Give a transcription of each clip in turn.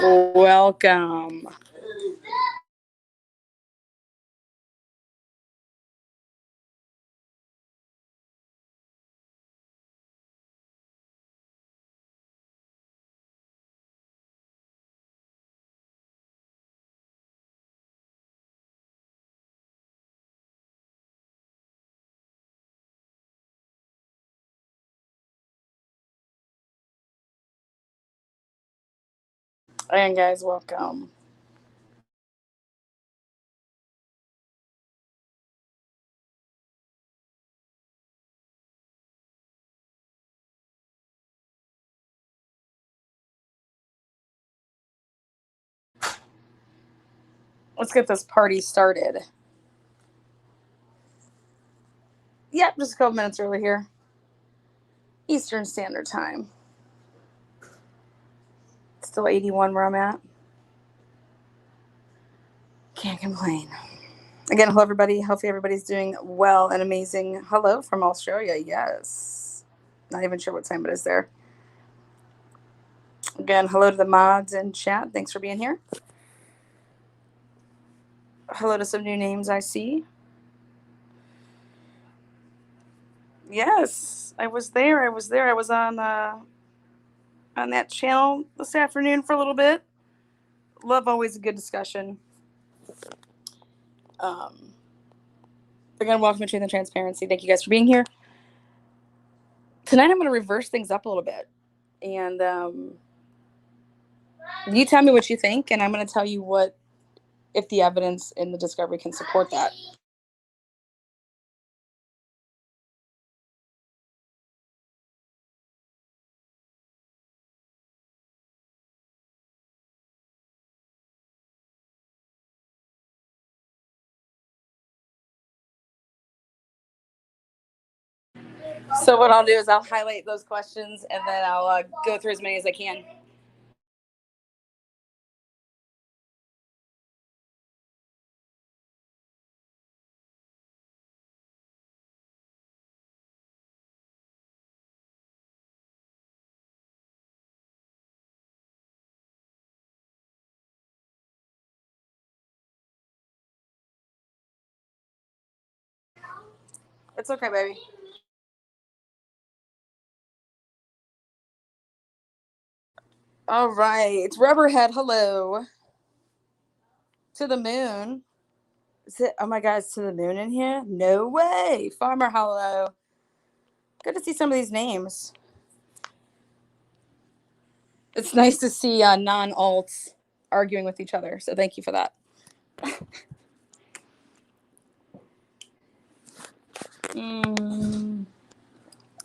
Welcome. And guys, welcome. Let's get this party started. Yep, just a couple minutes early here. Eastern Standard Time. Still 81 where I'm at. Can't complain. Again, hello everybody. Hopefully everybody's doing well and amazing. Hello from Australia. Yes. Not even sure what time it is there. Again, hello to the mods in chat. Thanks for being here. Hello to some new names I see. Yes, I was there. I was on that channel this afternoon for a little bit. Love always a good discussion. Again, welcome to Truth and Transparency. Thank you guys for being here. Tonight I'm going to reverse things up a little bit. And you tell me what you think, and I'm going to tell you what, if the evidence in the discovery can support that. So what I'll do is I'll highlight those questions, and then I'll go through as many as I can. It's okay, baby. All right. Rubberhead, hello. To the moon. Is it, oh my God, it's to the moon in here? No way. Farmer, hello. Good to see some of these names. It's nice to see non-alts arguing with each other. So thank you for that.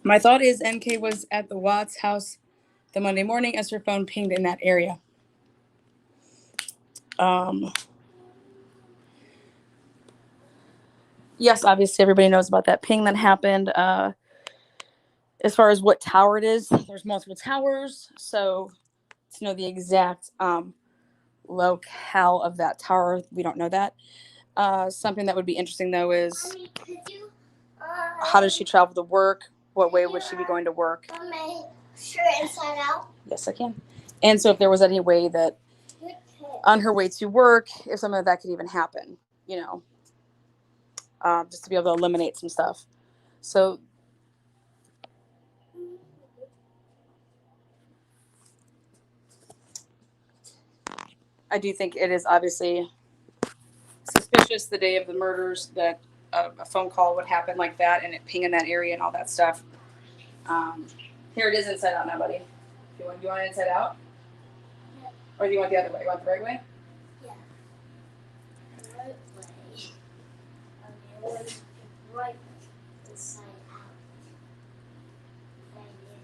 My thought is NK was at the Watts house the Monday morning as her phone pinged in that area. Yes, obviously everybody knows about that ping that happened. As far as what tower it is, there's multiple towers. So to know the exact locale of that tower, we don't know that. Something that would be interesting though is how does she travel to work? What way would she be going to work? Sure, inside out. Yes, I can. And so if there was any way that on her way to work, if something like that could even happen, you know, just to be able to eliminate some stuff. So I do think it is obviously suspicious the day of the murders that a phone call would happen like that and it ping in that area and all that stuff. Here it is inside out now, buddy. Do you want it inside out? Yeah. Or do you want the other way? You want the right way? Yeah. The right way. Okay, right inside out. Right in.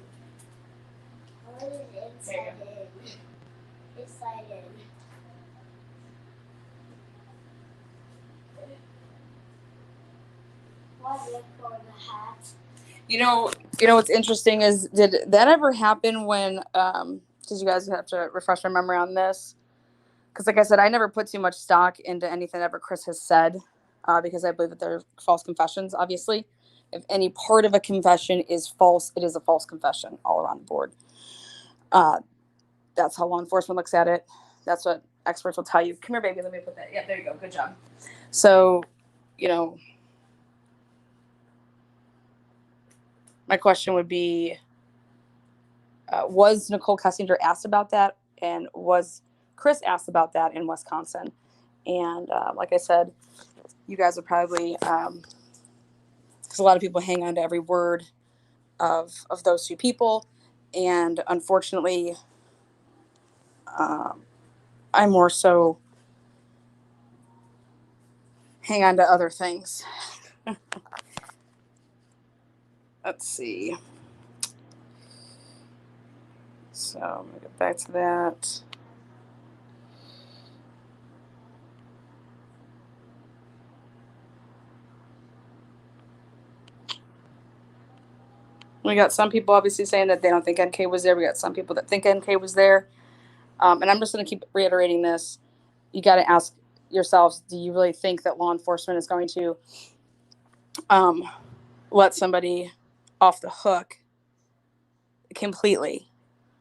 What is inside in? Inside in. Why look for the hat? You know what's interesting is, did that ever happen when did you guys have to refresh my memory on this? Because like I said, I never put too much stock into anything ever Chris has said, because I believe that they're false confessions, obviously. If any part of a confession is false, it is a false confession all around the board. That's how law enforcement looks at it. That's what experts will tell you. Come here, baby. Let me put that. Yeah, there you go. Good job. So, my question would be, was Nicole Kessinger asked about that? And was Chris asked about that in Wisconsin? And like I said, you guys would probably, because a lot of people hang on to every word of those two people. And unfortunately, I more so hang on to other things. Let's see. So I'm going to get back to that. We got some people obviously saying that they don't think NK was there. We got some people that think NK was there. And I'm just going to keep reiterating this. You got to ask yourselves, do you really think that law enforcement is going to let somebody off the hook completely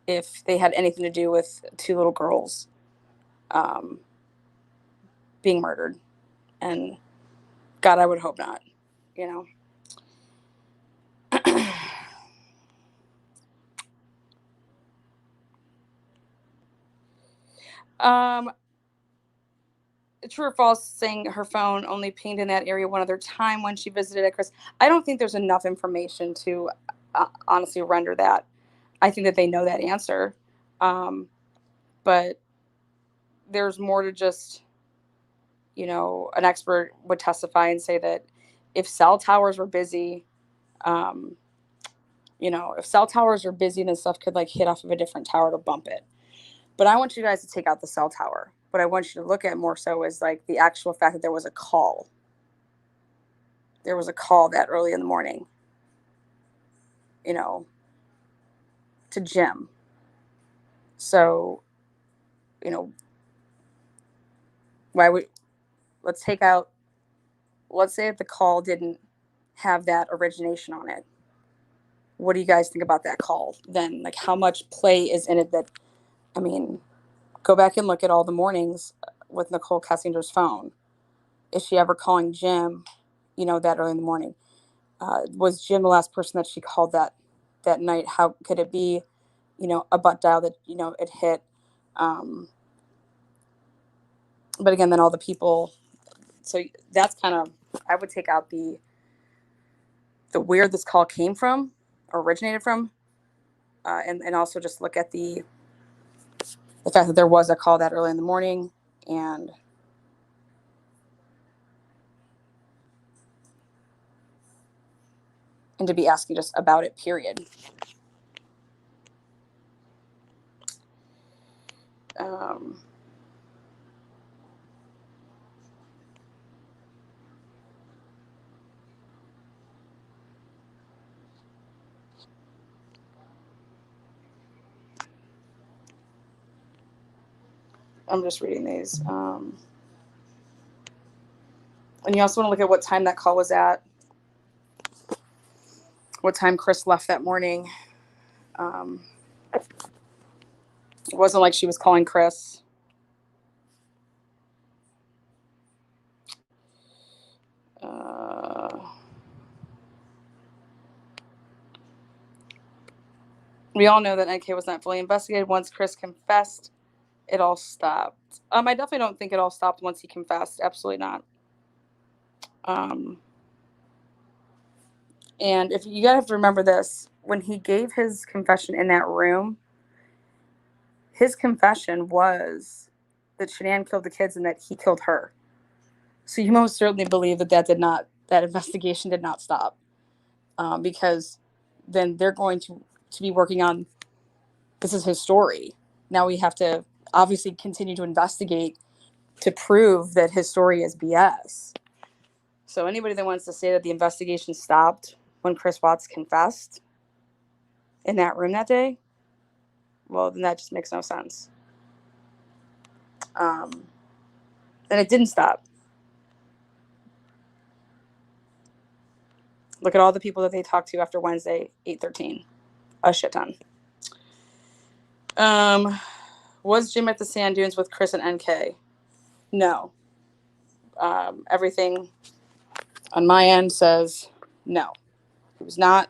if they had anything to do with two little girls being murdered? And God, I would hope not, True or false, saying her phone only pinged in that area one other time when she visited at Chris. I don't think there's enough information to honestly render that. I think that they know that answer. But there's more to just, an expert would testify and say that if cell towers were busy, if cell towers are busy, then stuff could like hit off of a different tower to bump it. But I want you guys to take out the cell tower. What I want you to look at more so is like the actual fact that there was a call. There was a call that early in the morning, to Jim. So, why would, let's say that the call didn't have that origination on it. What do you guys think about that call then? Like, how much play is in it that, go back and look at all the mornings with Nicole Kessinger's phone. Is she ever calling Jim, that early in the morning? Was Jim the last person that she called that night? How could it be, a butt dial that, it hit? But again, then all the people. So that's kind of, I would take out the where this call came from or originated from. And also just look at the fact that there was a call that early in the morning and to be asking just about it, period. I'm just reading these. And you also want to look at what time that call was at, what time Chris left that morning. It wasn't like she was calling Chris. We all know that NK was not fully investigated. Once Chris confessed, it all stopped. I definitely don't think it all stopped once he confessed. Absolutely not. And if you gotta have to remember this, when he gave his confession in that room, his confession was that Shanann killed the kids and that he killed her. So you most certainly believe that investigation did not stop, because then they're going to be working on, this is his story. Now we have to obviously continue to investigate to prove that his story is BS. So anybody that wants to say that the investigation stopped when Chris Watts confessed in that room that day, well, then that just makes no sense. And it didn't stop. Look at all the people that they talked to after Wednesday, 8/13. A shit ton. Was Jim at the sand dunes with Chris and NK? No. Everything on my end says no. He was not.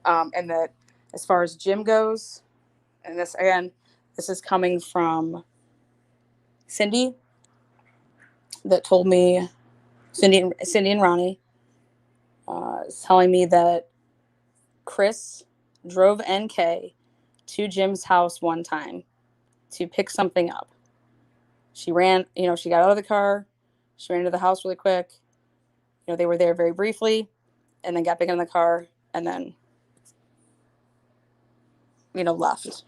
And that as far as Jim goes, and this again, this is coming from Cindy that told me, Cindy and Ronnie, is telling me that Chris drove NK to Jim's house one time to pick something up. She ran, she got out of the car, she ran into the house really quick. They were there very briefly, and then got back in the car, and then, left.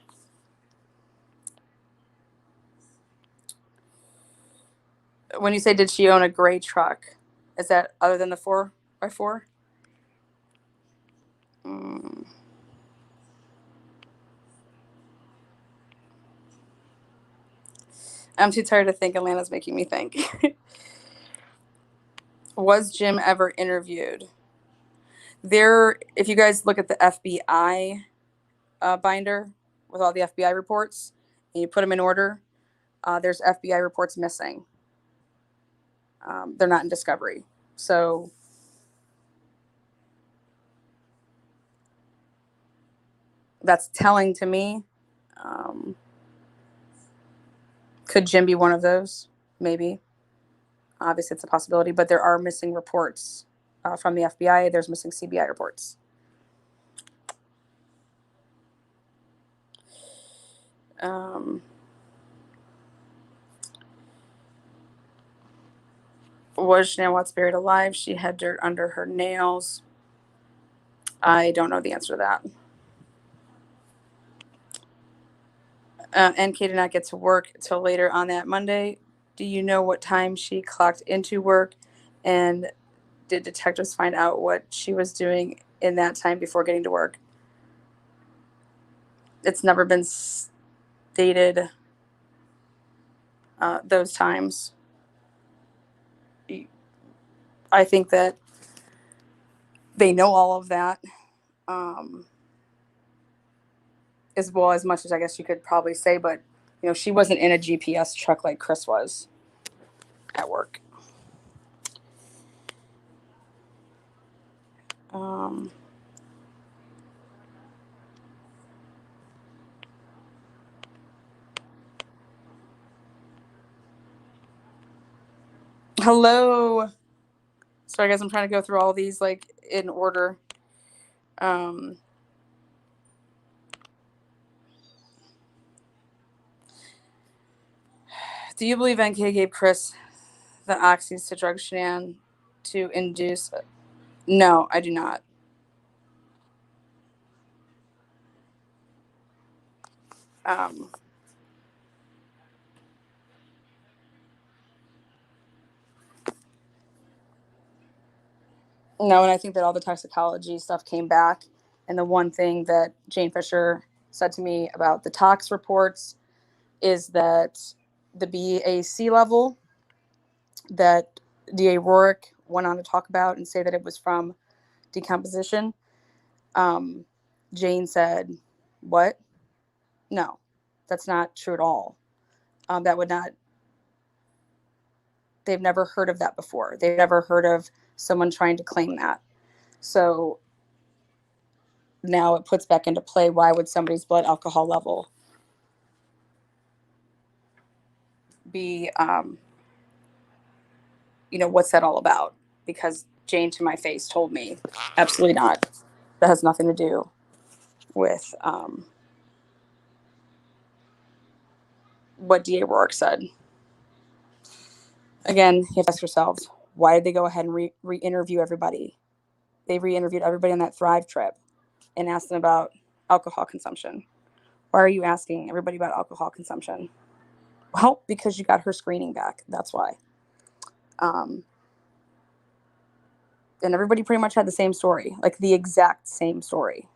When you say, did she own a gray truck? Is that other than the 4x4? I'm too tired to think. Atlanta's making me think. Was Jim ever interviewed? If you guys look at the FBI binder with all the FBI reports, and you put them in order, there's FBI reports missing. They're not in Discovery. So that's telling to me. Could Jim be one of those? Maybe. Obviously, it's a possibility, but there are missing reports from the FBI. There's missing CBI reports. Was Shanann Watts buried alive? She had dirt under her nails. I don't know the answer to that. NK did not get to work till later on that Monday. Do you know what time she clocked into work? And did detectives find out what she was doing in that time before getting to work? It's never been stated those times. I think that they know all of that. As well, as much as I guess you could probably say, but she wasn't in a GPS truck like Chris was at work. Hello. Sorry guys, I'm trying to go through all these like in order. Do you believe NK gave Chris the oxys to drug Shanann to induce? No, I do not. No, and I think that all the toxicology stuff came back. And the one thing that Jane Fisher said to me about the tox reports is that the BAC level that DA Rourke went on to talk about and say that it was from decomposition. Jane said, what? No, that's not true at all. That would not, they've never heard of that before. They've never heard of someone trying to claim that. So now it puts back into play, why would somebody's blood alcohol level be, what's that all about? Because Jane to my face told me, absolutely not. That has nothing to do with what DA Rourke said. Again, you have to ask yourselves, why did they go ahead and re-interview everybody? They re-interviewed everybody on that Thrive trip and asked them about alcohol consumption. Why are you asking everybody about alcohol consumption? Well, because you got her screening back. That's why. And everybody pretty much had the same story, like the exact same story.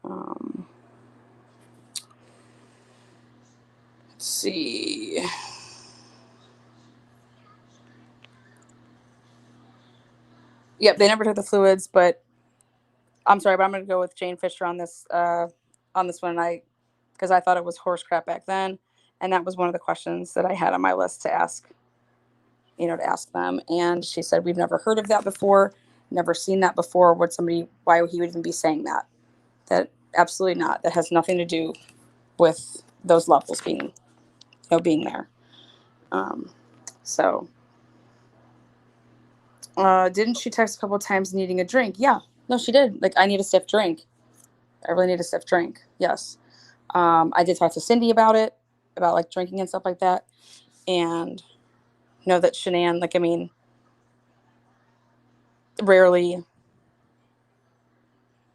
Let's see. Yep, they never took the fluids, but I'm sorry, but I'm going to go with Jane Fisher on this one. I because I thought it was horse crap back then. And that was one of the questions that I had on my list to ask, to ask them. And she said, we've never heard of that before, never seen that before. Why he would even be saying that? That absolutely not. That has nothing to do with those levels being there. So, didn't she text a couple of times needing a drink? Yeah, no, she did. Like, I need a stiff drink. I really need a stiff drink. Yes. I did talk to Cindy about it, about like drinking and stuff like that. And know that Shanann, like, I mean, rarely,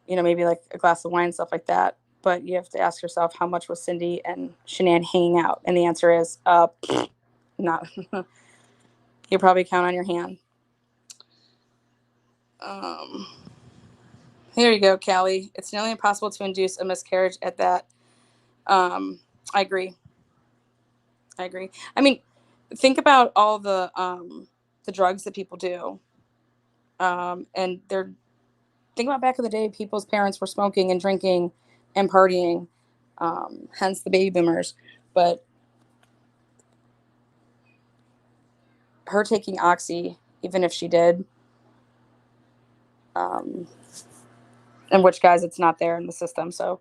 maybe like a glass of wine, stuff like that. But you have to ask yourself, how much was Cindy and Shanann hanging out? And the answer is, not. You probably count on your hand. Here you go, Callie. It's nearly impossible to induce a miscarriage at that. I agree. I mean, think about all the drugs that people do. And think about back in the day, people's parents were smoking and drinking and partying, hence the baby boomers. But her taking oxy, even if she did, in which, guys, it's not there in the system, so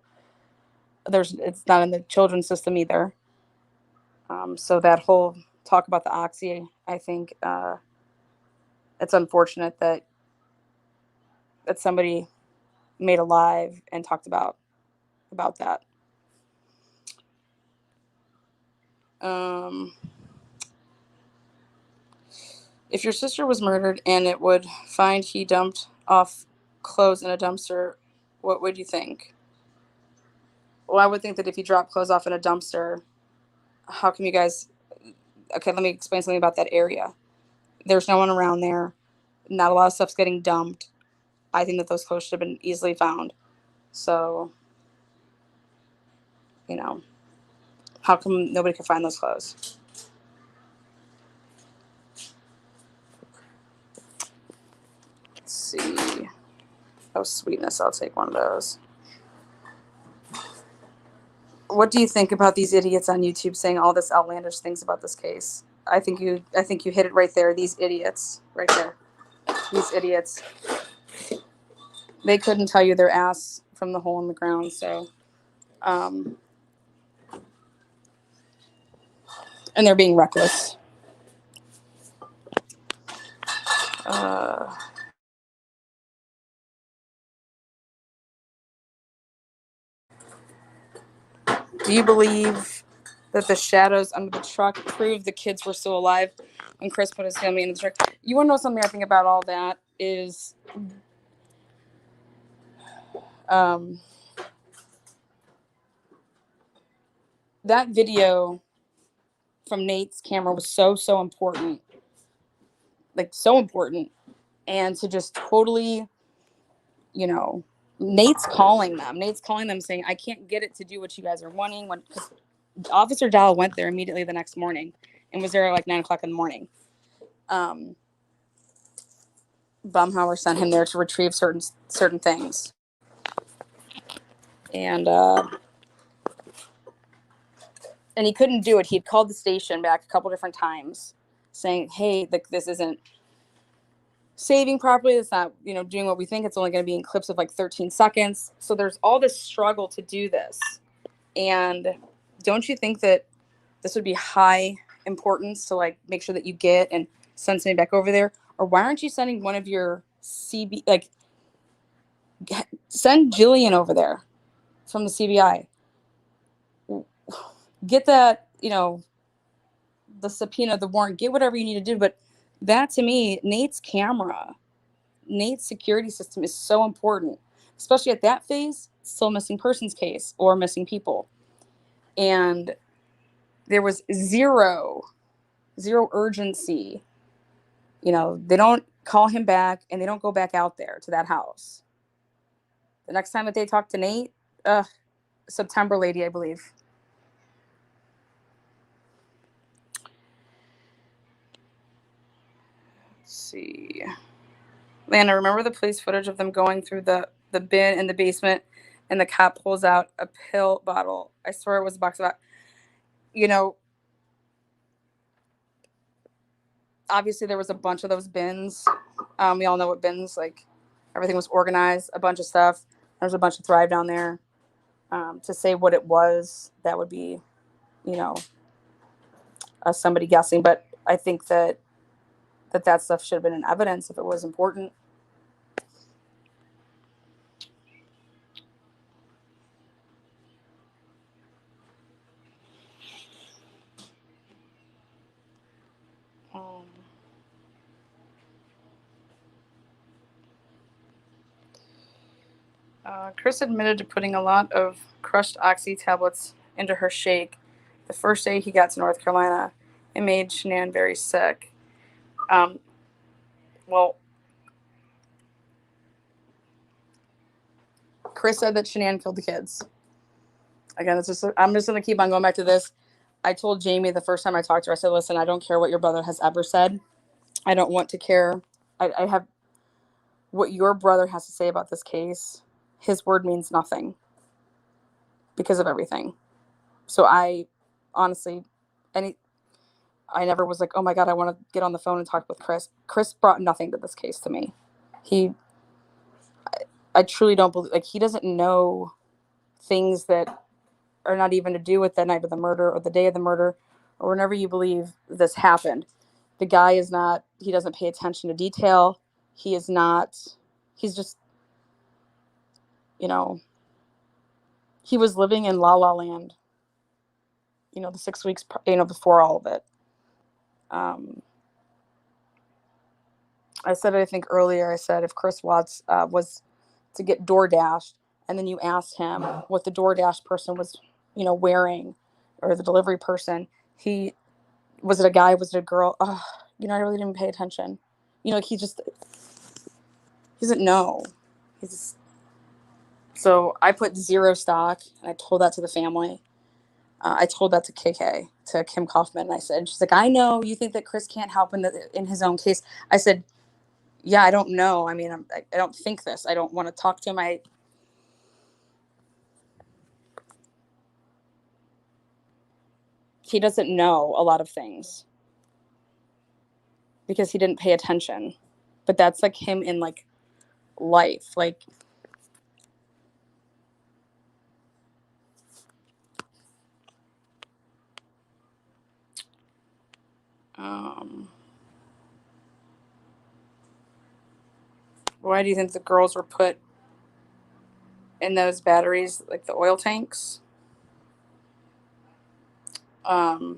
it's not in the children's system either. So that whole talk about the oxy, I think it's unfortunate that somebody made a live and talked about that. If your sister was murdered and it would find he dumped off clothes in a dumpster, what would you think? Well, I would think that if you drop clothes off in a dumpster, how come you guys... Okay, let me explain something about that area. There's no one around there. Not a lot of stuff's getting dumped. I think that those clothes should have been easily found. So, how come nobody could find those clothes? Let's see. Oh, sweetness. I'll take one of those. What do you think about these idiots on YouTube saying all this outlandish things about this case? I think you hit it right there. These idiots right there. These idiots. They couldn't tell you their ass from the hole in the ground. So, and they're being reckless. Do you believe that the shadows under the truck proved the kids were still alive when Chris put his family in the truck? You want to know something I think about all that is, that video from Nate's camera was so important. Like, so important. And to just totally, Nate's calling them saying, I can't get it to do what you guys are wanting. When Officer Dahl went there immediately the next morning and was there at like 9 o'clock in the morning. Baumhauer sent him there to retrieve certain things. And he couldn't do it. He'd called the station back a couple different times saying, hey, this isn't saving properly. It's not, doing what we think. It's only going to be in clips of like 13 seconds. So there's all this struggle to do this. And don't you think that this would be high importance to like make sure that you get and send somebody back over there? Or why aren't you sending one of your send Jillian over there from the CBI? Get that, the subpoena, the warrant, get whatever you need to do. But that, to me, Nate's security system is so important, especially at that phase. Still missing persons case or missing people. And there was zero urgency. They don't call him back and they don't go back out there to that house. The next time that they talk to Nate, September lady, I believe. Let's see. Lana, remember the police footage of them going through the bin in the basement and the cop pulls out a pill bottle. I swear it was a box of, you know, obviously there was a bunch of those bins. We all know what bins, like everything was organized, a bunch of stuff. There was a bunch of Thrive down there. To say what it was, that would be, you know, somebody guessing. But I think that stuff should have been in evidence if it was important. Chris admitted to putting a lot of crushed oxy tablets into her shake the first day he got to North Carolina. It made Shanann very sick. Well, Chris said that Shanann killed the kids. Again, I'm just going to keep on going back to this. I told Jamie the first time I talked to her, I said, listen, I don't care what your brother has ever said. I don't want to care. I have what your brother has to say about this case. His word means nothing because of everything. So I honestly, I never was like, oh my God, I want to get on the phone and talk with Chris. Chris brought nothing to this case to me. I truly don't believe, like, he doesn't know things that are not even to do with the night of the murder or the day of the murder or whenever you believe this happened. The guy is not, he doesn't pay attention to detail. He is not, he's just, you know, he was living in La La Land, you know, the 6 weeks, before all of it. I said, I think earlier, I said, if Chris Watts was to get DoorDash and then you asked him what the DoorDash person was, wearing, or the delivery person, was it a guy, was it a girl? Oh, I really didn't pay attention. He doesn't know. So I put zero stock, and I told that to the family. I told that to KK, to Kim Kaufman. And I said, she's like, I know you think that Chris can't help in his own case. I said, yeah, I don't know. I mean, I don't think this. I don't want to talk to him. He doesn't know a lot of things because he didn't pay attention. But that's like him in like life. Like, why do you think the girls were put in those batteries, like the oil tanks? I'd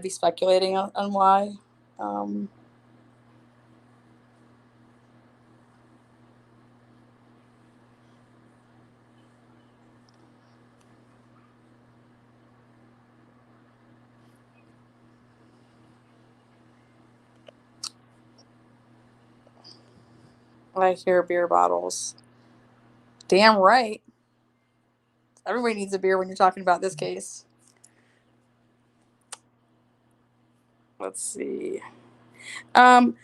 be speculating on why. I hear beer bottles. Damn right. Everybody needs a beer when you're talking about this case. Let's see. Um,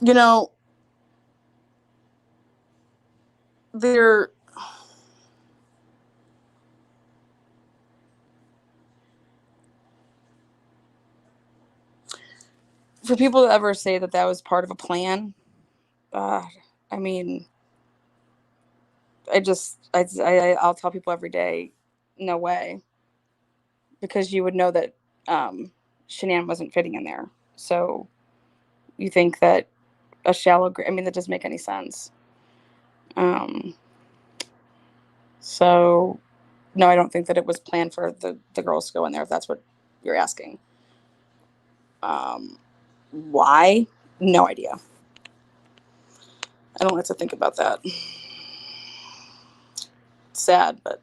you know, there for people to ever say that was part of a plan. Uh, I mean, I'll tell people every day, no way, because you would know that Shanann wasn't fitting in there. So you think that a shallow I mean, that doesn't make any sense. So no, I don't think that it was planned for the girls to go in there, if that's what you're asking. Why? No idea. I don't like to think about that. It's sad, but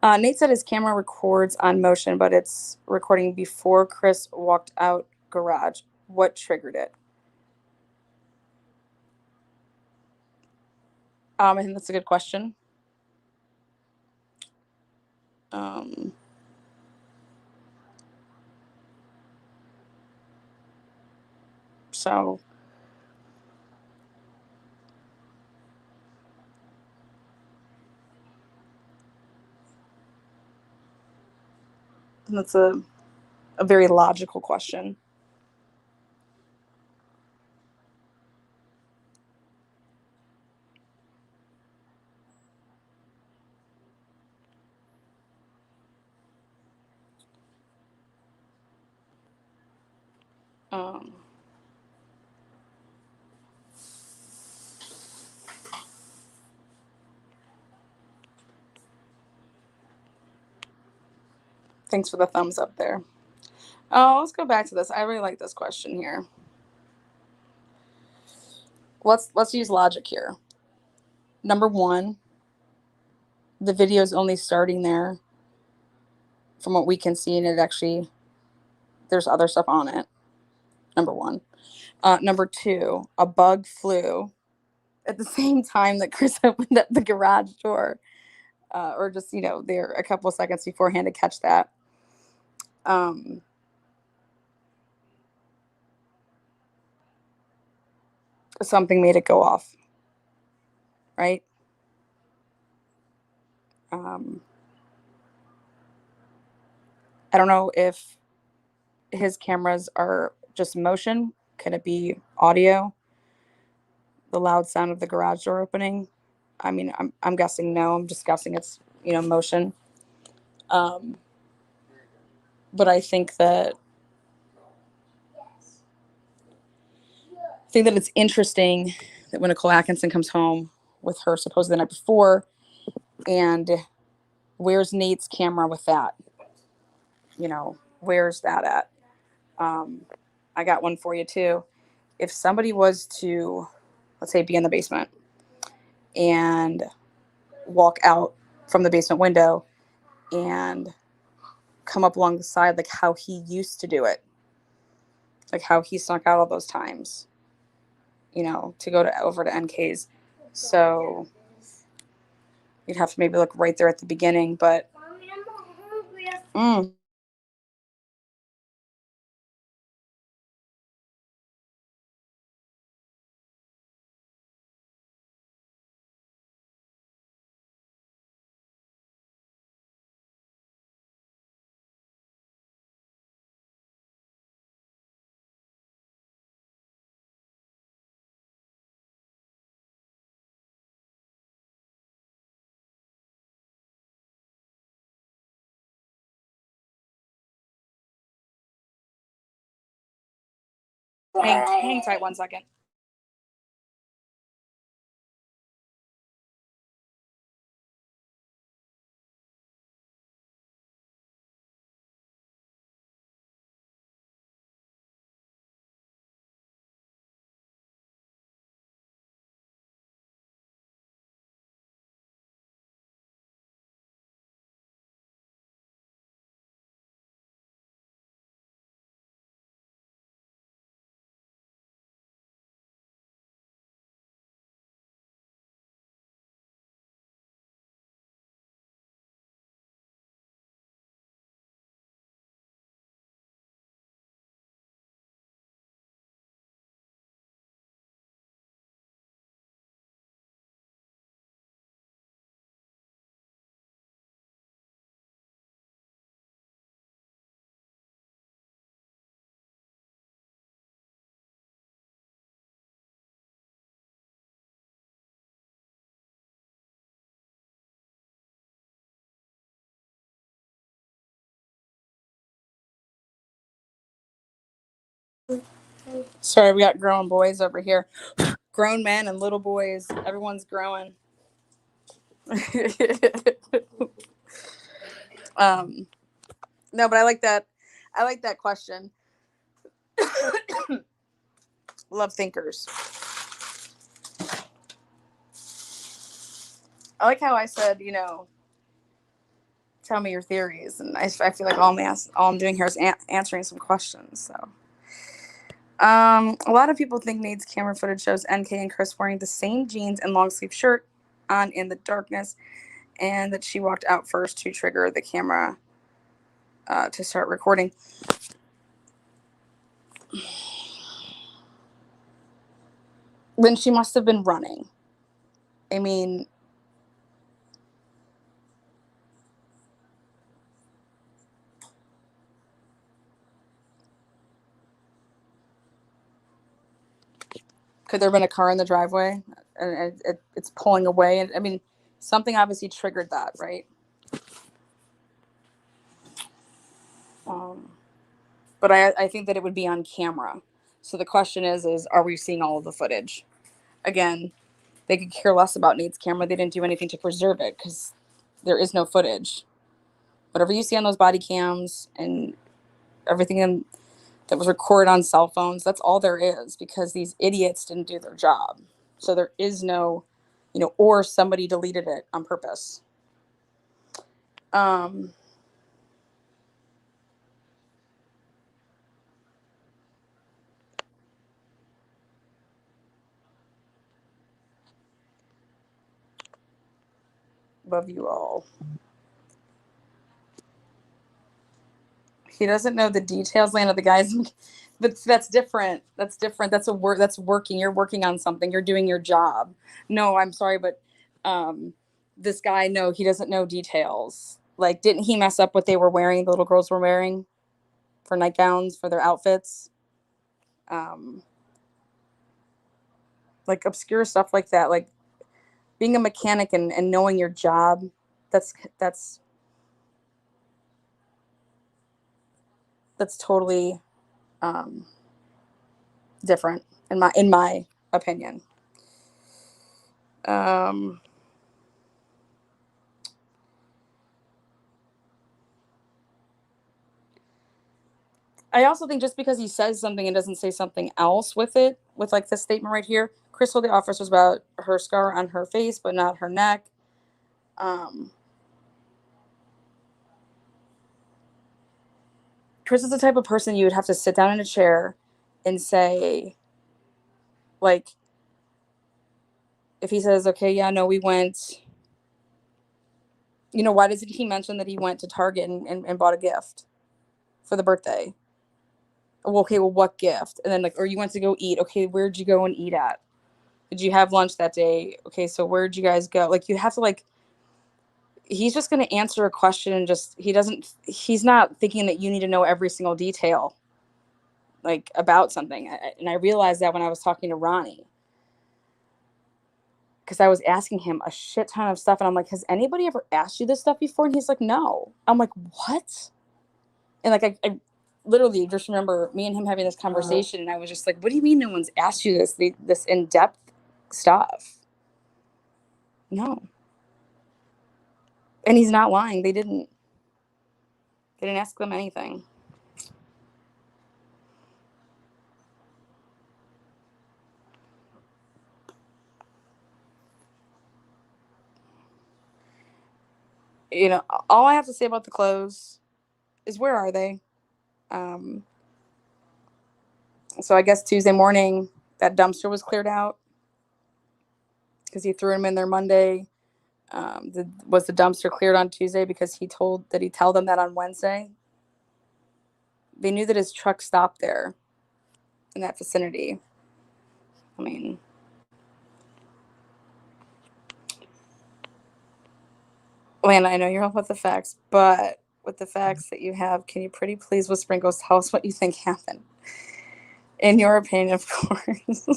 Nate said his camera records on motion, but it's recording before Chris walked out garage. What triggered it? I think that's a good question. So that's a very logical question. Thanks for the thumbs up there. Oh, let's go back to this. I really like this question here. Let's use logic here. Number one, the video is only starting there from what we can see, and it actually, there's other stuff on it. Number one. Number two, a bug flew at the same time that Chris opened up the garage door, or just, there a couple of seconds beforehand to catch that. Something made it go off, right? I don't know if his cameras are just motion. Can it be audio? The loud sound of the garage door opening. I mean, I'm guessing no. I'm just guessing it's motion. But I think that it's interesting that when Nicole Atkinson comes home with her supposedly the night before, and where's Nate's camera with that? Where's that at? I got one for you too. If somebody was to, let's say, be in the basement and walk out from the basement window and come up along the side, like how he used to do it, like how he snuck out all those times, to go over to NK's. So you'd have to maybe look right there at the beginning, but hang tight 1 second. Sorry, we got grown boys over here. Grown men and little boys. Everyone's growing. No, but I like that. I like that question. Love thinkers. I like how I said, tell me your theories, and I feel like all I'm doing here is answering some questions. So, a lot of people think Nate's camera footage shows NK and Chris wearing the same jeans and long sleeve shirt on in the darkness, and that she walked out first to trigger the camera to start recording. Then she must have been running. I mean, could there have been a car in the driveway and it's pulling away? And I mean, something obviously triggered that, right? But I think that it would be on camera. So the question is are we seeing all of the footage? Again, they could care less about Nate's camera. They didn't do anything to preserve it because there is no footage. Whatever you see on those body cams and everything that was recorded on cell phones, that's all there is, because these idiots didn't do their job. So there is no, or somebody deleted it on purpose. Love you all. He doesn't know the details, Lana. The guys, but that's different. That's different. That's a work. That's working. You're working on something. You're doing your job. No, I'm sorry, but this guy, no, he doesn't know details. Like, didn't he mess up what they were wearing? The little girls were wearing for nightgowns for their outfits. Like obscure stuff like that. Like being a mechanic and knowing your job. That's totally different in my opinion. I also think just because he says something and doesn't say something else with it, with like this statement right here, Chris told the officers about her scar on her face, but not her neck. Chris is the type of person you would have to sit down in a chair and say, like, if he says, okay, yeah, no, we went, why doesn't he mention that he went to Target and bought a gift for the birthday? Well, okay, well, what gift? And then, like, or you went to go eat. Okay, where'd you go and eat at? Did you have lunch that day? Okay, so where'd you guys go? Like, you have to, like, he's just going to answer a question and just, he's not thinking that you need to know every single detail, like, about something. And I realized that when I was talking to Ronnie, because I was asking him a shit ton of stuff. And I'm like, has anybody ever asked you this stuff before? And he's like, no. I'm like, what? And like, I literally just remember me and him having this conversation, and I was just like, what do you mean no one's asked you this in-depth stuff? No. And he's not lying. They didn't ask them anything. All I have to say about the clothes is, where are they? So I guess Tuesday morning that dumpster was cleared out because he threw them in there Monday. Was the dumpster cleared on Tuesday because he tell them that on Wednesday? They knew that his truck stopped there in that vicinity. I mean, Lana, I know you're all about the facts, but with the facts that you have, can you pretty please with sprinkles tell us what you think happened? In your opinion, of course.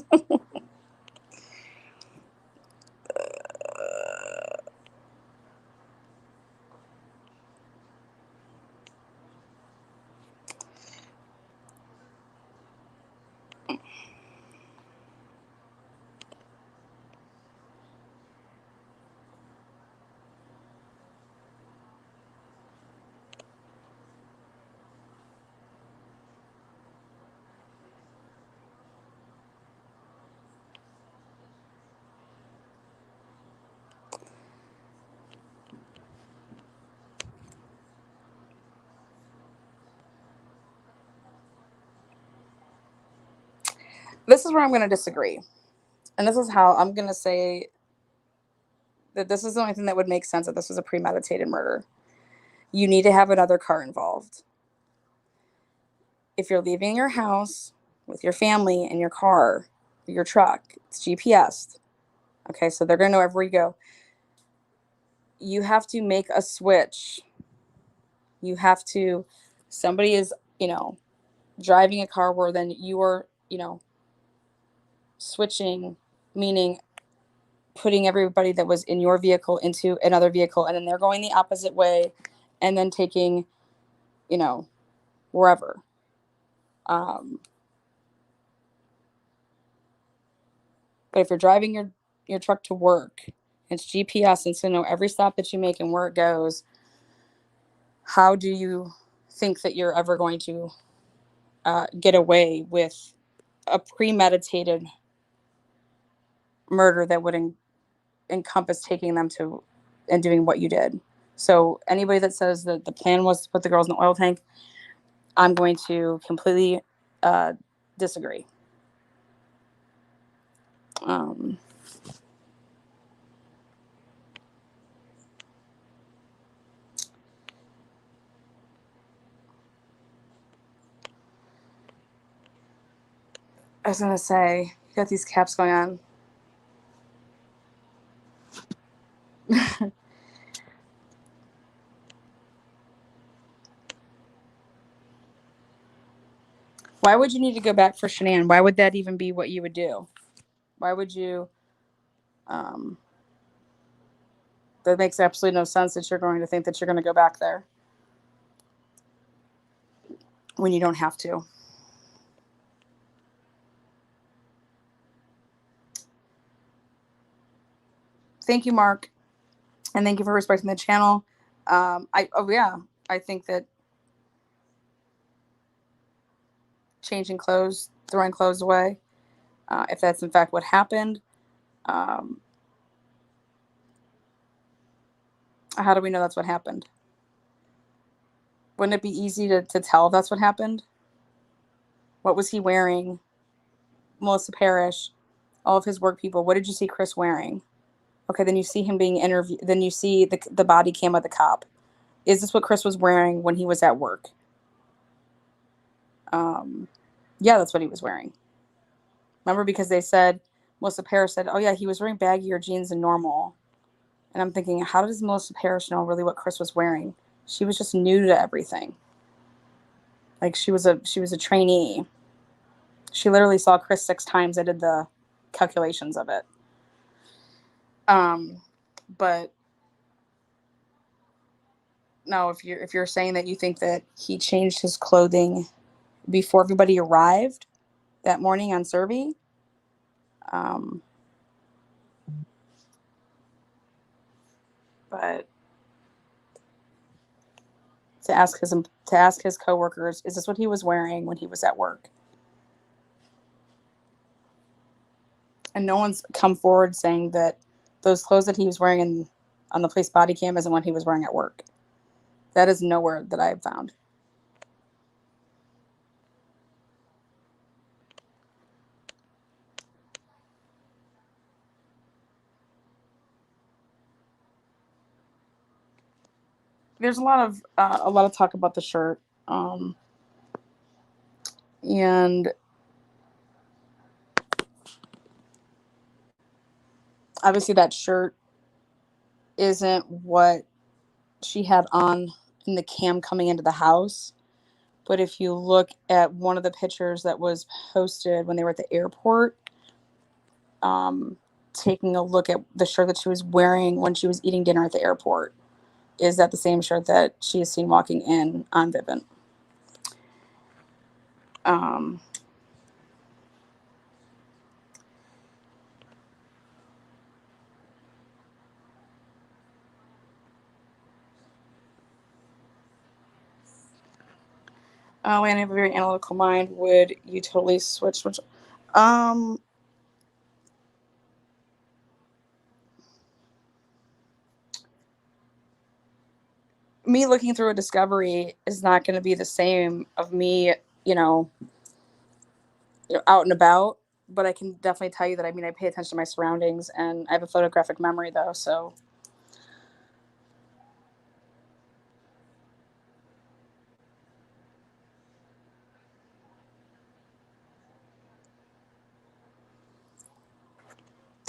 This is where I'm going to disagree. And this is how I'm going to say that this is the only thing that would make sense that this was a premeditated murder. You need to have another car involved. If you're leaving your house with your family in your car, your truck, it's GPS. Okay, so they're going to know everywhere you go. You have to make a switch. You have to, somebody is, driving a car where then you are, switching, meaning putting everybody that was in your vehicle into another vehicle, and then they're going the opposite way and then taking, wherever. But if you're driving your truck to work, it's GPS, and it's to know every stop that you make and where it goes. How do you think that you're ever going to get away with a premeditated murder that would encompass taking them to and doing what you did? So anybody that says that the plan was to put the girls in the oil tank, I'm going to completely disagree. I was gonna say, you got these caps going on. Why would you need to go back for Shanann? Why would that even be what you would do? Why would you? That makes absolutely no sense that you're going to think that you're going to go back there when you don't have to. Thank you, Mark, and thank you for respecting the channel. I think that changing clothes, throwing clothes away, if that's in fact what happened, how do we know that's what happened? Wouldn't it be easy to tell if that's what happened? What was he wearing? Melissa Parrish, all of his work people. What did you see Chris wearing? Okay, then you see him being interviewed. Then you see the body cam of the cop. Is this what Chris was wearing when he was at work? Yeah, that's what he was wearing. Remember, because they said, Melissa Parrish said, oh yeah, he was wearing baggier jeans than normal. And I'm thinking, how does Melissa Parrish know really what Chris was wearing? She was just new to everything. Like she was a trainee. She literally saw Chris 6 times. I did the calculations of it. But no, if you're saying that you think that he changed his clothing before everybody arrived that morning on Survey, but to ask his coworkers, is this what he was wearing when he was at work? And no one's come forward saying that those clothes that he was wearing on the police body cam isn't what he was wearing at work. That is nowhere that I have found. There's a lot of talk about the shirt, and obviously that shirt isn't what she had on in the cam coming into the house. But if you look at one of the pictures that was posted when they were at the airport, taking a look at the shirt that she was wearing when she was eating dinner at the airport, is that the same shirt that she is seen walking in on Vivint? When I have a very analytical mind, would you totally switch? Me looking through a discovery is not going to be the same of me, out and about. but I can definitely tell you that, I mean, I pay attention to my surroundings, and I have a photographic memory though, so.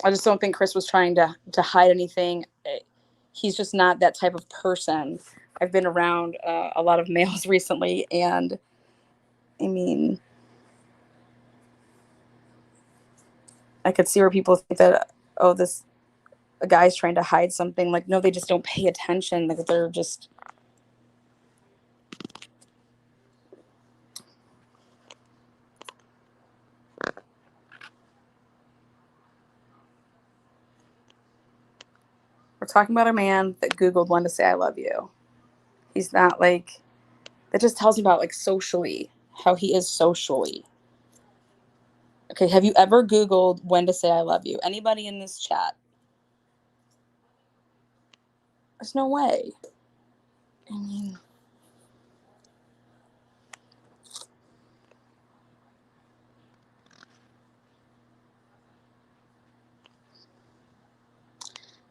I just don't think Chris was trying to hide anything. He's just not that type of person. I've been around a lot of males recently, and I mean, I could see where people think that, oh, this a guy's trying to hide something. Like, no, they just don't pay attention. Like, they're just. We're talking about a man that Googled when to say I love you. He's not like, that just tells me about like socially, how he is socially. Okay, have you ever Googled when to say I love you? Anybody in this chat? There's no way. I mean,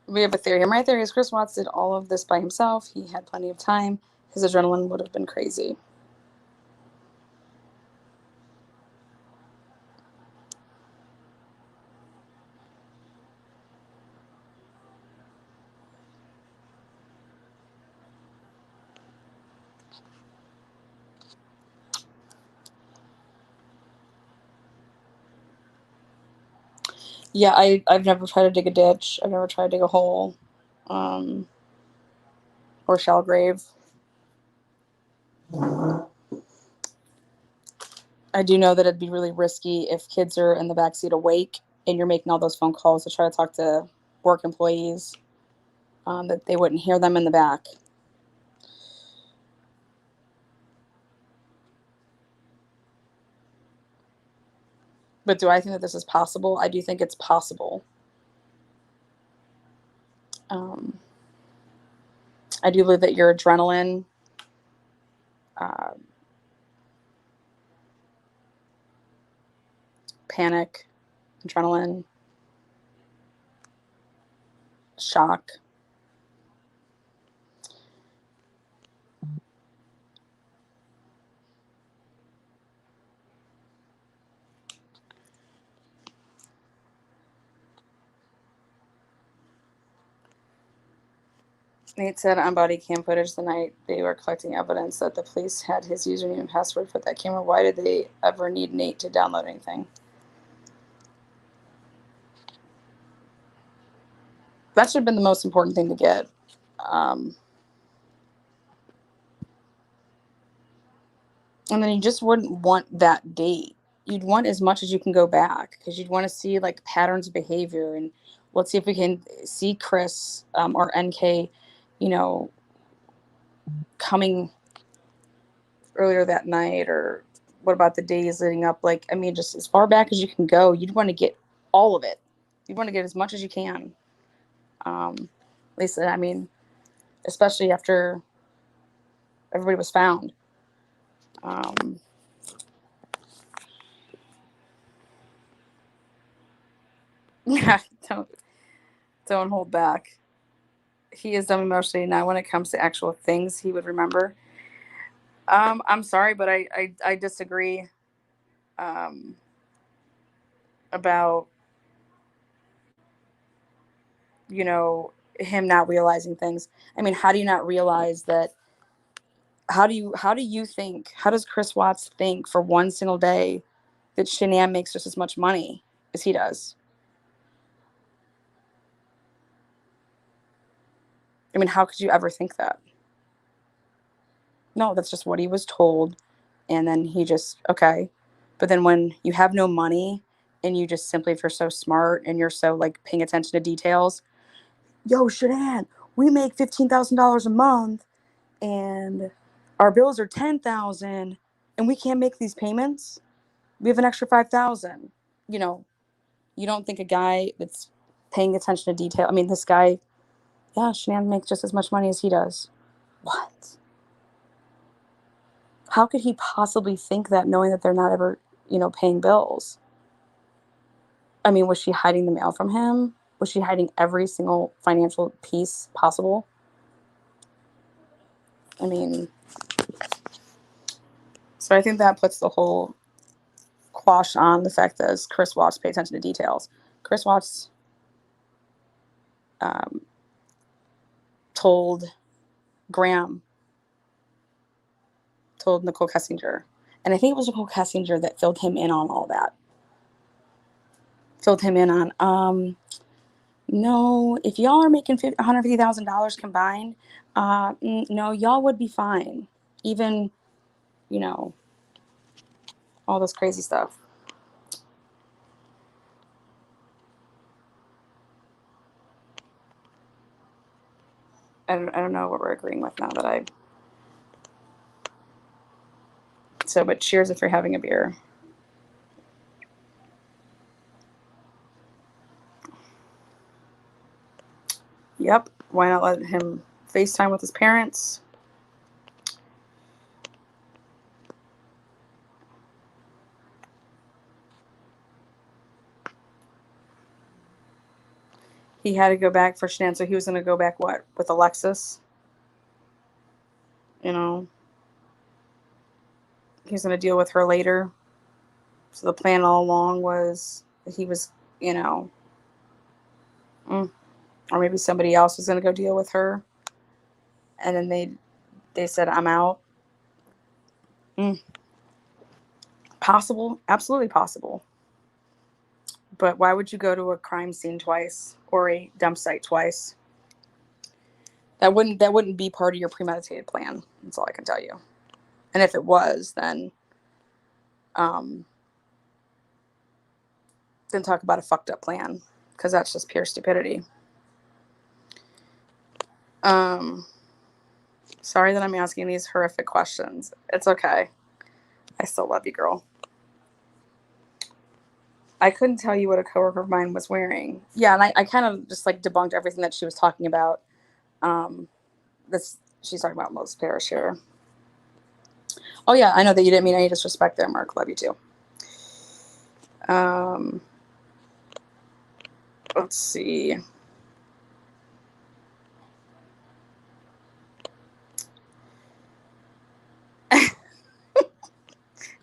we have a theory. My theory is Chris Watts did all of this by himself. He had plenty of time. His adrenaline would have been crazy. Yeah, I've never tried to dig a ditch. I've never tried to dig a hole, or shell grave. I do know that it'd be really risky if kids are in the backseat awake and you're making all those phone calls to try to talk to work employees, that they wouldn't hear them in the back. But do I think that this is possible? I do think it's possible. Um, I do believe that your adrenaline, uh, panic, adrenaline, shock. Nate said on body cam footage the night they were collecting evidence that the police had his username and password for that camera. Why did they ever need Nate to download anything? That should have been the most important thing to get. And then you just wouldn't want that date. You'd want as much as you can go back, because you'd want to see like patterns of behavior, and let's see if we can see Chris, or NK, you know, coming earlier that night, or what about the days leading up? Like, I mean, just as far back as you can go, you'd want to get all of it. You'd want to get as much as you can. Lisa, I mean, especially after everybody was found. Yeah, don't hold back. He is dumb emotionally. Now, when it comes to actual things, he would remember. I'm sorry, but I disagree. Um, about, him not realizing things. I mean, how do you not realize that? How do you think? How does Chris Watts think for one single day that Shanann makes just as much money as he does? I mean, how could you ever think that? No, that's just what he was told. And then he just, okay. But then when you have no money, and you just simply, if you're so smart and you're so like paying attention to details, yo, Shanann, we make $15,000 a month, and our bills are 10,000, and we can't make these payments. We have an extra 5,000. You know, you don't think a guy that's paying attention to detail. I mean, this guy, yeah, Shanann makes just as much money as he does. What? How could he possibly think that, knowing that they're not ever, paying bills? I mean, was she hiding the mail from him? Was she hiding every single financial piece possible? I mean, so I think that puts the whole quash on the fact that as Chris Watts pay attention to details. Chris Watts told Graham, told Nicole Kessinger, and I think it was Nicole Kessinger that filled him in on all that. Filled him in on, no, if y'all are making $150,000 combined, no, y'all would be fine. Even, you know, all this crazy stuff. I don't know what we're agreeing with now that I. So, but cheers if you're having a beer. Yep. Why not let him FaceTime with his parents? He had to go back for Shanann, so he was going to go back, what, with Alexis? You know, he was going to deal with her later. So the plan all along was that he was, you know, or maybe somebody else was going to go deal with her. And then they said, I'm out. Possible. Absolutely possible. But why would you go to a crime scene twice or a dump site twice? That wouldn't be part of your premeditated plan. That's all I can tell you. And if it was, then talk about a fucked up plan, because that's just pure stupidity. Sorry that I'm asking these horrific questions. It's okay. I still love you, girl. I couldn't tell you what a coworker of mine was wearing. Yeah, and I kind of just like debunked everything that she was talking about. She's talking about Moses Parrish here. Oh yeah, I know that you didn't mean any disrespect there, Mark. Love you too. Let's see.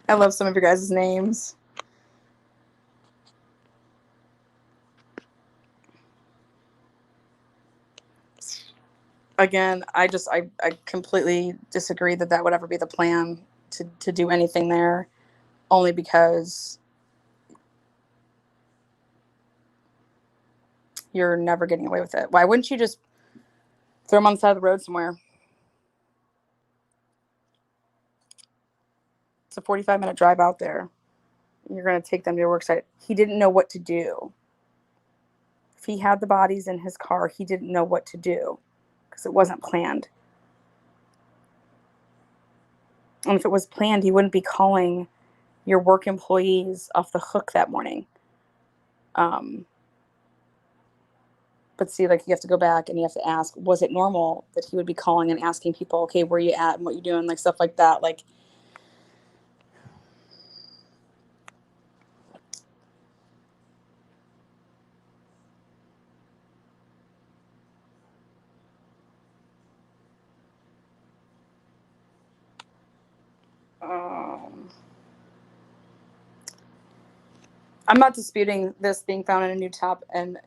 I love some of your guys' names. Again, I completely disagree that would ever be the plan to do anything there, only because you're never getting away with it. Why wouldn't you just throw him on the side of the road somewhere? It's a 45-minute drive out there. You're going to take them to your work site. He didn't know what to do. If he had the bodies in his car, he didn't know what to do because it wasn't planned. And if it was planned, he wouldn't be calling your work employees off the hook that morning. But see, like, you have to go back and you have to ask, was it normal that he would be calling and asking people, okay, where you at and what you doing, like stuff like that. Like, I'm not disputing this being found in a new top and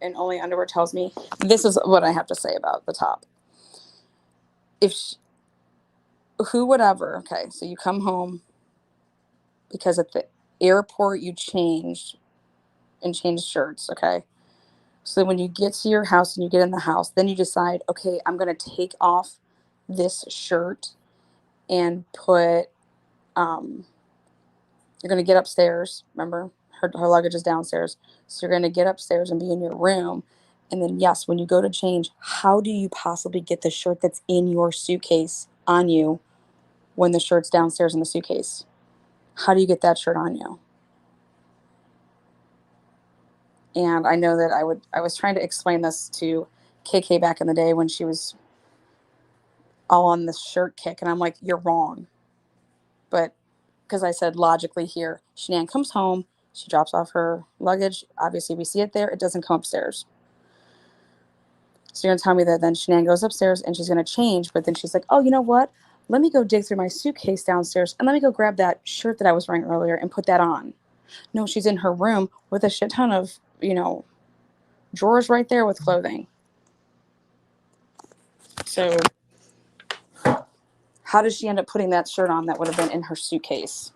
only underwear tells me. This is what I have to say about the top. Who would ever, okay, so you come home because at the airport you changed shirts, okay? So when you get to your house and you get in the house, then you decide, okay, I'm going to take off this shirt and put, you're going to get upstairs. Remember, her luggage is downstairs. So you're going to get upstairs and be in your room. And then, yes, when you go to change, how do you possibly get the shirt that's in your suitcase on you when the shirt's downstairs in the suitcase? How do you get that shirt on you? And I know that I was trying to explain this to KK back in the day when she was all on this shirt kick. And I'm like, you're wrong. But because I said logically here, Shanann comes home, She drops off her luggage. Obviously, we see it there. It doesn't come upstairs. So you're going to tell me that then Shanann goes upstairs and she's going to change, but then she's like, oh, you know what? Let me go dig through my suitcase downstairs and let me go grab that shirt that I was wearing earlier and put that on. No, she's in her room with a shit ton of, drawers right there with clothing. So how does she end up putting that shirt on that would have been in her suitcase?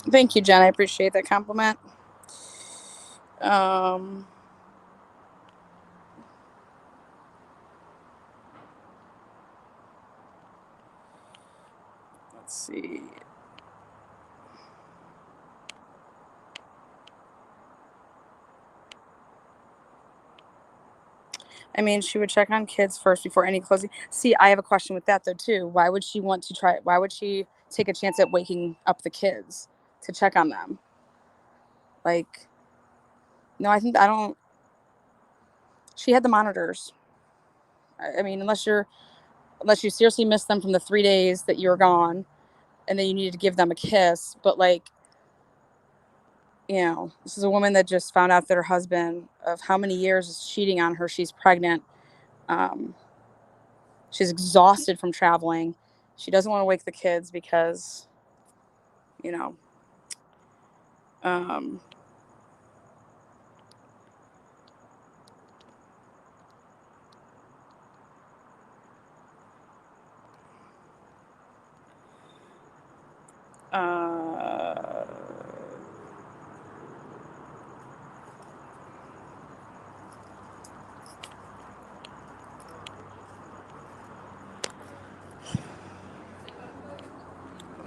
Thank you, Jen. I appreciate that compliment. Let's see. I mean, she would check on kids first before any closing. See, I have a question with that though too. Why would she want to try? Why would she take a chance at waking up the kids to check on them? Like, no, I don't. She had the monitors. I mean, unless you seriously missed them from the 3 days that you were gone, and then you needed to give them a kiss. But like, this is a woman that just found out that her husband of how many years is cheating on her. She's pregnant. She's exhausted from traveling. She doesn't want to wake the kids because, you know, um, uh,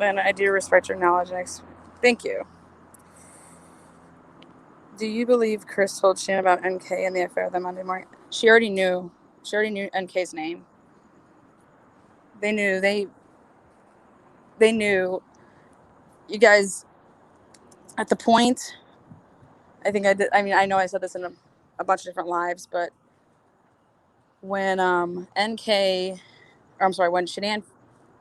and I do respect your knowledge. Thank you. Do you believe Chris told Shannon about NK and the affair that Monday morning? She already knew. She already knew NK's name. They knew. They knew. You guys, at the point, I think I did. I mean, I know I said this in a bunch of different lives, but when when Shanann,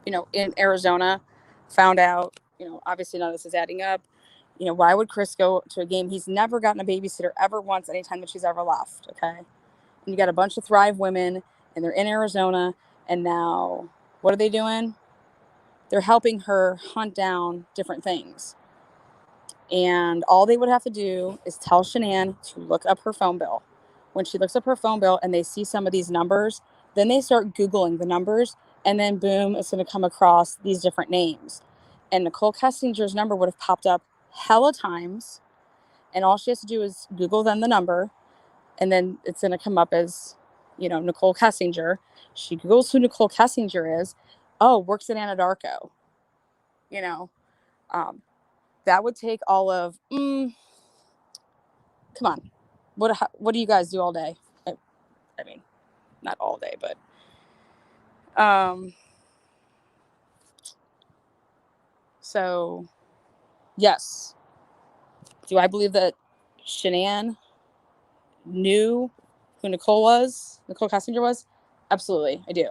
in Arizona, found out, obviously none of this is adding up. Why would Chris go to a game? He's never gotten a babysitter ever once, anytime that she's ever left. Okay. And you got a bunch of Thrive women and they're in Arizona. And now what are they doing? They're helping her hunt down different things. And all they would have to do is tell Shanann to look up her phone bill. When she looks up her phone bill and they see some of these numbers, then they start Googling the numbers, and then boom, it's going to come across these different names. And Nicole Kessinger's number would have popped up hella times, and all she has to do is Google then the number, and then it's going to come up as, Nicole Kessinger. She Googles who Nicole Kessinger is. Oh, works at Anadarko. That would take all of, come on. What do you guys do all day? I mean, not all day, but, so yes. Do I believe that Shanann knew who Nicole Kessinger was? Absolutely, I do.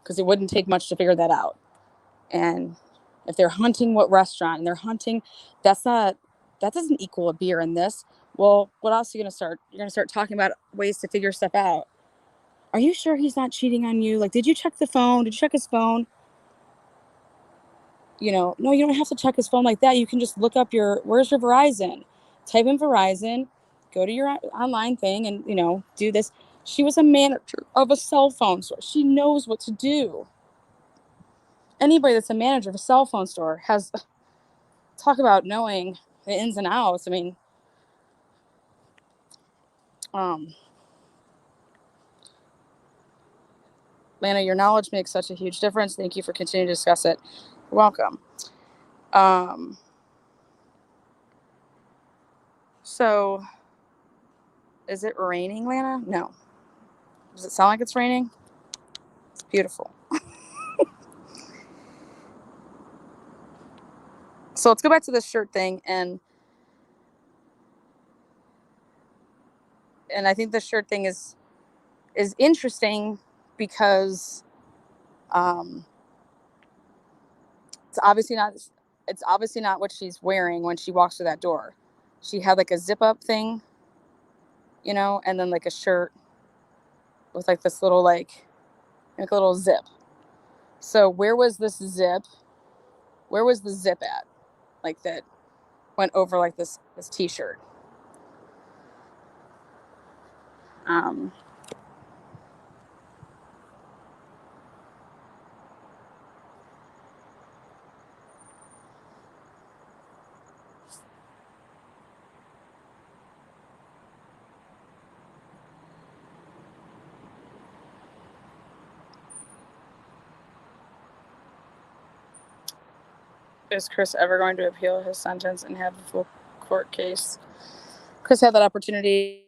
Because it wouldn't take much to figure that out. And if they're hunting what restaurant and they're hunting, that doesn't equal a beer in this. Well, what else are you going to start? You're going to start talking about ways to figure stuff out. Are you sure he's not cheating on you? Like, did you check the phone? Did you check his phone? No, you don't have to check his phone like that. You can just look up where's your Verizon? Type in Verizon, go to your online thing and, do this. She was a manager of a cell phone store. She knows what to do. Anybody that's a manager of a cell phone store has, talk about knowing the ins and outs. I mean, Lana, your knowledge makes such a huge difference. Thank you for continuing to discuss it. You're welcome. So is it raining, Lana? No. Does it sound like it's raining? It's beautiful. So let's go back to this shirt thing, and I think the shirt thing is interesting because it's obviously not what she's wearing when she walks through that door. She had like a zip up thing, and then like a shirt with like this little like a little zip. So where was this zip? Where was the zip at? Like that went over like this t-shirt. Um, is Chris ever going to appeal his sentence and have a full court case? Chris had that opportunity.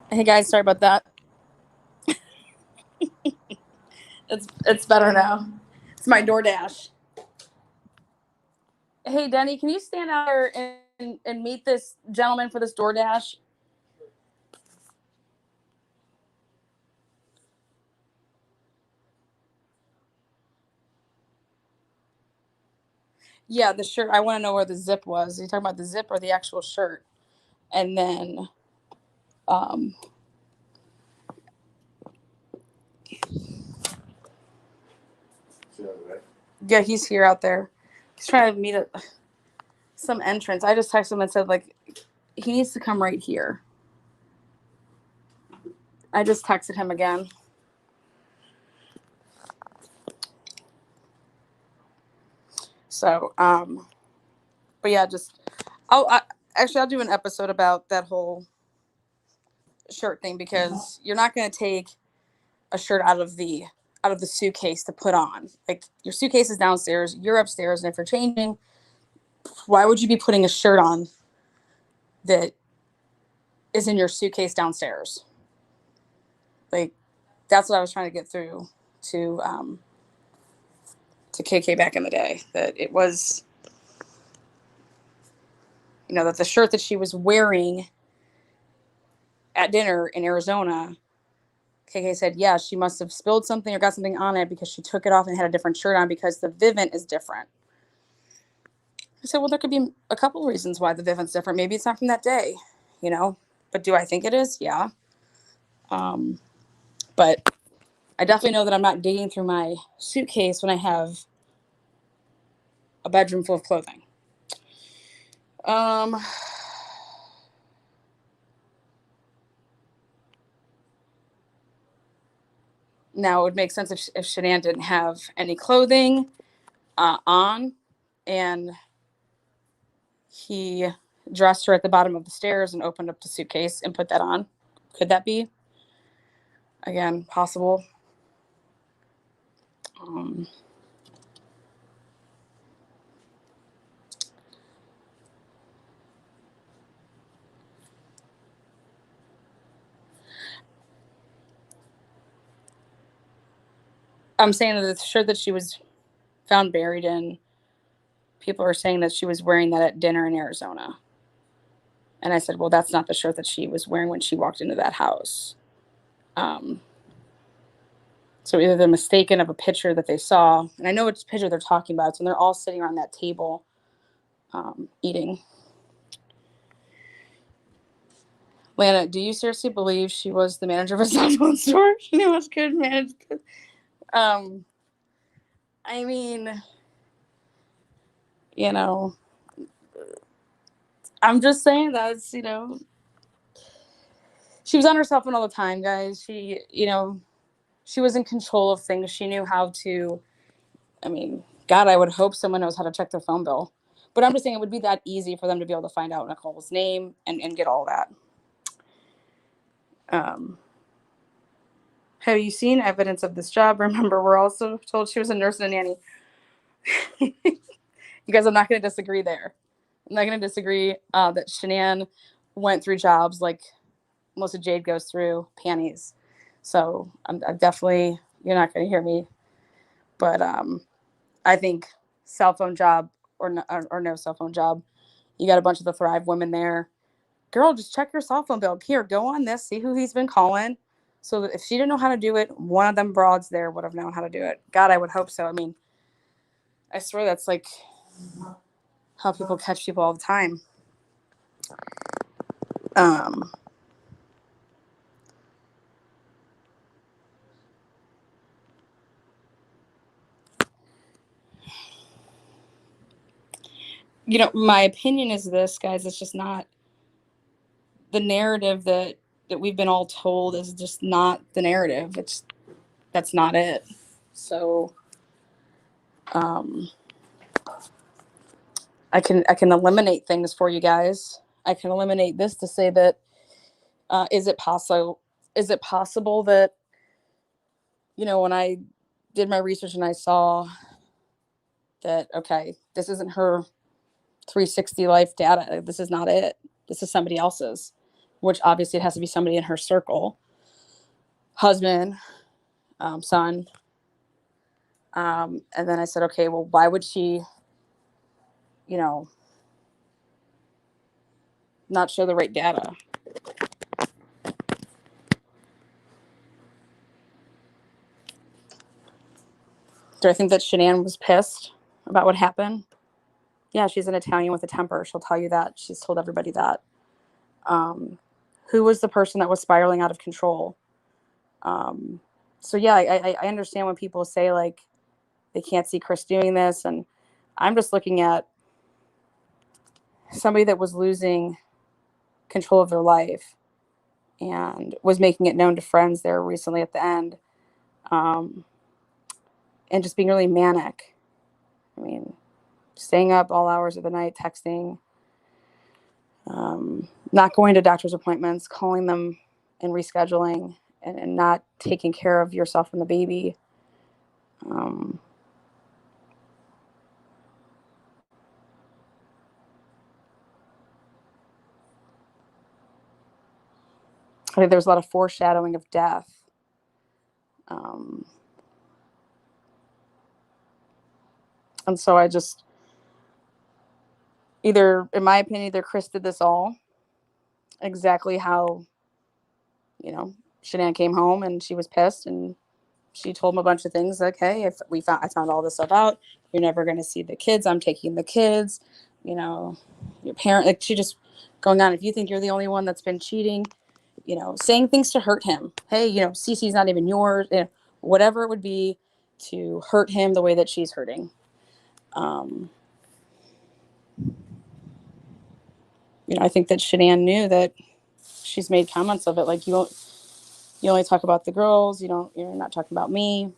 Hey guys, sorry about that. It's better now. It's my DoorDash. Hey Denny, can you stand out there and meet this gentleman for this DoorDash? Yeah, the shirt. I want to know where the zip was. Are you talking about the zip or the actual shirt? And then, um, yeah, he's here out there. He's trying to meet at some entrance. I just texted him and said like he needs to come right here. I just texted him again. So, but yeah, I'll do an episode about that whole shirt thing because you're not going to take a shirt out of the suitcase to put on. Like your suitcase is downstairs, you're upstairs, and if you're changing, why would you be putting a shirt on that is in your suitcase downstairs? Like that's what I was trying to get through to KK back in the day. That it was, that the shirt that she was wearing at dinner in Arizona, KK said, yeah, she must have spilled something or got something on it because she took it off and had a different shirt on because the Vivint is different. I said, well, there could be a couple of reasons why the Vivint's different. Maybe it's not from that day, but do I think it is? Yeah. But I definitely know that I'm not digging through my suitcase when I have a bedroom full of clothing. Um, Now, it would make sense if Shanann didn't have any clothing on, and he dressed her at the bottom of the stairs and opened up the suitcase and put that on. Could that be, again, possible? I'm saying that the shirt that she was found buried in, people are saying that she was wearing that at dinner in Arizona. And I said, well, that's not the shirt that she was wearing when she walked into that house. So either they're mistaken of a picture that they saw, and I know which picture they're talking about. So when they're all sitting around that table eating. Lana, do you seriously believe she was the manager of a cell phone store? She knew what could manage. I mean, you know, I'm just saying that's, she was on her cell phone all the time, guys. She, she was in control of things. She knew how to, I mean, God, I would hope someone knows how to check their phone bill. But I'm just saying it would be that easy for them to be able to find out Nicole's name and get all that. Have you seen evidence of this job? Remember, we're also told she was a nurse and a nanny. You guys, I'm not going to disagree there. I'm not going to disagree that Shanann went through jobs like most of Jade goes through panties. So I'm definitely, you're not going to hear me. But I think cell phone job or no cell phone job, you got a bunch of the Thrive women there. Girl, just check your cell phone bill. Here, go on this, see who he's been calling. So that if she didn't know how to do it, one of them broads there would have known how to do it. God, I would hope so. I mean, I swear that's like how people catch people all the time. My opinion is this, guys. It's just not the narrative that we've been all told is just not the narrative. That's not it. So, I can eliminate things for you guys. I can eliminate this to say that is it possible that when I did my research and I saw that okay, this isn't her 360 life data. This is not it. This is somebody else's, which obviously it has to be somebody in her circle, husband, son. And then I said, okay, well, why would she, not show the right data? Do I think that Shanann was pissed about what happened? Yeah, she's an Italian with a temper. She'll tell you that. She's told everybody that. Who was the person that was spiraling out of control? So yeah, I understand when people say like they can't see Chris doing this, and I'm just looking at somebody that was losing control of their life and was making it known to friends there recently at the end, and just being really manic. I mean, staying up all hours of the night, texting, not going to doctor's appointments, calling them and rescheduling, and not taking care of yourself and the baby. I think there's a lot of foreshadowing of death. And so I just, in my opinion, either Chris did this all exactly how, Shanann came home and she was pissed and she told him a bunch of things like, hey, if I found all this stuff out, you're never going to see the kids. I'm taking the kids, your parent, like she just going on. If you think you're the only one that's been cheating, saying things to hurt him. Hey, Cece's not even yours, whatever it would be to hurt him the way that she's hurting. I think that Shanann knew that she's made comments of it. Like, you won't, You only talk about the girls. You're not talking about me.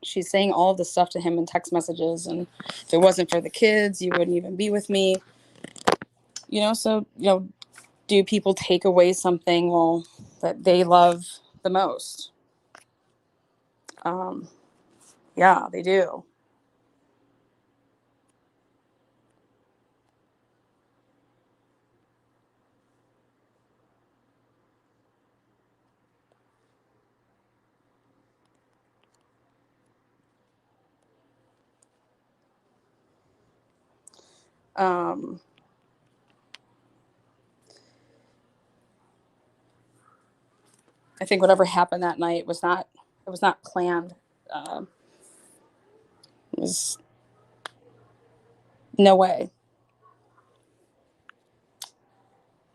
She's saying all of this stuff to him in text messages. And if it wasn't for the kids, you wouldn't even be with me. So, do people take away something, that they love the most? Yeah, they do. Um, I think whatever happened that night was not planned. It was no way.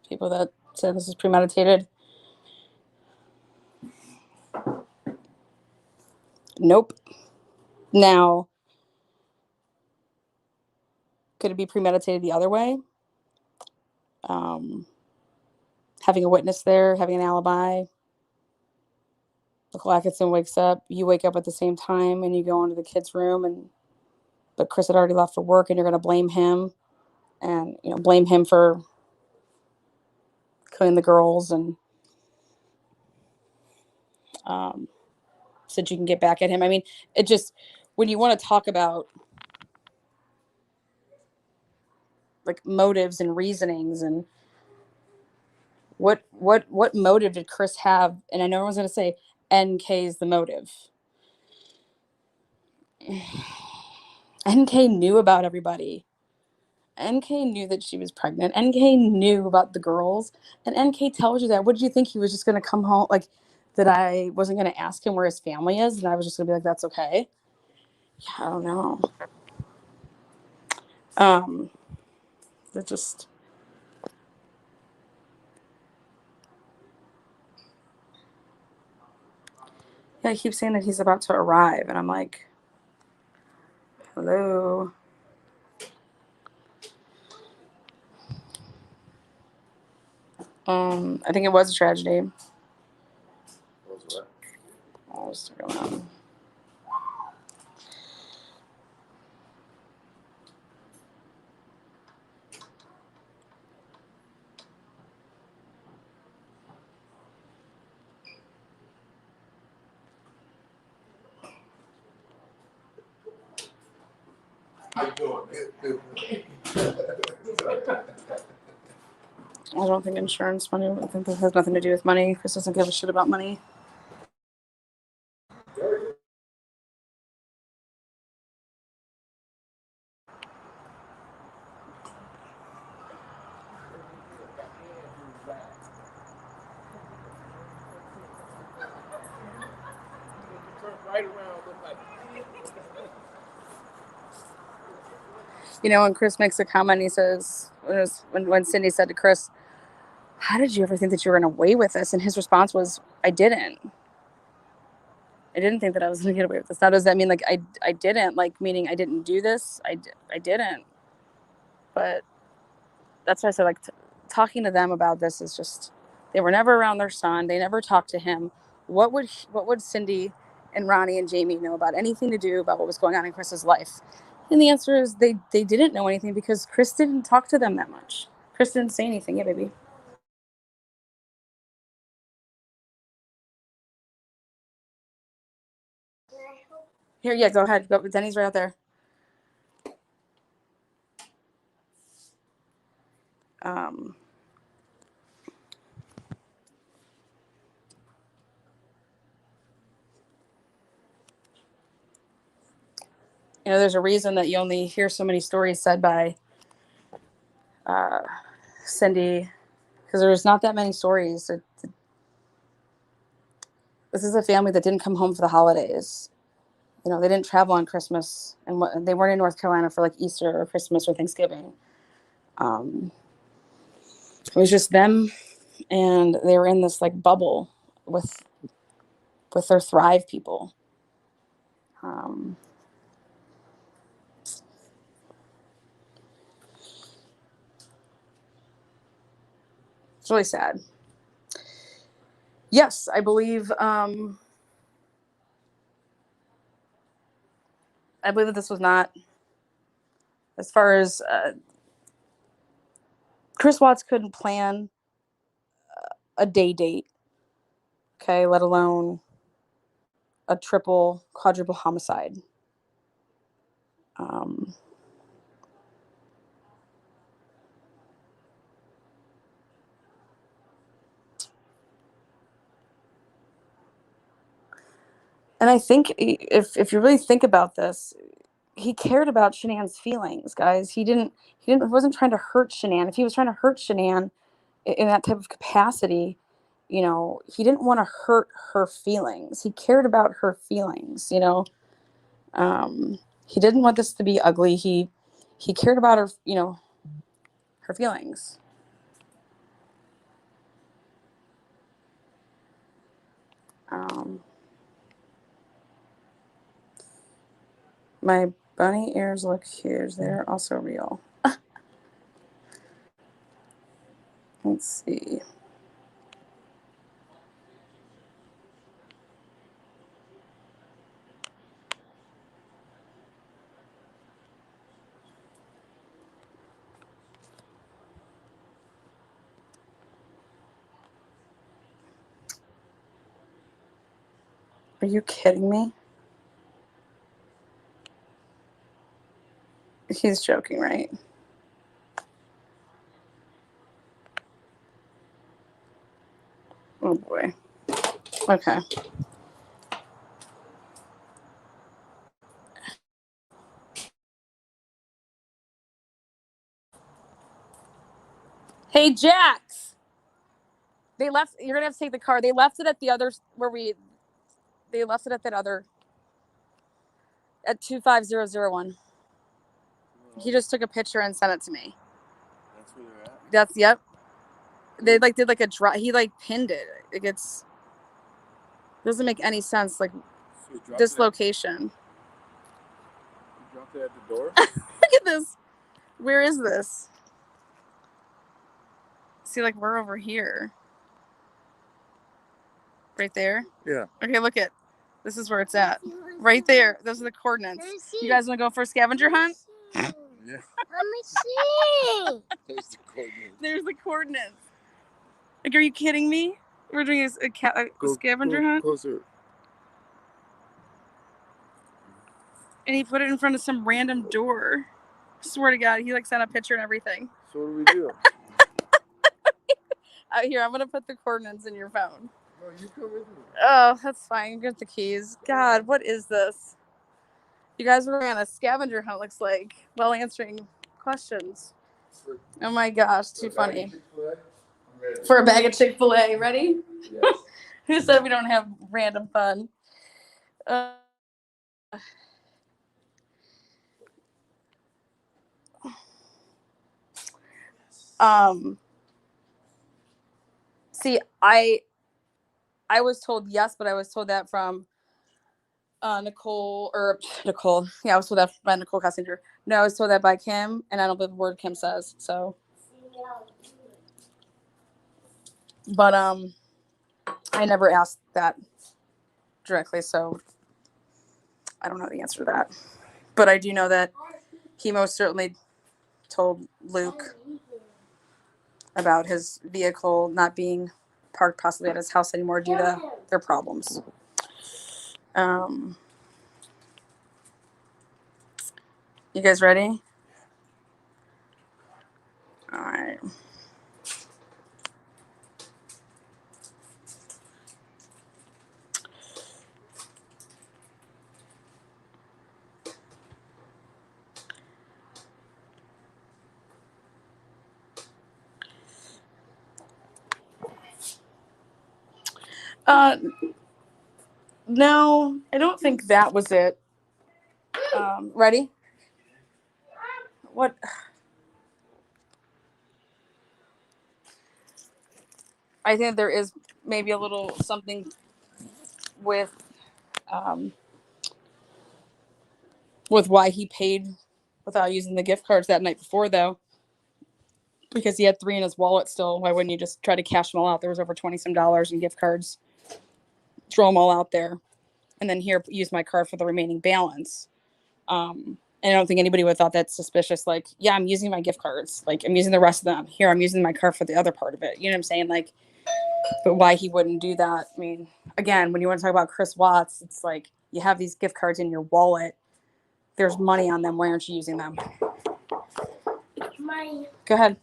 People that said this is premeditated. Nope. Now, could it be premeditated the other way? Um, Having a witness there, having an alibi. Uncle Atkinson wakes up. You wake up at the same time, and you go into the kid's room, but Chris had already left for work, and you're going to blame him, and blame him for killing the girls, and so that you can get back at him. I mean, it just, when you want to talk about like motives and reasonings, and what motive did Chris have? And I know everyone's going to say NK is the motive. NK knew about everybody. NK knew that she was pregnant. NK knew about the girls. And NK tells you that. What did you think? He was just going to come home? Like, that I wasn't going to ask him where his family is? And I was just going to be like, that's okay. Yeah, I don't know. That just... Yeah, he keeps saying that he's about to arrive. And I'm like, hello? I think it was a tragedy. What was that? I'll just go on. How you doing? I don't think insurance money. I think that has nothing to do with money. Chris doesn't give a shit about money. Right around, look like. When Chris makes a comment, he says, when Cindy said to Chris, how did you ever think that you were going to away with this? And his response was, I didn't. I didn't think that I was going to get away with this. Now, does that mean like I didn't, like meaning I didn't do this? I didn't. But that's why I said, like, talking to them about this is just, they were never around their son. They never talked to him. What would Cindy and Ronnie and Jamie know about anything to do about what was going on in Chris's life? And the answer is they didn't know anything because Chris didn't talk to them that much. Chris didn't say anything. Yeah, baby. Here, yeah, go ahead. Go. Denny's right out there. Um, there's a reason that you only hear so many stories said by Cindy, because there's not that many stories. This is a family that didn't come home for the holidays. They didn't travel on Christmas, and they weren't in North Carolina for like Easter or Christmas or Thanksgiving. It was just them, and they were in this like bubble with their Thrive people. It's really sad. Yes, I believe that this was not, as far as Chris Watts couldn't plan a day date, okay, let alone a triple, quadruple homicide. And I think if you really think about this, he cared about Shanann's feelings, guys. He wasn't trying to hurt Shanann. If he was trying to hurt Shanann in that type of capacity, you know, he didn't want to hurt her feelings. He cared about her feelings, you know. He didn't want this to be ugly. He cared about her, you know, her feelings. My bunny ears look huge. They're also real. Let's see. Are you kidding me? He's joking, right? Oh boy. Okay. Hey, Jax. They left. You're gonna have to take the car. They left it at the other They left it at that other. At 25001. He just took a picture and sent it to me. That's where they're at? That's, yep. They like did like a drop. He like pinned it. Like doesn't make any sense. Like So this location. You dropped it at the door? Look at this. Where is this? See, like we're over here. Right there? Yeah. Okay, look at. This is where it's at. Right there. Those are the coordinates. You guys want to go for a scavenger hunt? Yeah. Let me see. There's the coordinates. There's the coordinates. Like, are you kidding me? We're doing a scavenger hunt? Closer. And he put it in front of some random door. Swear to God, he like sent a picture and everything. So what do we do? Here, I'm gonna put the coordinates in your phone. No, you come with me. Oh, that's fine. Get the keys. God, what is this? You guys were on a scavenger hunt, looks like, while answering questions. Oh my gosh, too funny. For a bag of Chick-fil-A, ready? Yes. Who said we don't have random fun? See, I was told yes, but I was told that from Nicole. Yeah, I was told that by Nicole Cassinger. No, I was told that by Kim, and I don't believe the word Kim says. So, but I never asked that directly, so I don't know the answer to that. But I do know that he most certainly told Luke about his vehicle not being parked possibly at his house anymore due to their problems. You guys ready? All right. No, I don't think that was it. Ready? What? I think there is maybe a little something with why he paid without using the gift cards that night before, though. because he had 3 in his wallet still. Why wouldn't you just try to cash them all out? There was over $20 in gift cards. Throw them all out there. And then here, use my card for the remaining balance. And I don't think anybody would have thought that's suspicious. Like, yeah, I'm using my gift cards. Like, I'm using the rest of them. Here, I'm using my card for the other part of it. You know what I'm saying? Like, but why he wouldn't do that? I mean, again, when you want to talk about Chris Watts, it's like you have these gift cards in your wallet. There's money on them. Why aren't you using them? Money. Go ahead.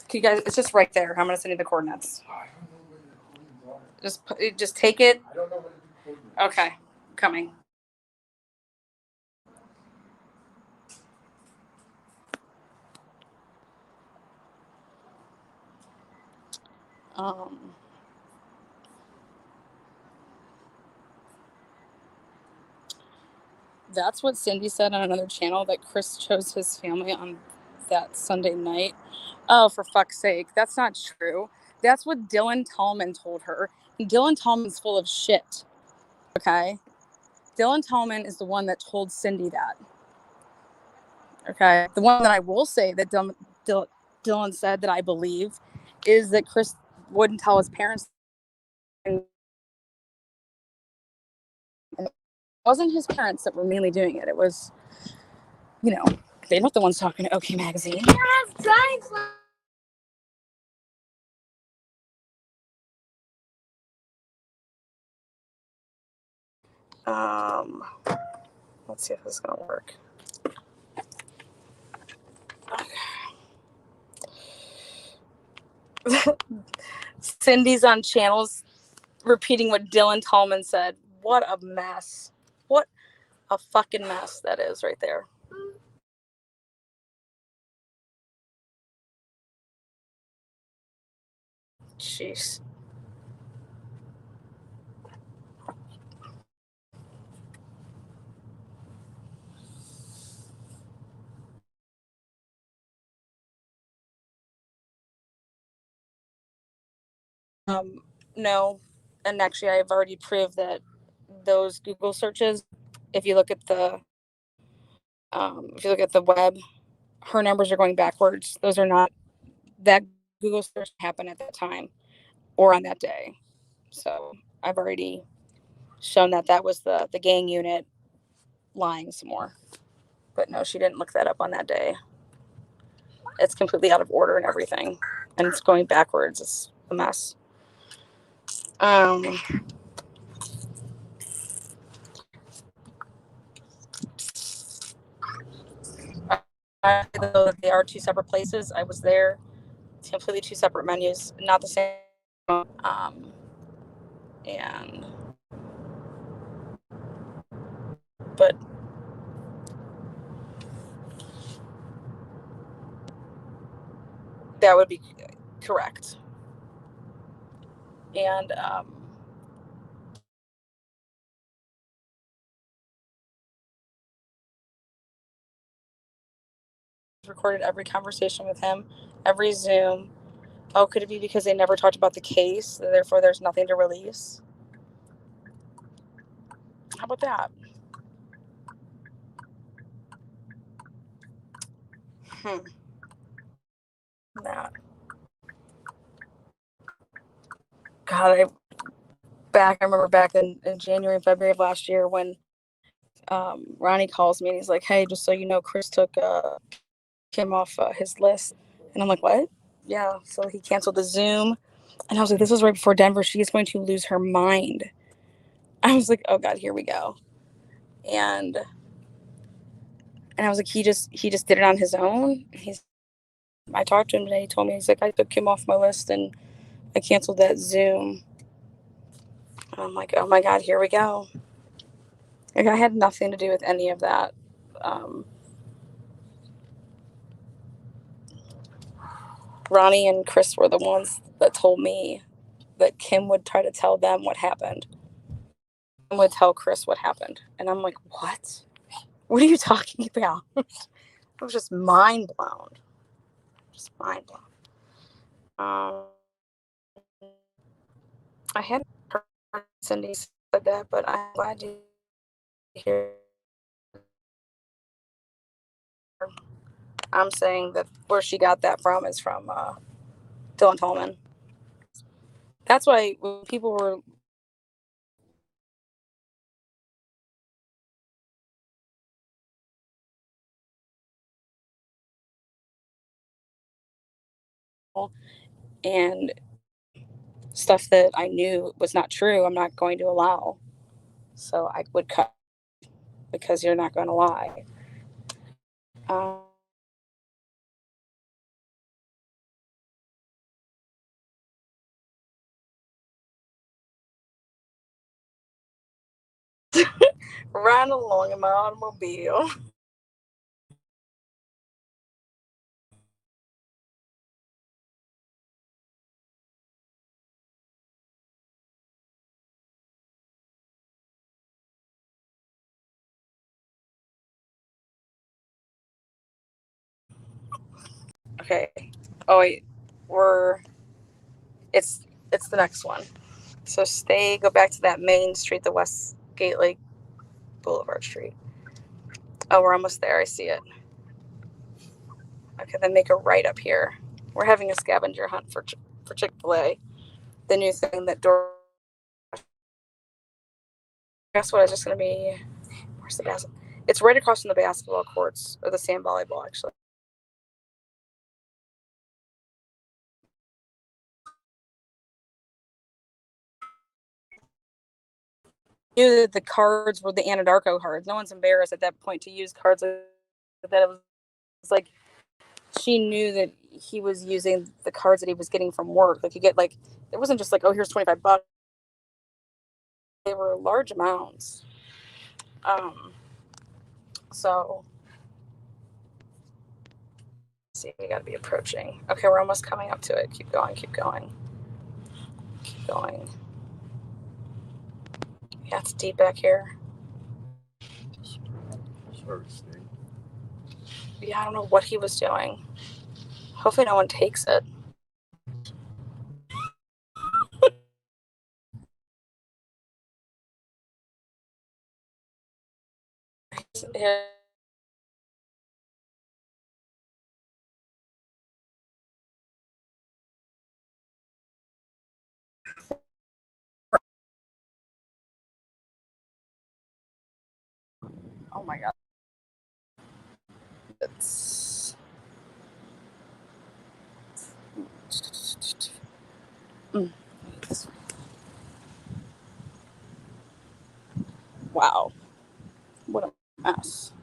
Can you guys? It's just right there. I'm gonna send you the coordinates. I don't know where the coordinates are. Just take it. I don't know where the coordinates Okay, coming. That's what Cindy said on another channel, that Chris chose his family on that Sunday night. Oh, for fuck's sake. That's not true. That's what Dylan Tallman told her. And Dylan Tallman's full of shit. Okay? Dylan Tallman is the one that told Cindy that. Okay? The one that I will say that Dylan said that I believe is that Chris wouldn't tell his parents. And it wasn't his parents that were mainly doing it. It was, they're not the ones talking to OK Magazine. Let's see if this is gonna work. Cindy's on channels repeating what Dylan Tallman said. What a mess. What a fucking mess that is right there. Jeez. No, and actually I've already proved that those Google searches, if you look at the web, her numbers are going backwards. Those are not, that Google search happened at that time or on that day. So I've already shown that was the gang unit lying some more. But no, she didn't look that up on that day. It's completely out of order and everything, and it's going backwards. It's a mess. Though they are 2 separate places. I was there. It's completely 2 separate menus, not the same. And but that would be correct. And recorded every conversation with him, every Zoom. Oh, could it be because they never talked about the case, therefore there's nothing to release? How about that? That. God, I remember back in January and February of last year when Ronnie calls me and he's like, hey, just so you know, Chris took Kim off his list. And I'm like, what? Yeah, so he canceled the Zoom. And I was like, this was right before Denver. She is going to lose her mind. I was like, oh God, here we go. And I was like, he just did it on his own. I talked to him today. He told me, he's like, I took Kim off my list and I canceled that Zoom. And I'm like, oh my God, here we go. Like, I had nothing to do with any of that. Ronnie and Chris were the ones that told me that Kim would try to tell them what happened. Kim would tell Chris what happened. And I'm like, what? What are you talking about? I was just mind blown. Just mind blown. I hadn't heard Cindy said that, but I'm glad to hear. I'm saying that where she got that from is from Dylan Tallman. That's why when people were and stuff that I knew was not true, I'm not going to allow. So I would cut because you're not going to lie. Riding along in my automobile. Okay. Oh wait, it's the next one. So go back to that main street, the Westgate Lake Boulevard Street. Oh, we're almost there. I see it. Okay, then make a right up here. We're having a scavenger hunt for Chick-fil-A. The new thing that door. Guess what? It's just gonna be. Where's the basketball? It's right across from the basketball courts or the sand volleyball, actually. Knew that the cards were the Anadarko cards. No one's embarrassed at that point to use cards like that. It was like she knew that he was using the cards that he was getting from work. Like you get like it wasn't just like, oh, here's $25. They were large amounts. So let's see, we got to be approaching. Okay, we're almost coming up to it. Keep going. Keep going. Keep going. Yeah, it's deep back here. Yeah, I don't know what he was doing. Hopefully, no one takes it. Oh my god. It's. Wow. What a mess.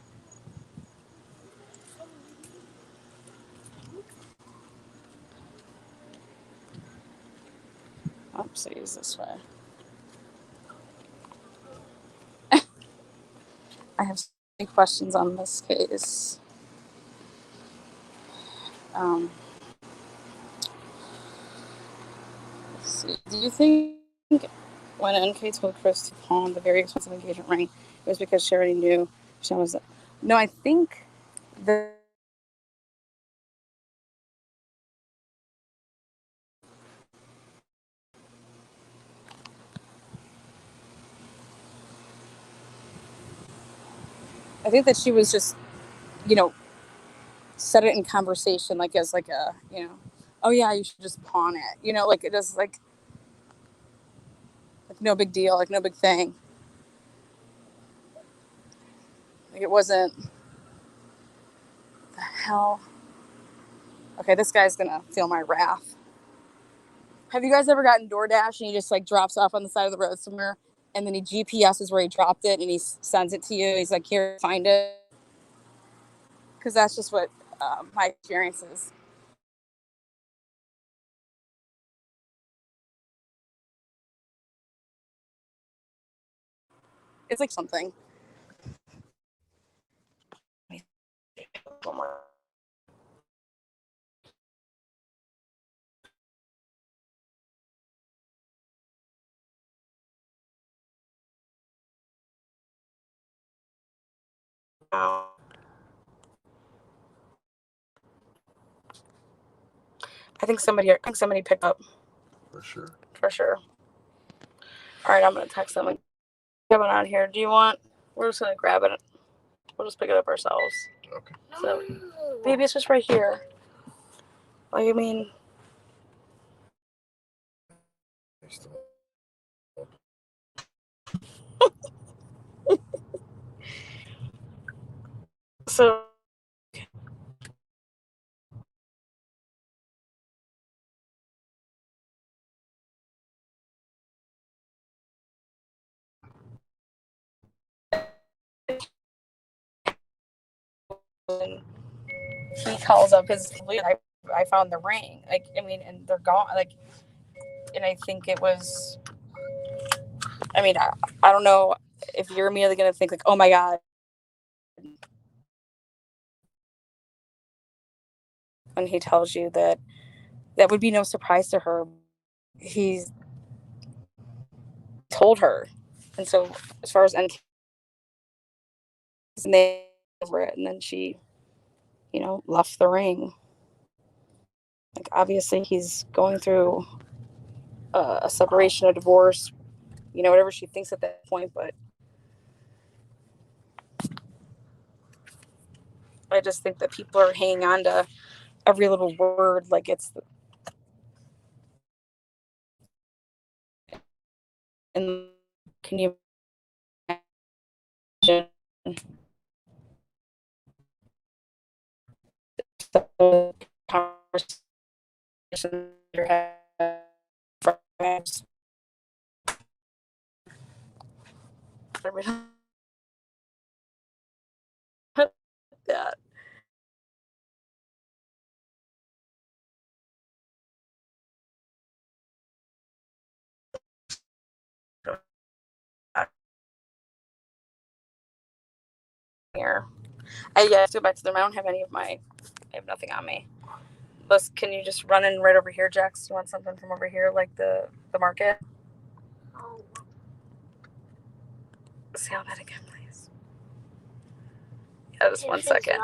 Oopsies, this way. I have so many questions on this case. Let's see. Do you think when NK told Chris to pawn the very expensive engagement ring, it was because she already knew she was? No, I think the. I think that she was just, you know, said it in conversation, like as like a, oh yeah, you should just pawn it, like it is like no big deal, like no big thing. Like it wasn't. The hell. Okay, this guy's gonna feel my wrath. Have you guys ever gotten DoorDash and he just like drops off on the side of the road somewhere, and then he GPS is where he dropped it and he sends it to you? He's like, here, find it. Because that's just what my experience is. It's like something. One more. I think somebody picked up. For sure. All right, I'm gonna text them and get one out here. Do you want? We're just gonna grab it. We'll just pick it up ourselves. Okay. So maybe it's just right here. Like, I mean, so he calls up his I found the ring. Like, I mean, and they're gone. Like, and I think it was, I mean, I don't know if you're immediately going to think, like, oh my God. When he tells you that would be no surprise to her. He's told her. And so, as far as and they over it, and then she, left the ring. Like, obviously, he's going through a separation, a divorce, whatever she thinks at that point. But I just think that people are hanging on to every little word like it's. And can you imagine the conversation you're having? Friends? That. Here. I have to go back to them. I don't have any of I have nothing on me. Can you just run in right over here, Jax? You want something from over here, like the market? Say all that again, please. Yeah, just 1 second.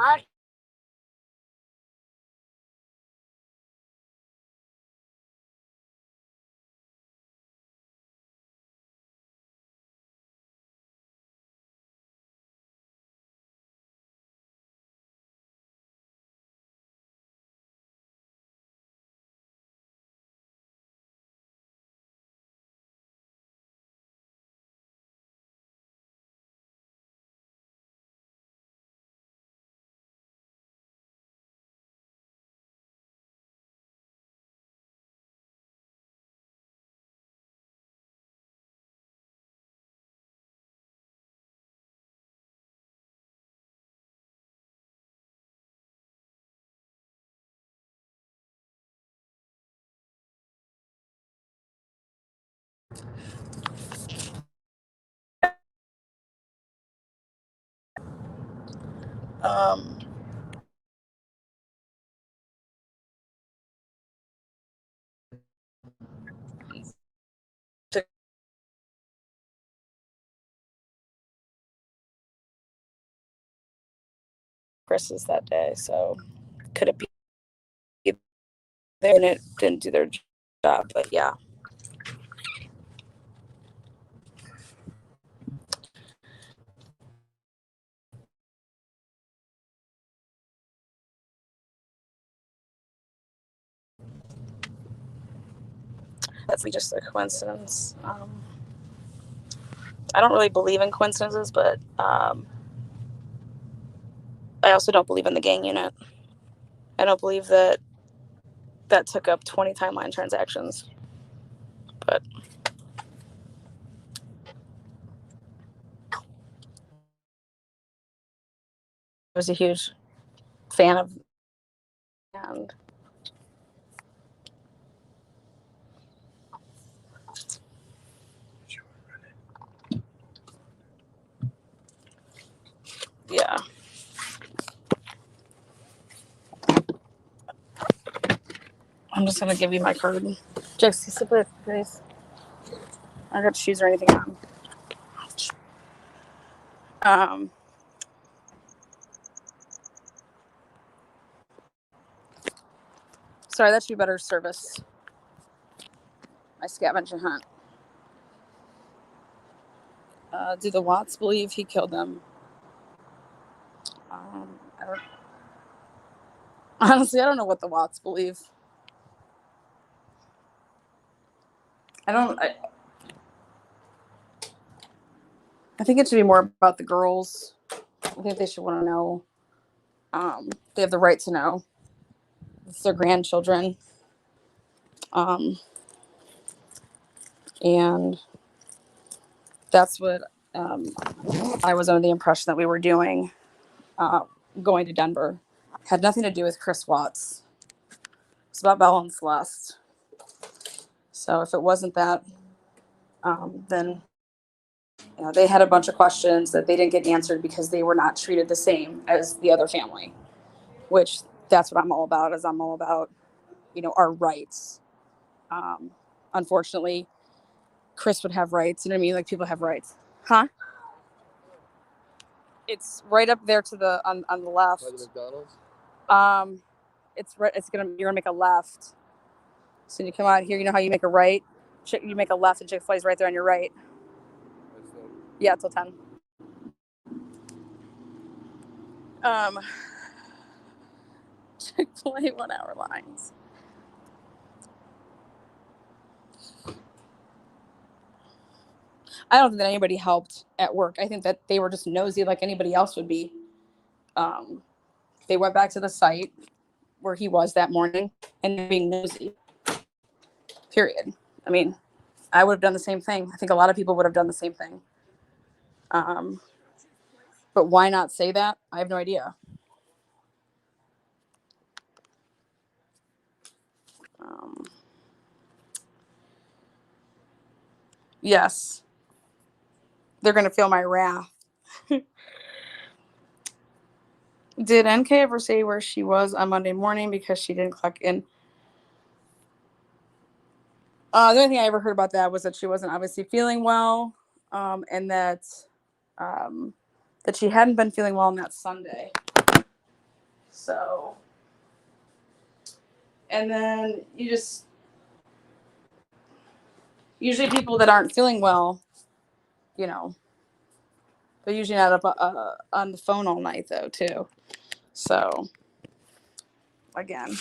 Um, to Chris's that day, so could it be there? And it didn't do their job, but yeah. That's just a coincidence. I don't really believe in coincidences, but I also don't believe in the gang unit. I don't believe that took up 20 timeline transactions. But I was a huge fan of, and yeah. I'm just gonna give you my card. Just sit with please. I don't got shoes or anything on. Um, sorry, that should be better service. My scavenger hunt. Do the Watts believe he killed them? I Honestly, I don't know what the Watts believe. I think it should be more about the girls. I think they should want to know. They have the right to know. It's their grandchildren. And that's what I was under the impression that we were doing, going to Denver. Had nothing to do with Chris Watts. It's about Belle and Celeste. So if it wasn't that, then they had a bunch of questions that they didn't get answered because they were not treated the same as the other family, which that's what I'm all about. Is I'm all about, our rights. Unfortunately, Chris would have rights. You know what I mean? Like, people have rights. Huh? It's right up there to the on the left. By the McDonald's? You're gonna make a left. So you come out here, you know how you make a right? You make a left and Chick-fil-A's right there on your right. Yeah, till 10. Chick-fil-A 1 hour lines. I don't think that anybody helped at work. I think that they were just nosy like anybody else would be. They went back to the site where he was that morning and they're being nosy. Period. I mean, I would have done the same thing. I think a lot of people would have done the same thing. But why not say that? I have no idea. Yes. They're going to feel my wrath. Did NK ever say where she was on Monday morning because she didn't clock in? The only thing I ever heard about that was that she wasn't obviously feeling well, and that she hadn't been feeling well on that Sunday. So, and then usually people that aren't feeling well, they're usually not up on the phone all night though too. So, again.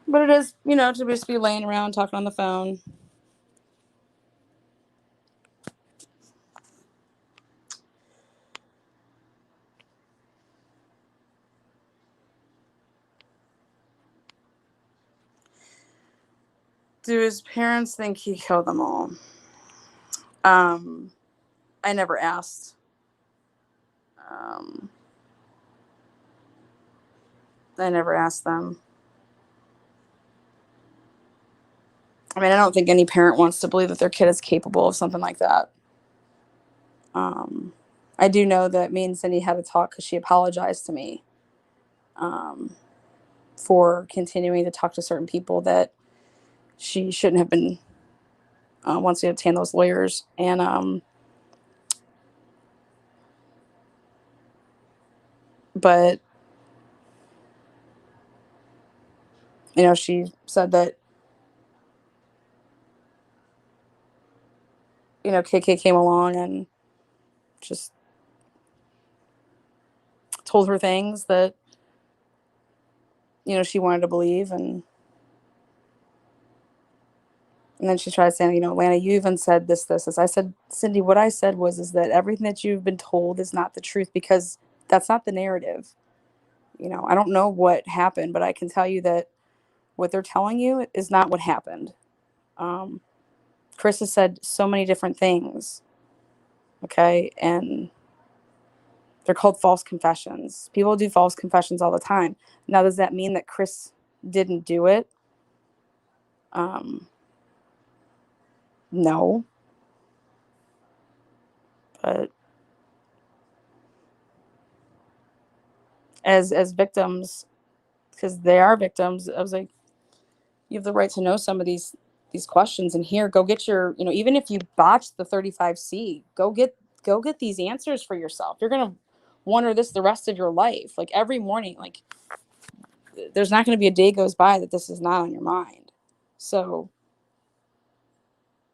But it is, to just be laying around talking on the phone. Do his parents think he killed them all? I never asked. I never asked them. I mean, I don't think any parent wants to believe that their kid is capable of something like that. I do know that me and Cindy had a talk because she apologized to me for continuing to talk to certain people that she shouldn't have been once we obtained those lawyers. And but she said that KK came along and just told her things that she wanted to believe, and then she tried saying, Lana, you even said this. I said, Cindy, what I said is that everything that you've been told is not the truth, because that's not the narrative. I don't know what happened, but I can tell you that what they're telling you is not what happened. Chris has said so many different things. Okay. And they're called false confessions. People do false confessions all the time. Now, does that mean that Chris didn't do it? No. But as victims, because they are victims, I was like, you have the right to know some of these questions, and here, go get your, even if you botched the 35C, go get these answers for yourself. You're going to wonder this the rest of your life. Like, every morning, like, there's not going to be a day goes by that this is not on your mind. So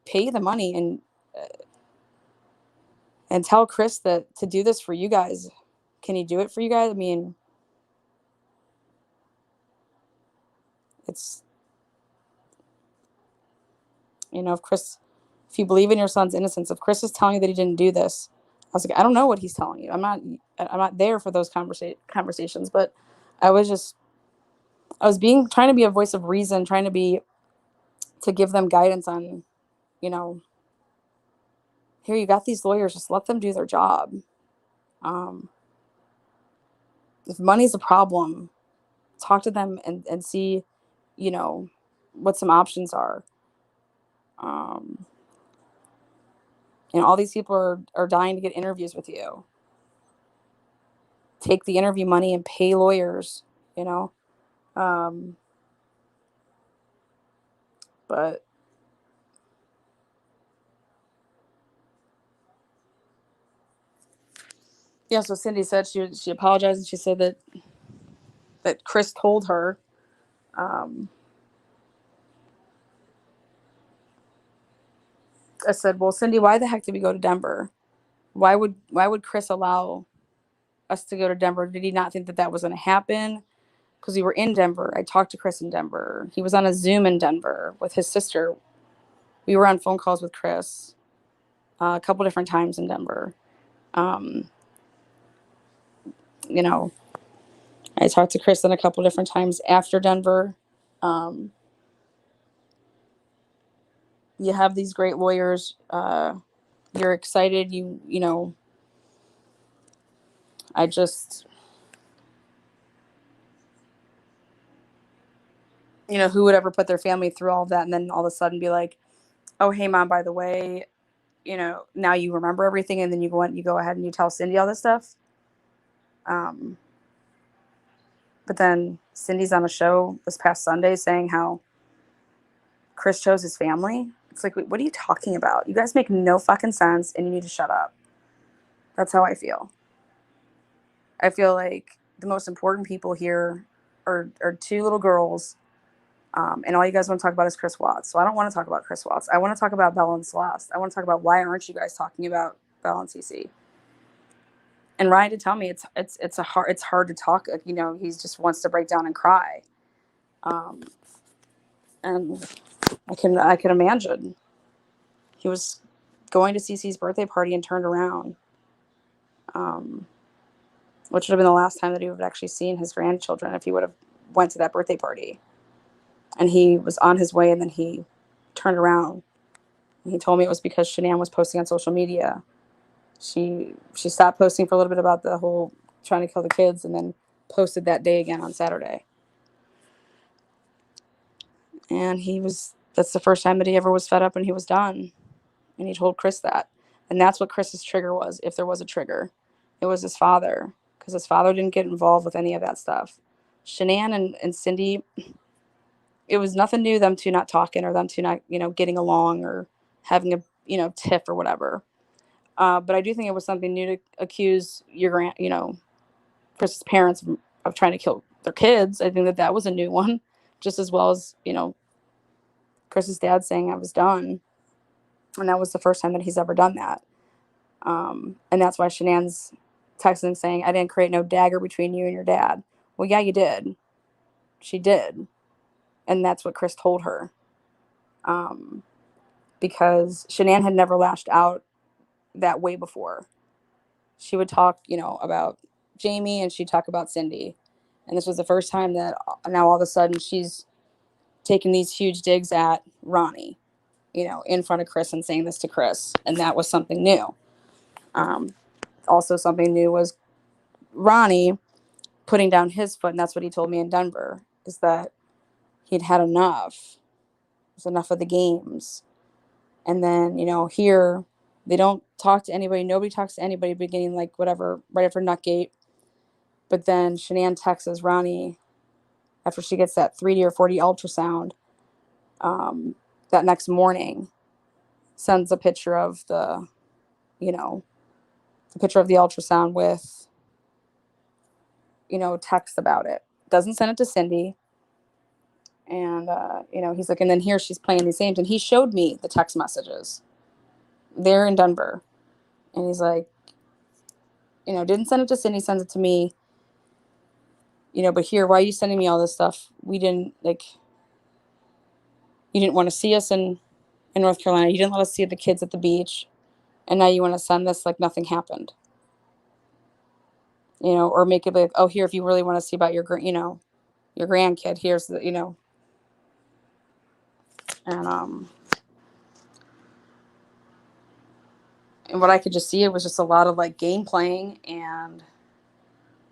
pay the money and tell Chris that to do this for you guys, can he do it for you guys? I mean, it's, you know, if you believe in your son's innocence, if Chris is telling you that he didn't do this, I was like, I don't know what he's telling you. I'm not there for those conversations, but I was trying to be a voice of reason, to give them guidance on, you know, here, you got these lawyers, just let them do their job. If money's a problem, talk to them and see, you know, what some options are. You know, all these people are dying to get interviews with you. Take the interview money and pay lawyers, you know. But yeah, so Cindy said she apologized, and she said that Chris told her. I said, well, Cindy, why the heck did we go to Denver? Why would Chris allow us to go to Denver? Did he not think that was going to happen? Because we were in Denver. I talked to Chris in Denver. He was on a Zoom in Denver with his sister. We were on phone calls with Chris a couple different times in Denver. You know, I talked to Chris a couple different times after Denver. You have these great lawyers. You're excited. You know, I just, you know, who would ever put their family through all of that and then all of a sudden be like, oh, hey, Mom, by the way, you know, now you remember everything, and then you go ahead and you tell Cindy all this stuff. But then Cindy's on a show this past Sunday saying how Chris chose his family. It's like, what are you talking about? You guys make no fucking sense, and you need to shut up. That's how I feel. I feel like the most important people here are two little girls, and all you guys want to talk about is Chris Watts. So I don't want to talk about Chris Watts. I want to talk about Bella and Celeste. I want to talk about why aren't you guys talking about Bella and Cece? And Ryan did tell me it's hard to talk. You know, he just wants to break down and cry. And I can imagine. He was going to Cece's birthday party and turned around, which would have been the last time that he would have actually seen his grandchildren if he would have went to that birthday party. And he was on his way, and then he turned around. And he told me it was because Shanann was posting on social media. She stopped posting for a little bit about the whole trying to kill the kids, and then posted that day again on Saturday. And that's the first time that he ever was fed up and he was done. And he told Chris that. And that's what Chris's trigger was, if there was a trigger. It was his father, because his father didn't get involved with any of that stuff. Shanann and Cindy, it was nothing new, them two not talking or them two not, you know, getting along or having a, you know, tiff or whatever. But I do think it was something new to accuse Chris's parents of trying to kill their kids. I think that was a new one, just as well as, you know, Chris's dad saying I was done. And that was the first time that he's ever done that. And that's why Shanann's texting him saying, I didn't create no dagger between you and your dad. Well, yeah, you did. She did. And that's what Chris told her. Because Shanann had never lashed out that way before. She would talk, you know, about Jamie, and she'd talk about Cindy. And this was the first time that now all of a sudden she's taking these huge digs at Ronnie, you know, in front of Chris and saying this to Chris. And that was something new. Also something new was Ronnie putting down his foot. And that's what he told me in Denver, is that he'd had enough. It was enough of the games. And then, you know, here they don't talk to anybody. Nobody talks to anybody beginning, like, whatever, right after Nutgate. But then Shanann texts Ronnie after she gets that 3D or 4D ultrasound that next morning, sends a picture of the picture of the ultrasound with, you know, text about it. Doesn't send it to Cindy. And, you know, he's like, and then here she's playing these games. And he showed me the text messages. They're in Denver. And he's like, didn't send it to Cindy, sends it to me. But here, why are you sending me all this stuff? We didn't, you didn't want to see us in North Carolina. You didn't let us see the kids at the beach. And now you want to send this like nothing happened. Or make it like, oh, here, if you really want to see about your grandkid, here's the, and what I could just see, it was just a lot of like game playing. And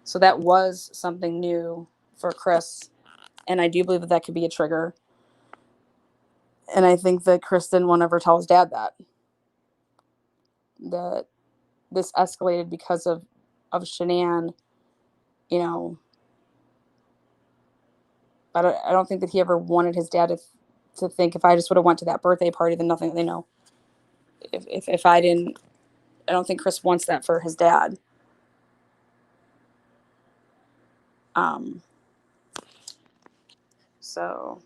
so that was something new for Chris. And I do believe that could be a trigger. And I think that Chris didn't want to ever tell his dad that this escalated because of Shanann. I don't think that he ever wanted his dad to think, if I just would have went to that birthday party, then nothing, if I didn't, I don't think Chris wants that for his dad. So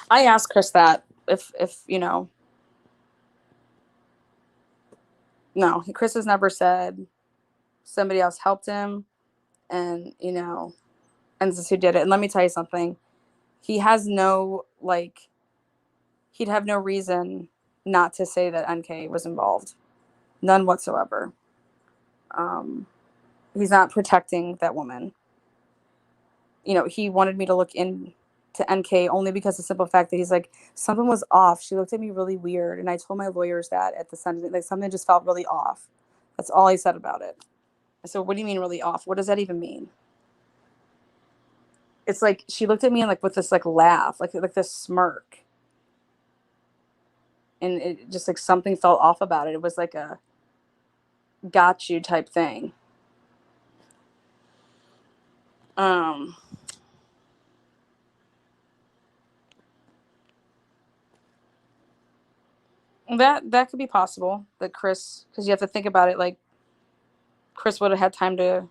I asked Chris that if no, Chris has never said somebody else helped him, and and this is who did it. And let me tell you something, he has he'd have no reason not to say that NK was involved, none whatsoever. He's not protecting that woman. He wanted me to look into NK only because the simple fact that he's like, something was off. She looked at me really weird. And I told my lawyers that at the sentencing, like something just felt really off. That's all I said about it. So what do you mean really off? What does that even mean? It's like she looked at me and like with this like laugh, like this smirk. And it just like something felt off about it. It was like a got you type thing. That could be possible, that Chris, because you have to think about it, like Chris would have had time to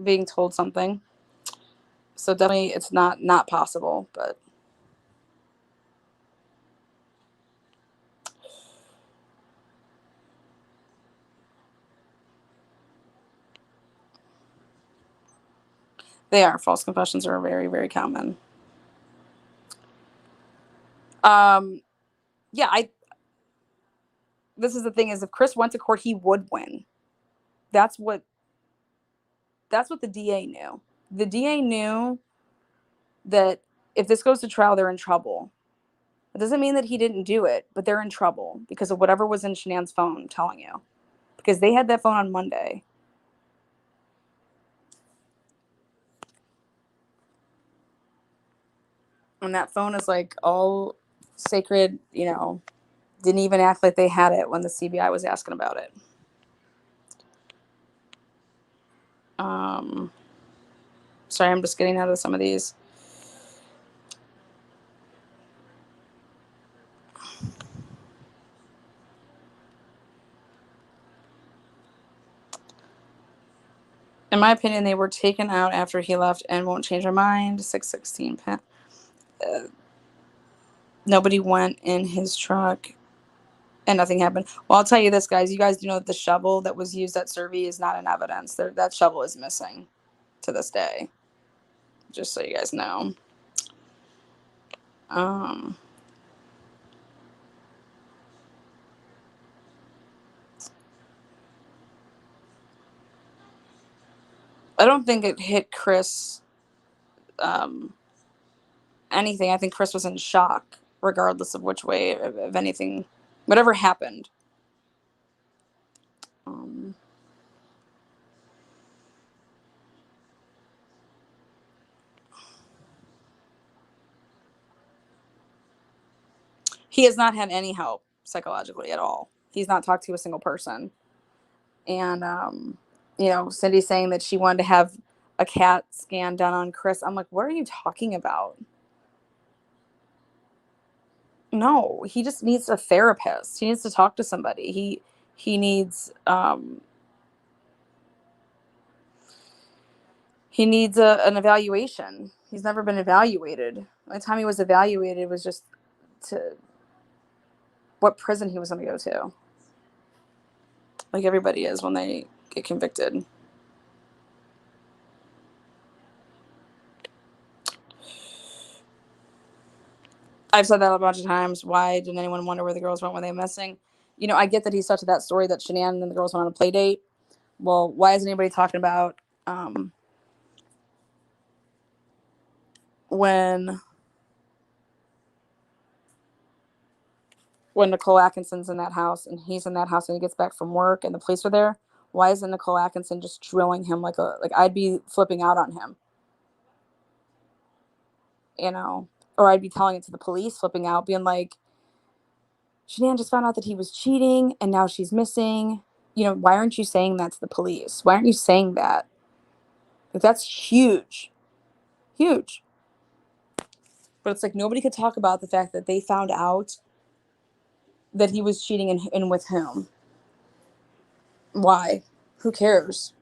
being told something. So definitely it's not possible, but they are. False confessions are very, very common. Yeah, this is the thing, is if Chris went to court, he would win. That's what the DA knew. The DA knew that if this goes to trial, they're in trouble. It doesn't mean that he didn't do it, but they're in trouble because of whatever was in Shanann's phone, I'm telling you. Because they had that phone on Monday. And that phone is like all sacred, didn't even act like they had it when the CBI was asking about it. Sorry, I'm just getting out of some of these. In my opinion, they were taken out after he left and won't change their mind. 616 pen. Nobody went in his truck and nothing happened. Well, I'll tell you this, guys. You guys do know that the shovel that was used at Survey is not in evidence. That shovel is missing to this day. Just so you guys know. I don't think it hit Chris anything. I think Chris was in shock, regardless of which way of anything, whatever happened. He has not had any help psychologically at all. He's not talked to a single person. And, Cindy saying that she wanted to have a CAT scan done on Chris. I'm like, what are you talking about? No, he just needs a therapist. He needs to talk to somebody. He needs an evaluation. He's never been evaluated. By the time he was evaluated, it was just to what prison he was going to go to. Like everybody is when they get convicted. I've said that a bunch of times. Why didn't anyone wonder where the girls went when they were missing? You know, I get that he stuck to that story that Shanann and the girls went on a play date. Well, why isn't anybody talking about when Nicole Atkinson's in that house and he's in that house and he gets back from work and the police are there? Why isn't Nicole Atkinson just drilling him like I'd be flipping out on him, you know, or I'd be telling it to the police, flipping out, being like, Shanann just found out that he was cheating and now she's missing. You know, why aren't you saying that to the police? Why aren't you saying that? Like, that's huge. Huge. But it's like nobody could talk about the fact that they found out that he was cheating and with whom. Why? Who cares?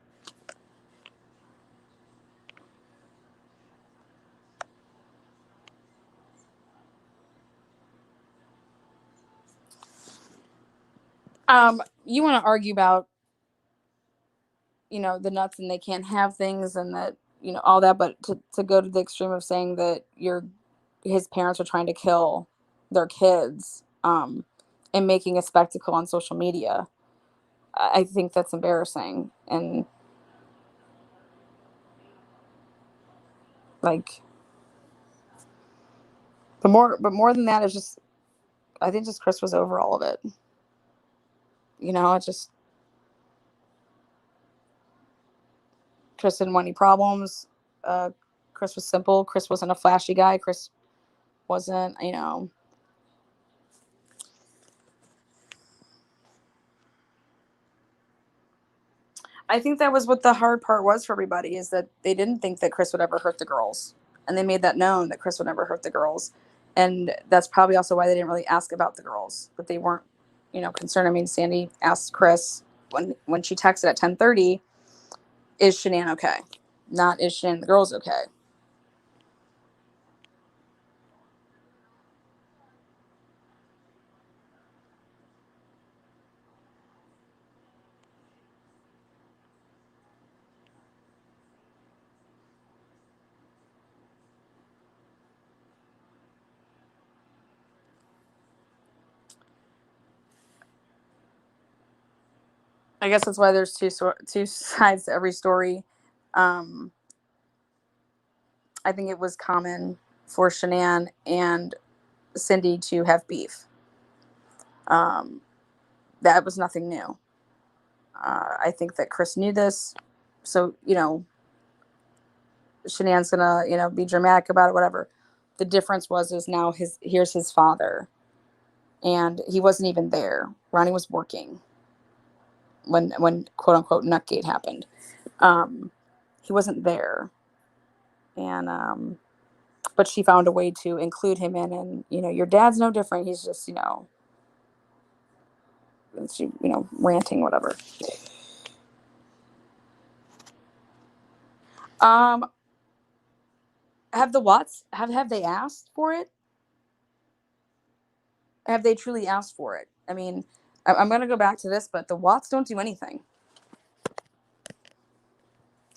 You want to argue about, you know, the nuts and they can't have things and that, you know, all that, but to go to the extreme of saying that his parents are trying to kill their kids, and making a spectacle on social media, I think that's embarrassing. And like, but more than that is just, I think just Chris was over all of it. You know, it just, Chris didn't want any problems. Chris was simple. Chris wasn't a flashy guy. Chris wasn't, you know. I think that was what the hard part was for everybody, is that they didn't think that Chris would ever hurt the girls. And they made that known that Chris would never hurt the girls. And that's probably also why they didn't really ask about the girls, that they weren't, you know, concerned. I mean, Sandy asked Chris when she texted at 10:30, is Shanann okay? Not is Shanann the girls okay? I guess that's why there's two sides to every story. Um, I think it was common for Shanann and Cindy to have beef. Um, that was nothing new. I think that Chris knew this, so you know, Shanann's gonna, you know, be dramatic about it, whatever. The difference is now here's his father, and he wasn't even there. Ronnie was working when quote unquote Nutgate happened. He wasn't there, and but she found a way to include him in, and you know, your dad's no different. He's just, you know, she, you know, ranting, whatever. Um, have the Watts have they asked for it? Have they truly asked for it? I mean, I'm going to go back to this, but the Watts don't do anything.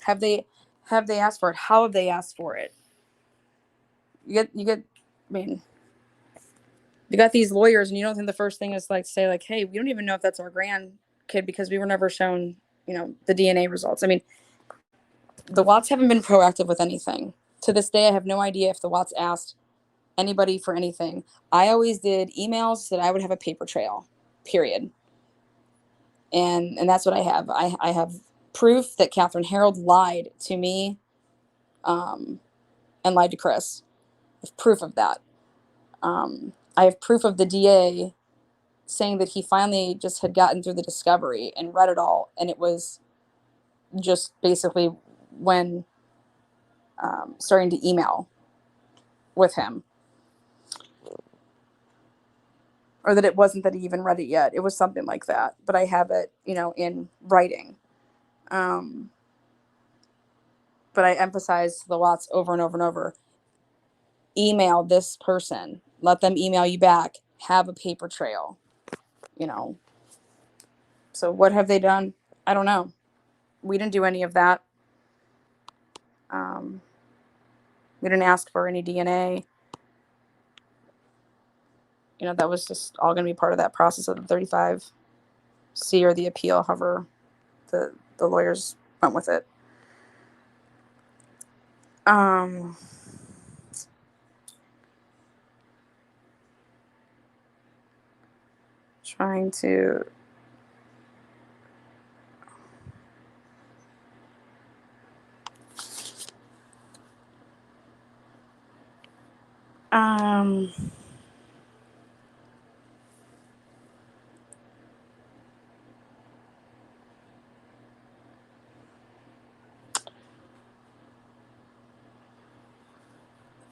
Have they asked for it? How have they asked for it? You get. I mean, you got these lawyers, and you don't think the first thing is like say like, hey, we don't even know if that's our grandkid because we were never shown, you know, the DNA results. I mean, the Watts haven't been proactive with anything. To this day, I have no idea if the Watts asked anybody for anything. I always did emails that I would have a paper trail, period. And that's what I have. I have proof that Catherine Harold lied to me, and lied to Chris. I have proof of that. I have proof of the DA saying that he finally just had gotten through the discovery and read it all, and it was just basically when starting to email with him. or that it wasn't that he even read it yet. It was something like that, but I have it, in writing. Um, but I emphasize to the Watts over and over and over, email this person, let them email you back, have a paper trail, you know. So what have they done? I don't know. We didn't do any of that. Um, we didn't ask for any DNA. That was just all going to be part of that process of the 35C or the appeal, however the lawyers went with it. Trying to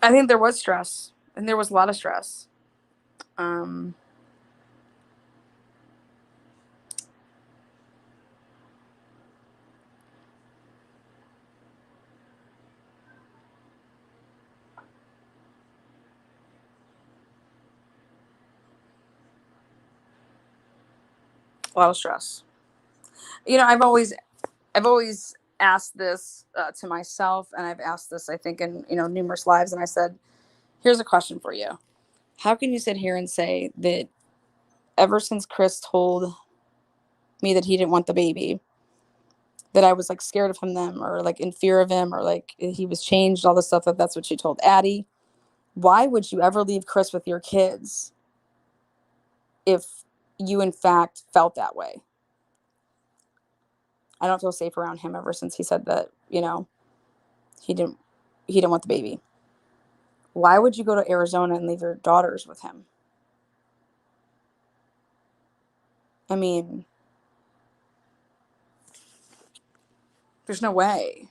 I think there was stress, and there was a lot of stress. A lot of stress. I've always asked this to myself, and I've asked this, I think, in numerous lives, and I said, "Here's a question for you: how can you sit here and say that ever since Chris told me that he didn't want the baby, that I was like scared of him then, or like in fear of him, or like he was changed, all this stuff, that's what you told Addie? Why would you ever leave Chris with your kids if you in fact felt that way? I don't feel safe around him ever since he said that, he didn't want the baby. Why would you go to Arizona and leave your daughters with him? I mean, there's no way."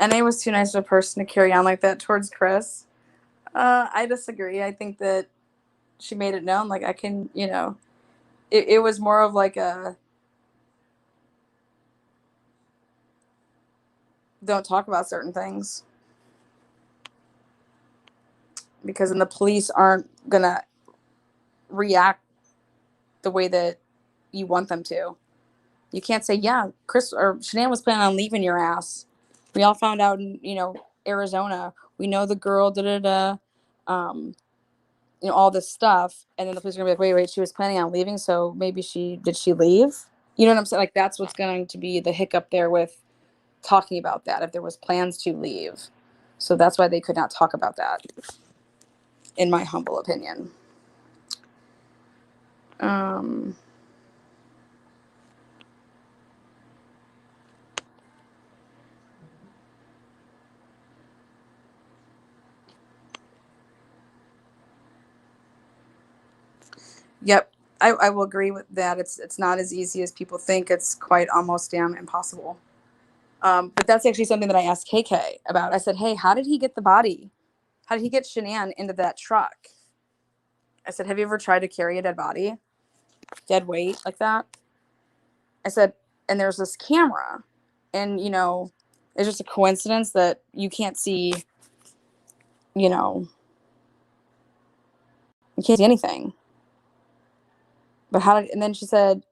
And it was too nice of a person to carry on like that towards Chris. I disagree. I think that she made it known, like, I can, it was more of like a don't talk about certain things, because then the police aren't gonna react the way that you want them to. You can't say, yeah, Chris or Shanann was planning on leaving your ass. We all found out in, Arizona. We know the girl, um, all this stuff. And then the police are gonna be like, wait, she was planning on leaving, so maybe did she leave? You know what I'm saying? Like, that's what's going to be the hiccup there with talking about that, if there was plans to leave. So that's why they could not talk about that, in my humble opinion. Yep, I will agree with that. It's not as easy as people think. It's quite almost damn impossible. But that's actually something that I asked KK about. I said, hey, how did he get the body? How did he get Shanann into that truck? I said, have you ever tried to carry a dead body? Dead weight like that? I said, and there's this camera. And, it's just a coincidence that you can't see, you know, you can't see anything. But and then she said,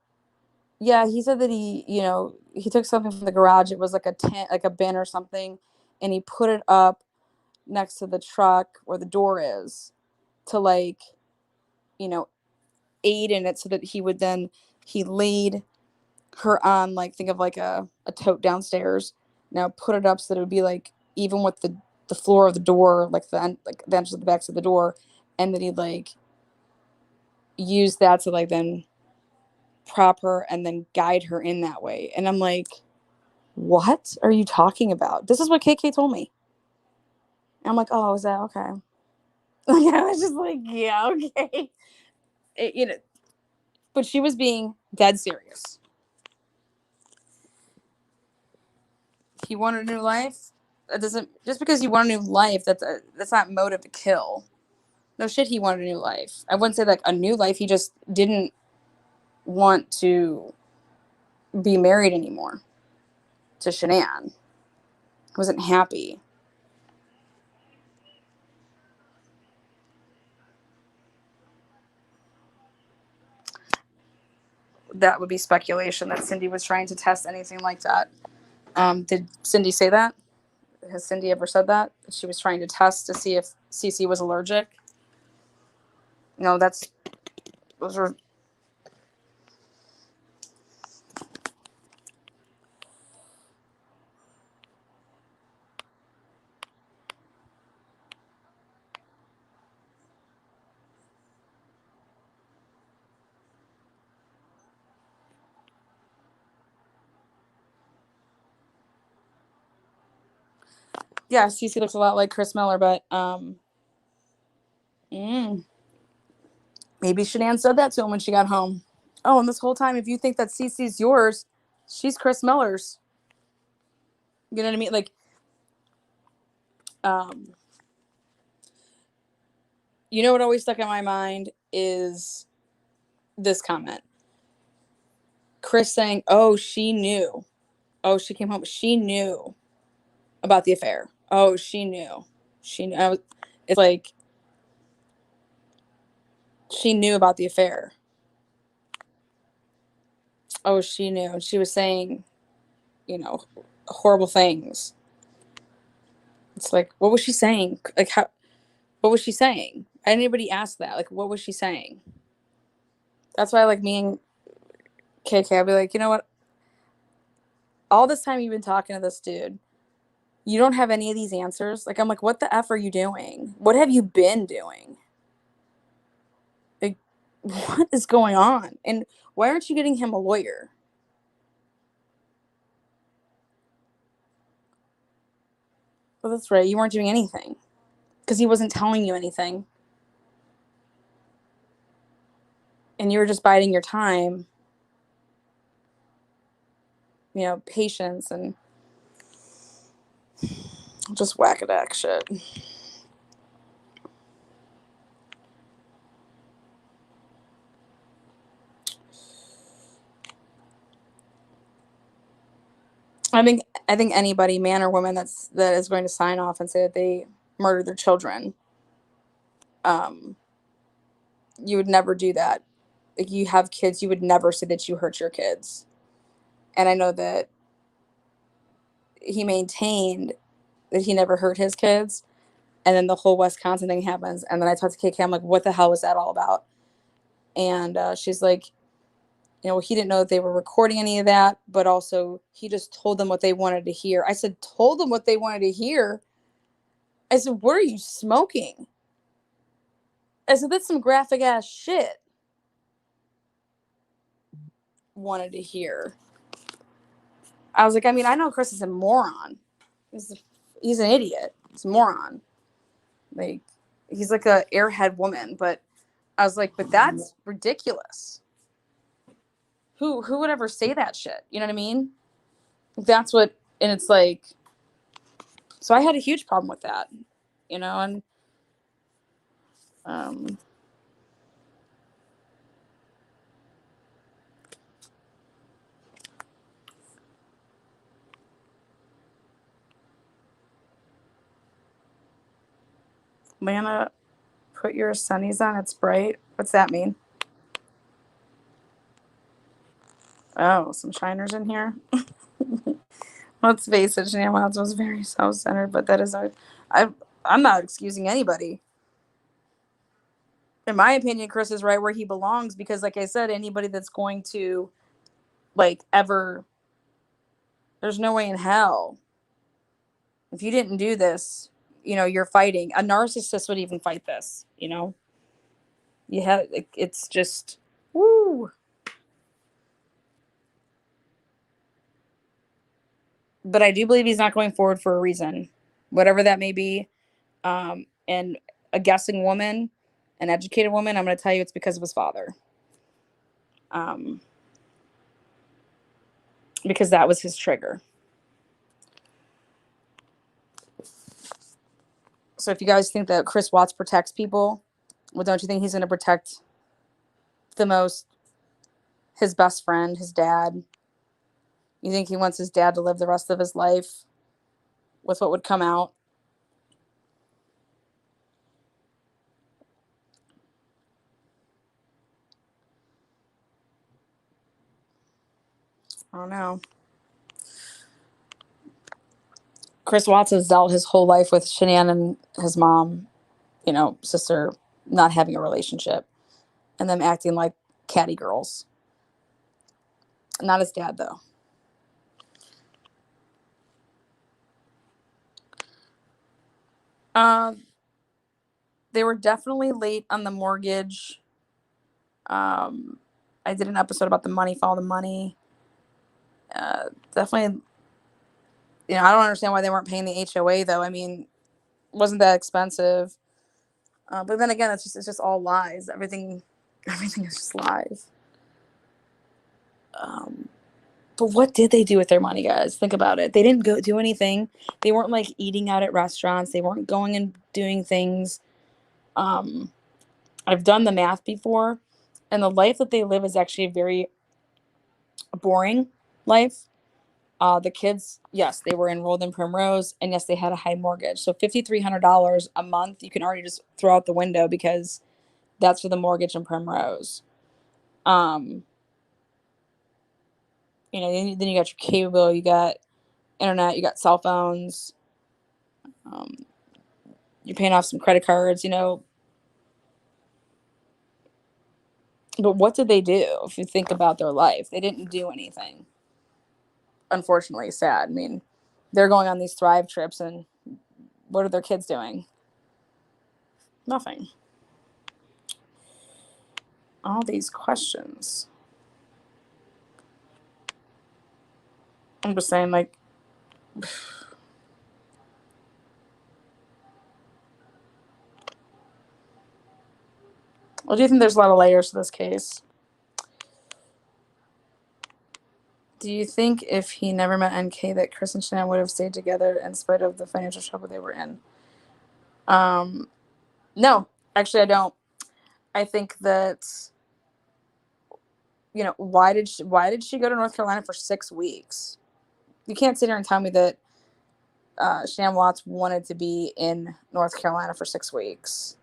yeah, he said that he took something from the garage. It was like a tent, like a bin or something. And he put it up next to the truck where the door is to, like, aid in it, so that he laid her on, like, think of like a tote downstairs. Now put it up so that it would be like even with the floor of the door, like the edges of the backs of the door, and then he'd like use that to like then prop her and then guide her in that way. And I'm like, what are you talking about? This is what KK told me. And I'm like, oh, is that okay? Like, I was just like, yeah, okay. But she was being dead serious. He wanted a new life. That doesn't, just because you want a new life, that's not motive to kill. No shit, he wanted a new life. I wouldn't say like a new life. He just didn't want to be married anymore to Shanann. He wasn't happy. That would be speculation that Cindy was trying to test anything like that. Did Cindy say that? Has Cindy ever said that? She was trying to test to see if Cece was allergic? No, those are. Yeah, Cece looks a lot like Chris Miller, but maybe Shanann said that to him when she got home. Oh, and this whole time, if you think that Cece's yours, she's Chris Miller's. You know what I mean? Like, um, you know what always stuck in my mind is this comment. Chris saying, "Oh, she knew. Oh, she came home. She knew about the affair. Oh, she knew. She knew." It's like she knew about the affair. Oh, she knew. And she was saying, horrible things. It's like, what was she saying? Like, how? What was she saying? Anybody ask that? Like, what was she saying? That's why, like, me and KK, I'd be like, you know what? All this time you've been talking to this dude, you don't have any of these answers. Like, I'm like, what the F are you doing? What have you been doing? Like, what is going on? And why aren't you getting him a lawyer? Well, that's right. You weren't doing anything because he wasn't telling you anything. And you were just biding your time, patience and just whack-a-dack shit. I think anybody, man or woman, that is going to sign off and say that they murdered their children, you would never do that. Like, you have kids, you would never say that you hurt your kids. And I know that he maintained that he never hurt his kids. And then the whole Wisconsin thing happens. And then I talked to KK. I'm like, what the hell was that all about? And she's like, he didn't know that they were recording any of that, but also he just told them what they wanted to hear. I said, told them what they wanted to hear? I said, what are you smoking? I said, that's some graphic ass shit. Wanted to hear. I was like, I mean, I know Chris is a moron. He's an idiot. He's a moron. Like, he's like a airhead woman. But I was like, but that's ridiculous. Who would ever say that shit? You know what I mean? That's what, and it's like, so I had a huge problem with that, and Lana, put your sunnies on. It's bright. What's that mean? Oh, some shiners in here. Let's face it, Chanel House was very self-centered, but that is I'm not excusing anybody. In my opinion, Chris is right where he belongs because, like I said, anybody that's going to, like, ever, there's no way in hell. If you didn't do this, you're fighting. A narcissist would even fight this, You have, it's just, woo. But I do believe he's not going forward for a reason, whatever that may be. And a guessing woman, an educated woman, I'm going to tell you it's because of his father. Because that was his trigger. So if you guys think that Chris Watts protects people, well, don't you think he's going to protect the most his best friend, his dad? You think he wants his dad to live the rest of his life with what would come out? I don't know. Chris Watts has dealt his whole life with Shanann and his mom, sister, not having a relationship and them acting like catty girls. Not his dad, though. They were definitely late on the mortgage. I did an episode about the money, follow the money. Definitely, I don't understand why they weren't paying the HOA, though. I mean, wasn't that expensive. But then again, it's just all lies. Everything is just lies. But what did they do with their money, guys? Think about it. They didn't go do anything. They weren't like eating out at restaurants. They weren't going and doing things. I've done the math before, and the life that they live is actually a very boring life. The kids, yes, they were enrolled in Primrose, and yes, they had a high mortgage. So $5,300 a month, you can already just throw out the window because that's for the mortgage in Primrose. Then you got your cable bill, you got internet, you got cell phones. You're paying off some credit cards, But what did they do? If you think about their life, they didn't do anything. Unfortunately, sad. I mean, they're going on these Thrive trips, and what are their kids doing? Nothing. All these questions. I'm just saying, like, well, do you think there's a lot of layers to this case? Do you think if he never met NK that Chris and Shanann would have stayed together in spite of the financial trouble they were in? No, actually, I don't. I think that, why did she go to North Carolina for 6 weeks? You can't sit here and tell me that Shanann Watts wanted to be in North Carolina for 6 weeks.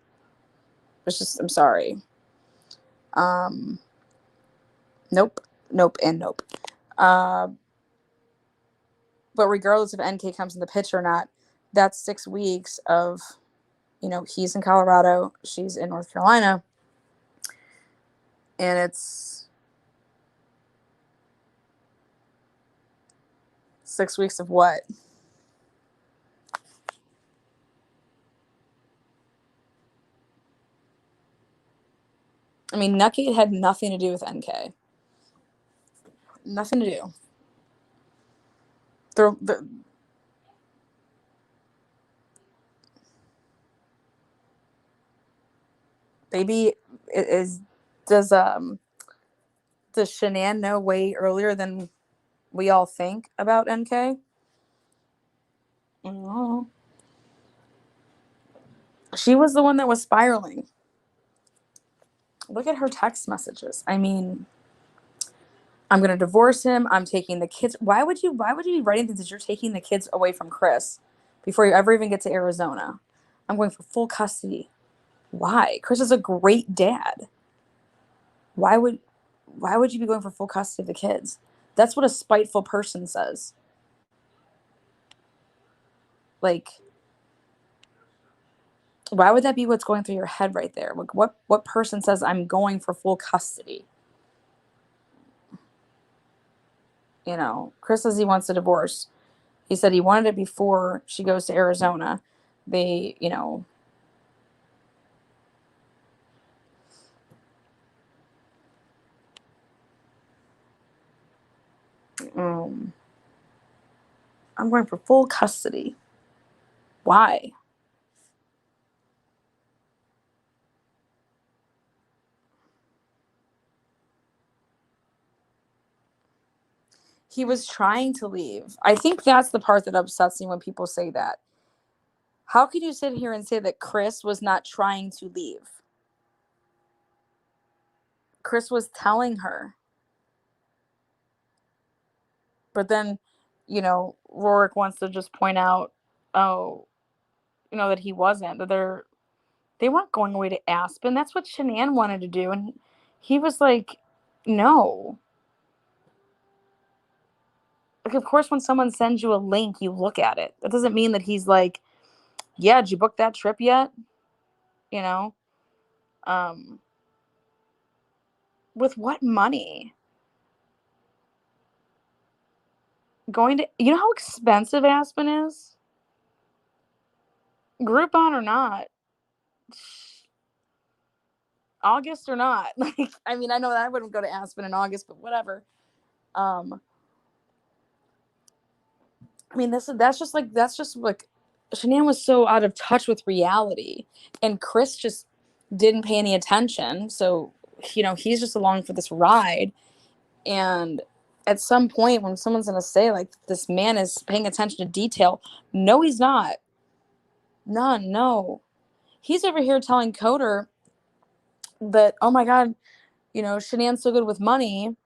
It's just, I'm sorry. Nope, and nope. But regardless if NK comes in the picture or not, that's 6 weeks of, he's in Colorado, she's in North Carolina, and it's 6 weeks of what? I mean, Nucky had nothing to do with NK. Nothing to do. The baby does Shanann know way earlier than we all think about NK? No. She was the one that was spiraling. Look at her text messages. I mean, I'm going to divorce him. I'm taking the kids. Why would you be writing things that you're taking the kids away from Chris before you ever even get to Arizona? I'm going for full custody. Why? Chris is a great dad. Why would you be going for full custody of the kids? That's what a spiteful person says. Like, why would that be what's going through your head right there? Like, what person says I'm going for full custody? Chris says he wants a divorce. He said he wanted it before she goes to Arizona. They, I'm going for full custody. Why? He was trying to leave. I think that's the part that upsets me when people say that. How could you sit here and say that Chris was not trying to leave? Chris was telling her. But then, Rourke wants to just point out, oh, that he wasn't, that they weren't going away to Aspen. That's what Shanann wanted to do. And he was like, no. Like, of course, when someone sends you a link, you look at it. That doesn't mean that he's like, yeah, did you book that trip yet? Um, with what money? Going to, how expensive Aspen is? Groupon or not? August or not? Like, I mean, I know that I wouldn't go to Aspen in August, but whatever. I mean, that's just like Shanann was so out of touch with reality, and Chris just didn't pay any attention. So, he's just along for this ride. And at some point, when someone's gonna say like this man is paying attention to detail, no, he's not. None, no. He's over here telling Coder that, oh my God, Shanann's so good with money.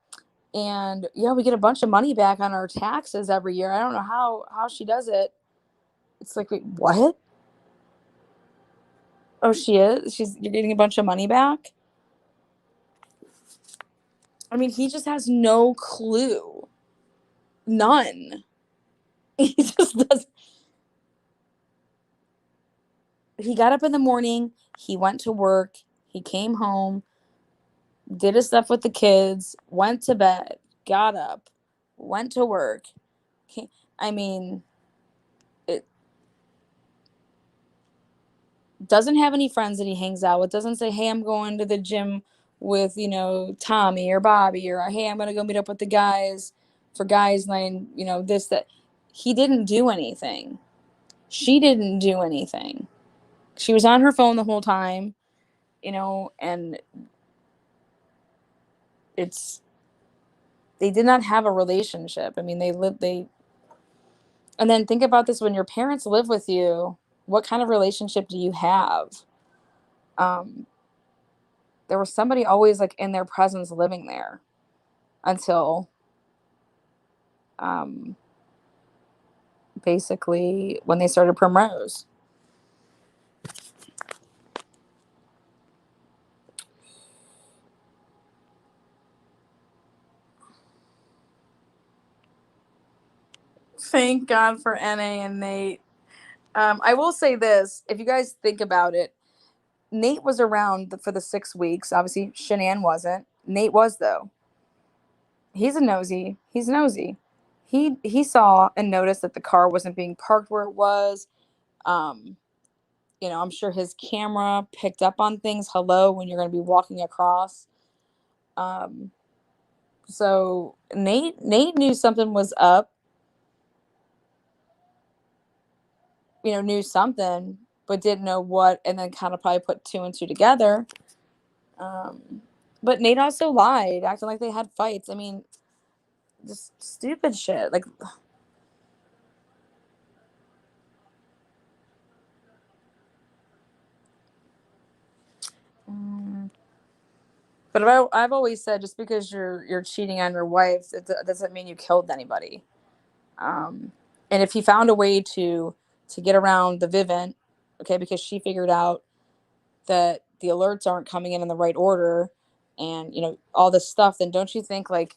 And yeah, we get a bunch of money back on our taxes every year. I don't know how she does it. It's like, wait, what? Oh, she is? You're getting a bunch of money back? I mean, he just has no clue. None. He just does. He got up in the morning, he went to work, he came home, did his stuff with the kids, went to bed, got up, went to work. I mean, it doesn't have any friends that he hangs out with, doesn't say, hey, I'm going to the gym with, Tommy or Bobby, or hey, I'm going to go meet up with the guys for guys night, this, that. He didn't do anything. She didn't do anything. She was on her phone the whole time, and they did not have a relationship. I mean, and then think about this: when your parents live with you, what kind of relationship do you have? There was somebody always like in their presence living there until basically when they started Primrose. Thank God for NA and Nate. I will say this, if you guys think about it, Nate was around for the 6 weeks. Obviously, Shanann wasn't. Nate was, though. He's nosy. He saw and noticed that the car wasn't being parked where it was. I'm sure his camera picked up on things. Hello, when you're going to be walking across. So Nate knew something was up. Knew something, but didn't know what, and then kind of probably put 2 and 2 together. But Nate also lied, acting like they had fights. I mean, just stupid shit. Like, but I've always said, just because you're cheating on your wife, it doesn't mean you killed anybody. And if he found a way to get around the Vivint, okay, because she figured out that the alerts aren't coming in the right order, and all this stuff, then don't you think, like,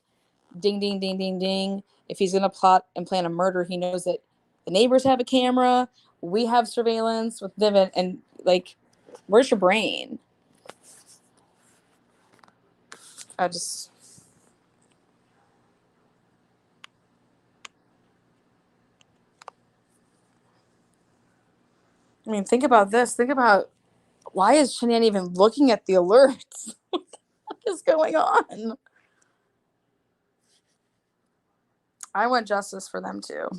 ding ding ding ding ding, if he's gonna plot and plan a murder, he knows that the neighbors have a camera, we have surveillance with Vivint, and like, where's your brain? I mean, think about this. Think about, why is Shanann even looking at the alerts? What the fuck is going on? I want justice for them too.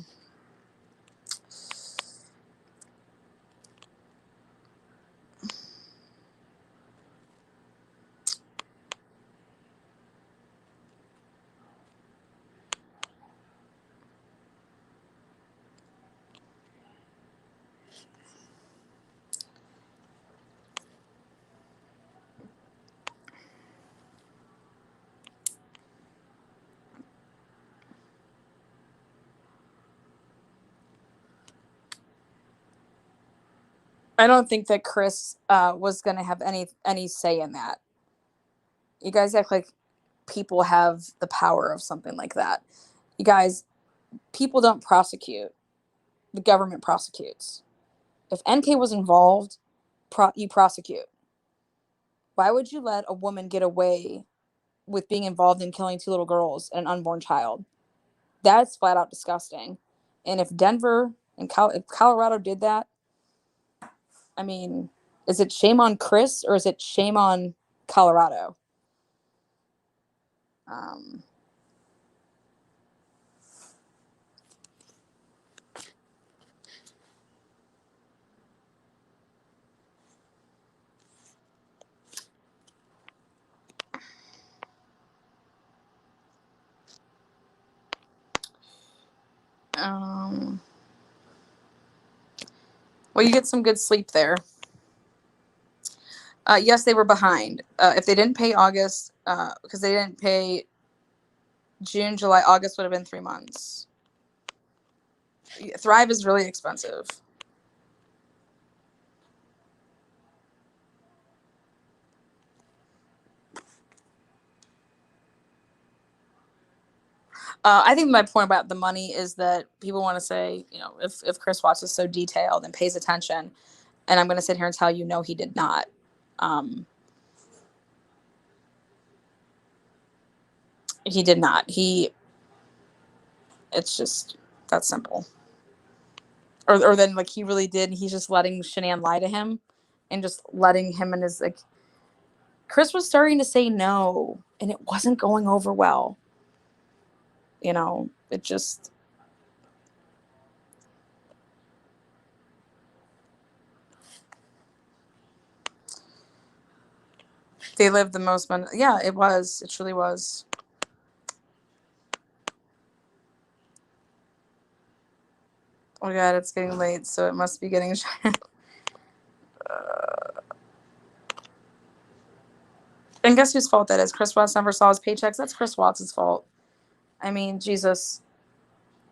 I don't think that Chris was going to have any say in that. You guys act like people have the power of something like that. You guys, people don't prosecute. The government prosecutes. If NK was involved, you prosecute. Why would you let a woman get away with being involved in killing 2 little girls and an unborn child? That's flat out disgusting. And if Denver and if Colorado did that, I mean, is it shame on Chris or is it shame on Colorado? Um, um, well, you get some good sleep there. Yes, they were behind. If they didn't pay August, because they didn't pay June, July, August would have been 3 months. Thrive is really expensive. I think my point about the money is that people want to say, you know, if Chris Watts is so detailed and pays attention, and I'm going to sit here and tell you, no, he did not. He did not. It's just that simple. Or then like he really did. And he's just letting Shanann lie to him, and just letting him and his like. Chris was starting to say no, and it wasn't going over well. You know, it just. They lived the most fun. Yeah, it was. It truly was. Oh god, it's getting late, so it must be getting. And guess whose fault that is? Chris Watts never saw his paychecks. That's Chris Watts' fault. I mean, Jesus,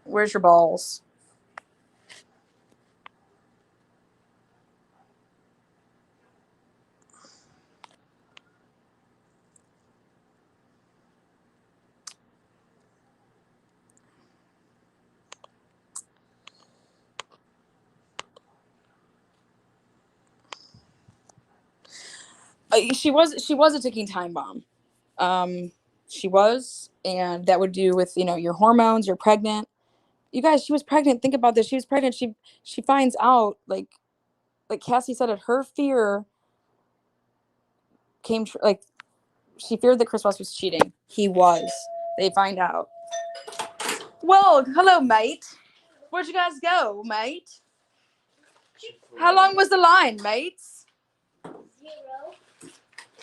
where's your balls? She was a ticking time bomb. She was, and that would do with, you know, your hormones. You're pregnant. You guys, she was pregnant. Think about this. She was pregnant. She finds out, like Cassie said it. Her fear came like she feared that Chris West was cheating. He was. They find out. Well, hello, mate. Where'd you guys go, mate? How long was the line, mates? 0.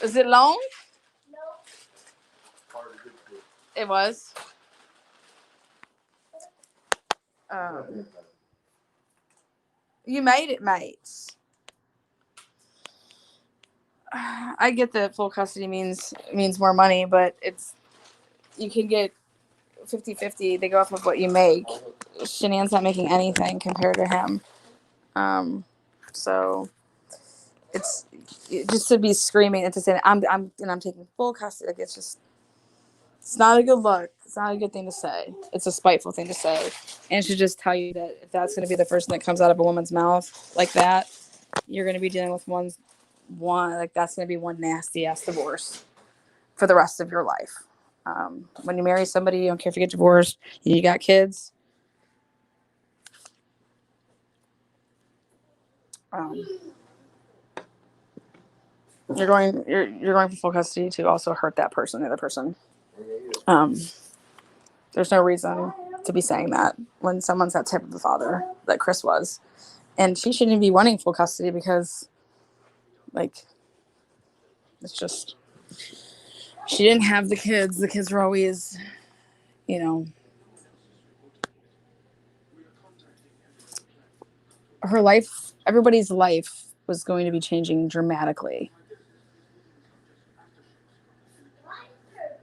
Is it long? No. It was. You made it, mates. I get that full custody means more money, but you can get 50-50. They go off of what you make. Shanann's not making anything compared to him. So it's just to be screaming and to say I'm taking full custody. Like it's not a good look. It's not a good thing to say. It's a spiteful thing to say, and it should just tell you that if that's going to be the first thing that comes out of a woman's mouth like that, you're going to be dealing with one like that's going to be one nasty ass divorce for the rest of your life. When you marry somebody, you don't care if you get divorced, you got kids. You're going for full custody to also hurt that person, the other person. There's no reason to be saying that when someone's that type of a father that Chris was, and she shouldn't be wanting full custody because, like, it's just she didn't have the kids. The kids were always, you know, her life. Everybody's life was going to be changing dramatically.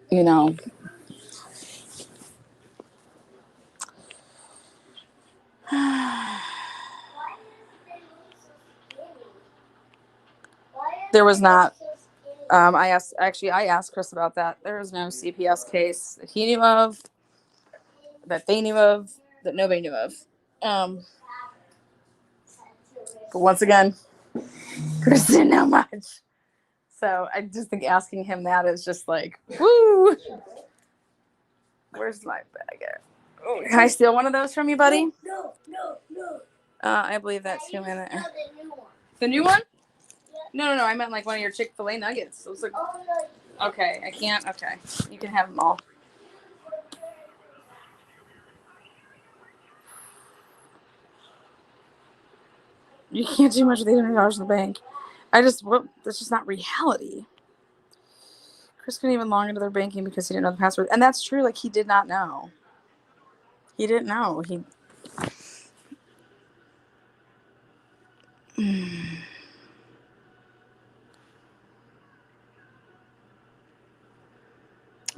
You know. There was not. I asked Chris about that. There was no CPS case that he knew of, that they knew of, that nobody knew of. But once again, Chris didn't know much. So I just think asking him that is just like, woo. Where's my bag at? Oh, can I steal one of those from you, buddy? No. I believe that's too in there. No, the new one. The new one? Yeah. No. I meant like one of your Chick-fil-A nuggets. Those look... Oh, no. Okay, I can't. Okay, you can have them all. You can't do much with $800 in the bank. That's just not reality. Chris couldn't even log into their banking because he didn't know the password. And that's true. Like, he did not know. He didn't know.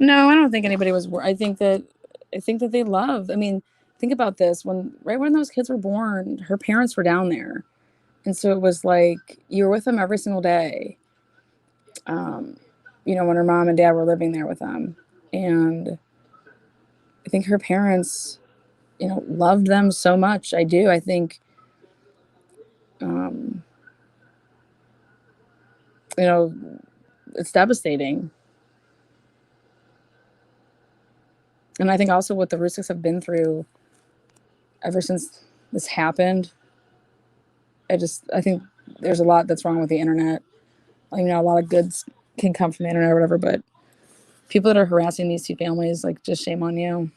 No, I don't think anybody was. I think that they love. I mean, think about this. Right when those kids were born, her parents were down there, and so it was like you were with them every single day. When her mom and dad were living there with them, and I think her parents, loved them so much. I do. I think, it's devastating. And I think also what the Rusiks have been through ever since this happened, I think there's a lot that's wrong with the internet. A lot of goods can come from the internet or whatever, but people that are harassing these two families, like, just shame on you.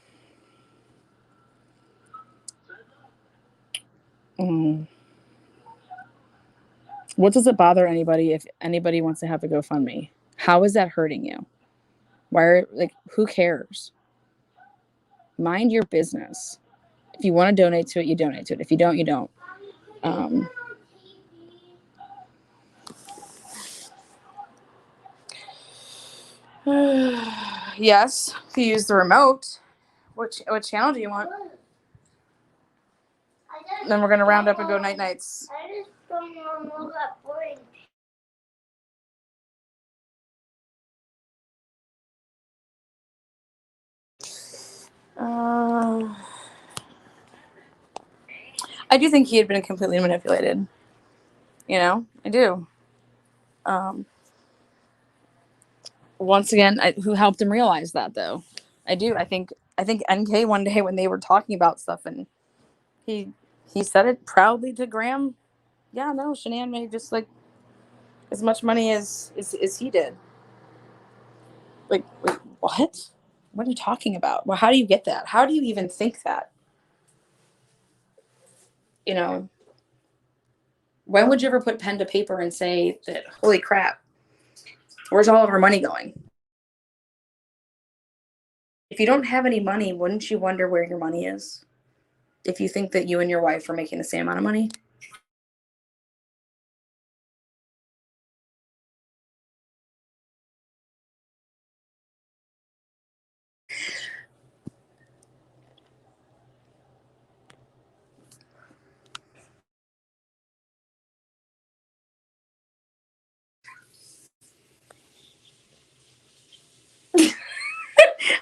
What does it bother anybody if anybody wants to have a GoFundMe? How is that hurting you? Who cares? Mind your business. If you want to donate to it, you donate to it. If you don't, you don't. Yes, if you use the remote. What channel do you want? Then we're going to round up and go night-nights. I just don't know that point. I do think he had been completely manipulated. I do. Once again, who helped him realize that, though? I do. I think NK one day when they were talking about stuff, and he said it proudly to Graham. Yeah, no, Shanann made just like as much money as he did. Like, wait, what? What are you talking about? Well, how do you get that? How do you even think that? When would you ever put pen to paper and say that, holy crap, where's all of our money going? If you don't have any money, wouldn't you wonder where your money is? If you think that you and your wife are making the same amount of money?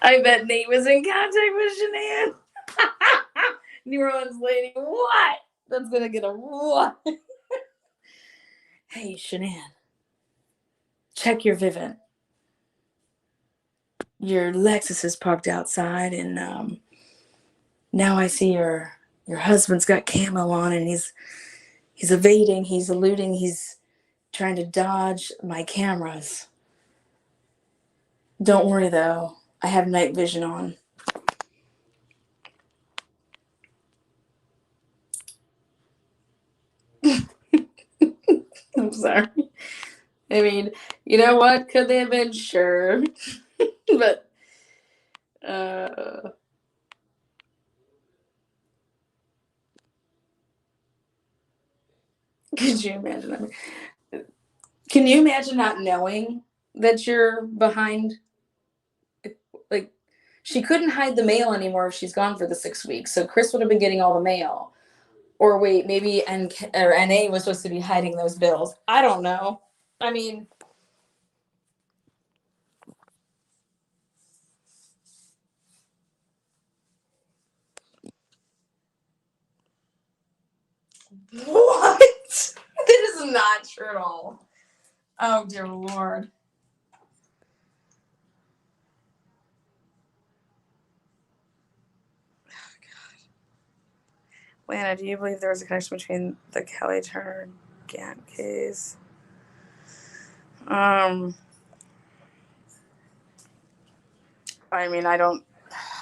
I bet Nate was in contact with Shanann. New Orleans lady, what? That's gonna get a what? Hey, Shanann, check your Vivint. Your Lexus is parked outside, and now I see your husband's got camo on, and he's evading, he's eluding, he's trying to dodge my cameras. Don't worry though, I have night vision on. I'm sorry. I mean, you know what? Could they have been? Sure. But could you imagine that? Can you imagine not knowing that you're behind? Like, she couldn't hide the mail anymore if she's gone for the 6 weeks. So Chris would have been getting all the mail. Or wait, maybe NA was supposed to be hiding those bills. I don't know. I mean, what? This is not true at all. Oh, dear Lord. Lana, do you believe there was a connection between the Kelly Turner Gant case? I mean, I don't.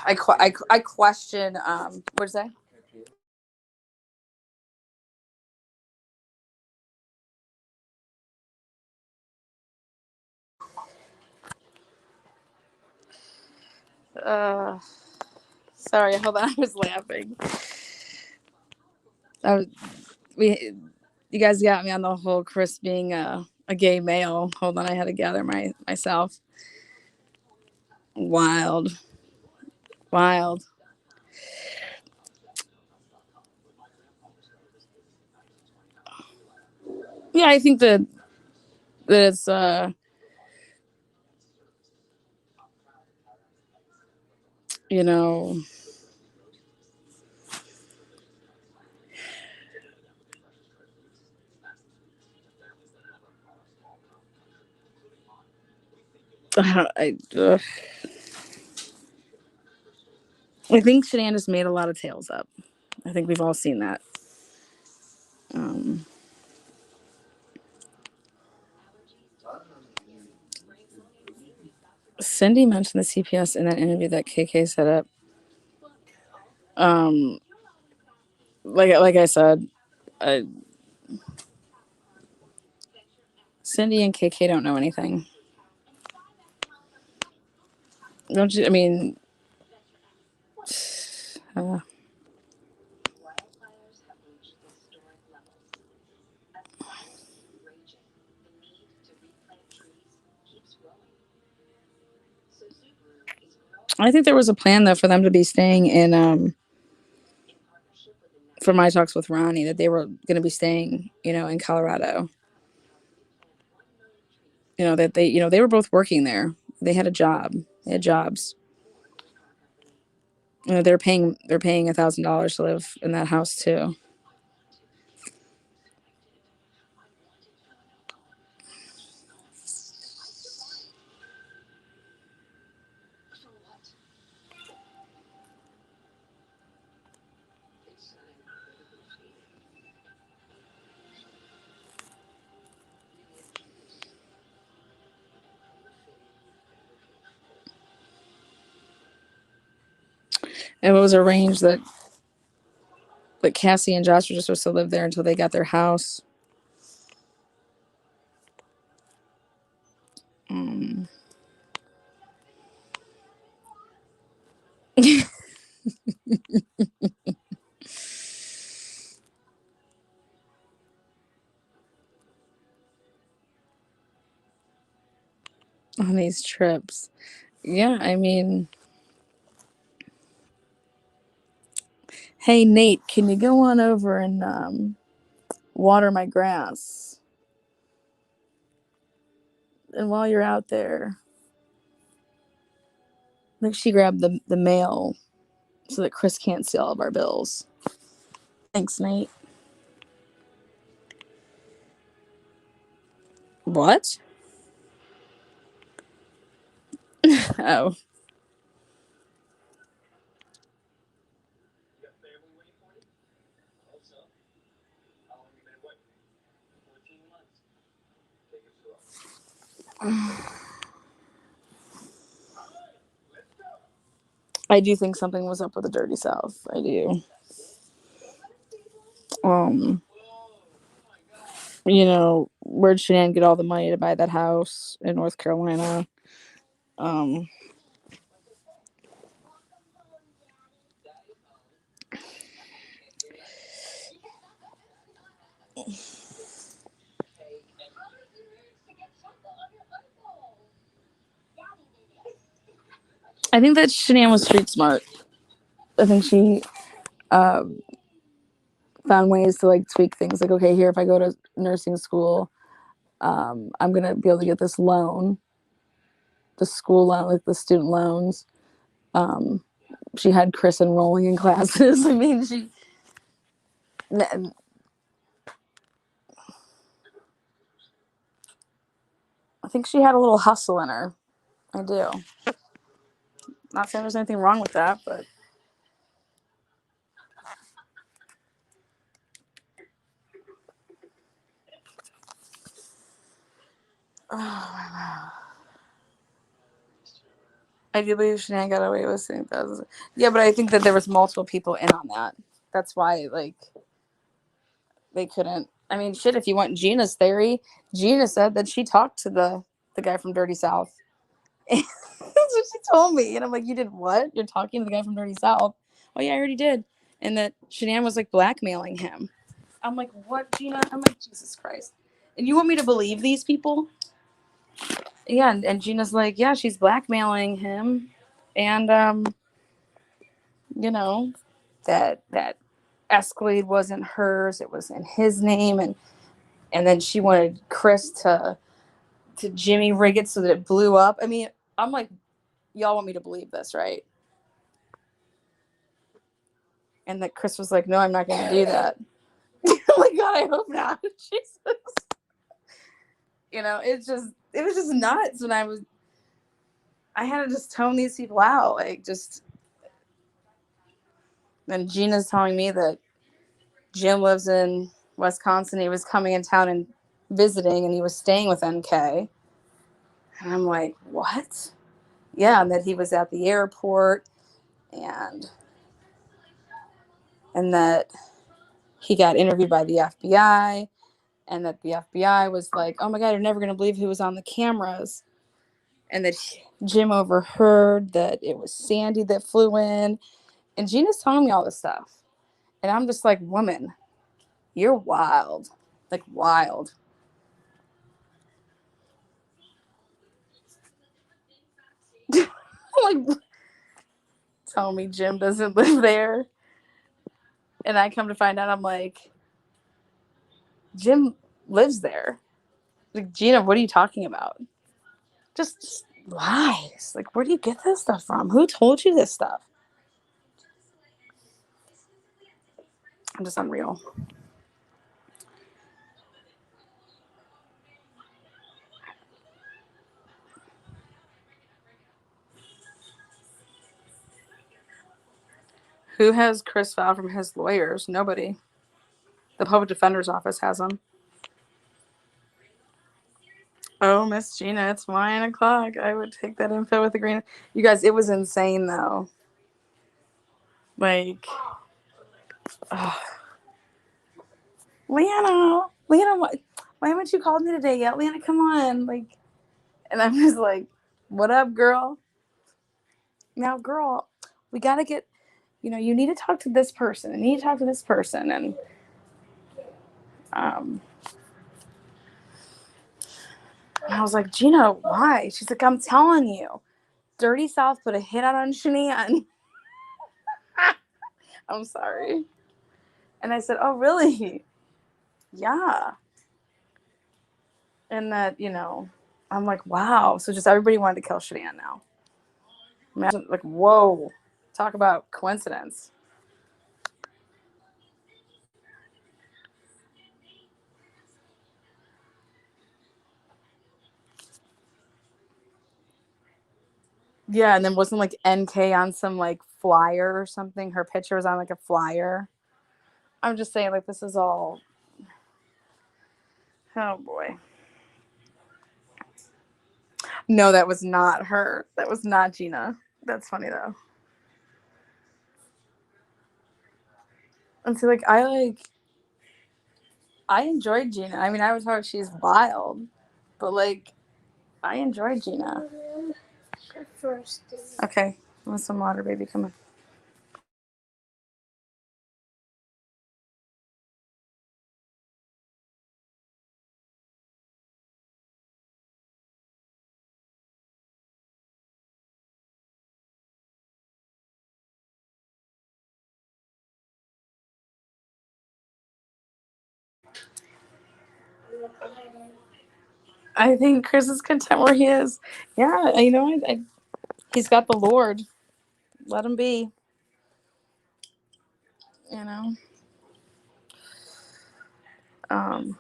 I question. What'd you say? Sorry, hold on. I was laughing. You guys got me on the whole Chris being a gay male. Hold on, I had to gather myself. Wild. Yeah, I think that it's you know, I think Shanann just made a lot of tales up. I think we've all seen that. Cindy mentioned the CPS in that interview that KK set up. Like I said, Cindy and KK don't know anything. Don't you? I mean, I think there was a plan though for them to be staying in for my talks with Ronnie, that they were going to be staying, in Colorado. That they were both working there. They had a job. They had jobs. They're paying $1,000 to live in that house too. It was arranged that Cassie and Josh were just supposed to live there until they got their house. On these trips. Yeah, I mean, hey Nate, can you go on over and water my grass? And while you're out there, make sure you grab the mail so that Chris can't see all of our bills. Thanks, Nate. What? Oh. I do think something was up with the Dirty South. I do. Where'd Shanann get all the money to buy that house in North Carolina? I think that Shanann was street smart. I think she found ways to tweak things. Okay, here, if I go to nursing school, I'm going to be able to get this loan, the school loan, like the student loans. She had Chris enrolling in classes. I mean, I think she had a little hustle in her. I do. Not saying there's anything wrong with that, but I do believe Shanann got away with saying that. Yeah, but I think that there was multiple people in on that. That's why, like, they couldn't. I mean, shit. If you want Gina's theory, Gina said that she talked to the guy from Dirty South. That's what she told me, and I'm like, you did what? You're talking to the guy from Dirty South? Oh yeah, I already did. And that Shanann was like blackmailing him. I'm like, what, Gina? I'm like, Jesus Christ. And you want me to believe these people? Yeah, and Gina's like, yeah, she's blackmailing him, and you know, that Escalade wasn't hers; it was in his name, and then she wanted Chris to Jimmy rig it so that it blew up. I mean, I'm like, y'all want me to believe this, right? And that Chris was like, no, I'm not going to do that. Oh my God, I hope not. Jesus. It was just nuts. And I had to just tone these people out. Like, just, then Gina's telling me that Jim lives in Wisconsin. He was coming in town and visiting, and he was staying with NK. And I'm like, what? Yeah, and that he was at the airport, and that he got interviewed by the FBI, and that the FBI was like, oh my God, you're never going to believe who was on the cameras. And that Jim overheard that it was Sandy that flew in. And Gina's telling me all this stuff. And I'm just like, woman, you're wild. Like, wild. Like, tell me Jim doesn't live there. And I come to find out, I'm like, Jim lives there. Like, Gina, what are you talking about? Just lies. Like, where do you get this stuff from? Who told you this stuff? I'm just unreal. Who has Chris filed from his lawyers? Nobody. The public defender's office has him. Oh, Miss Gina, it's 9:00. I would take that info with a grain. You guys, it was insane though. Like, oh. Lana, why haven't you called me today yet? Lana, come on. Like, and I'm just like, what up, girl? Now, girl, we gotta get, you need to talk to this person. I need to talk to this person. And um, I was like, Gina, why? She's like, I'm telling you, Dirty South put a hit out on Shanann. I'm sorry. And I said, oh, really? Yeah. And that, I'm like, wow. So just everybody wanted to kill Shanann now. Imagine, like, whoa. Talk about coincidence. Yeah, and then wasn't like NK on some like flyer or something? Her picture was on like a flyer. I'm just saying, like, this is all. Oh boy. No, that was not her. That was not Gina. That's funny though. And so I enjoyed Gina. I mean, I would talk she's wild, but like I enjoyed Gina. First. Okay, want some water, baby? Come on. I think Chris is content where he is. Yeah, you know, he's got the Lord. Let him be. You know. Um.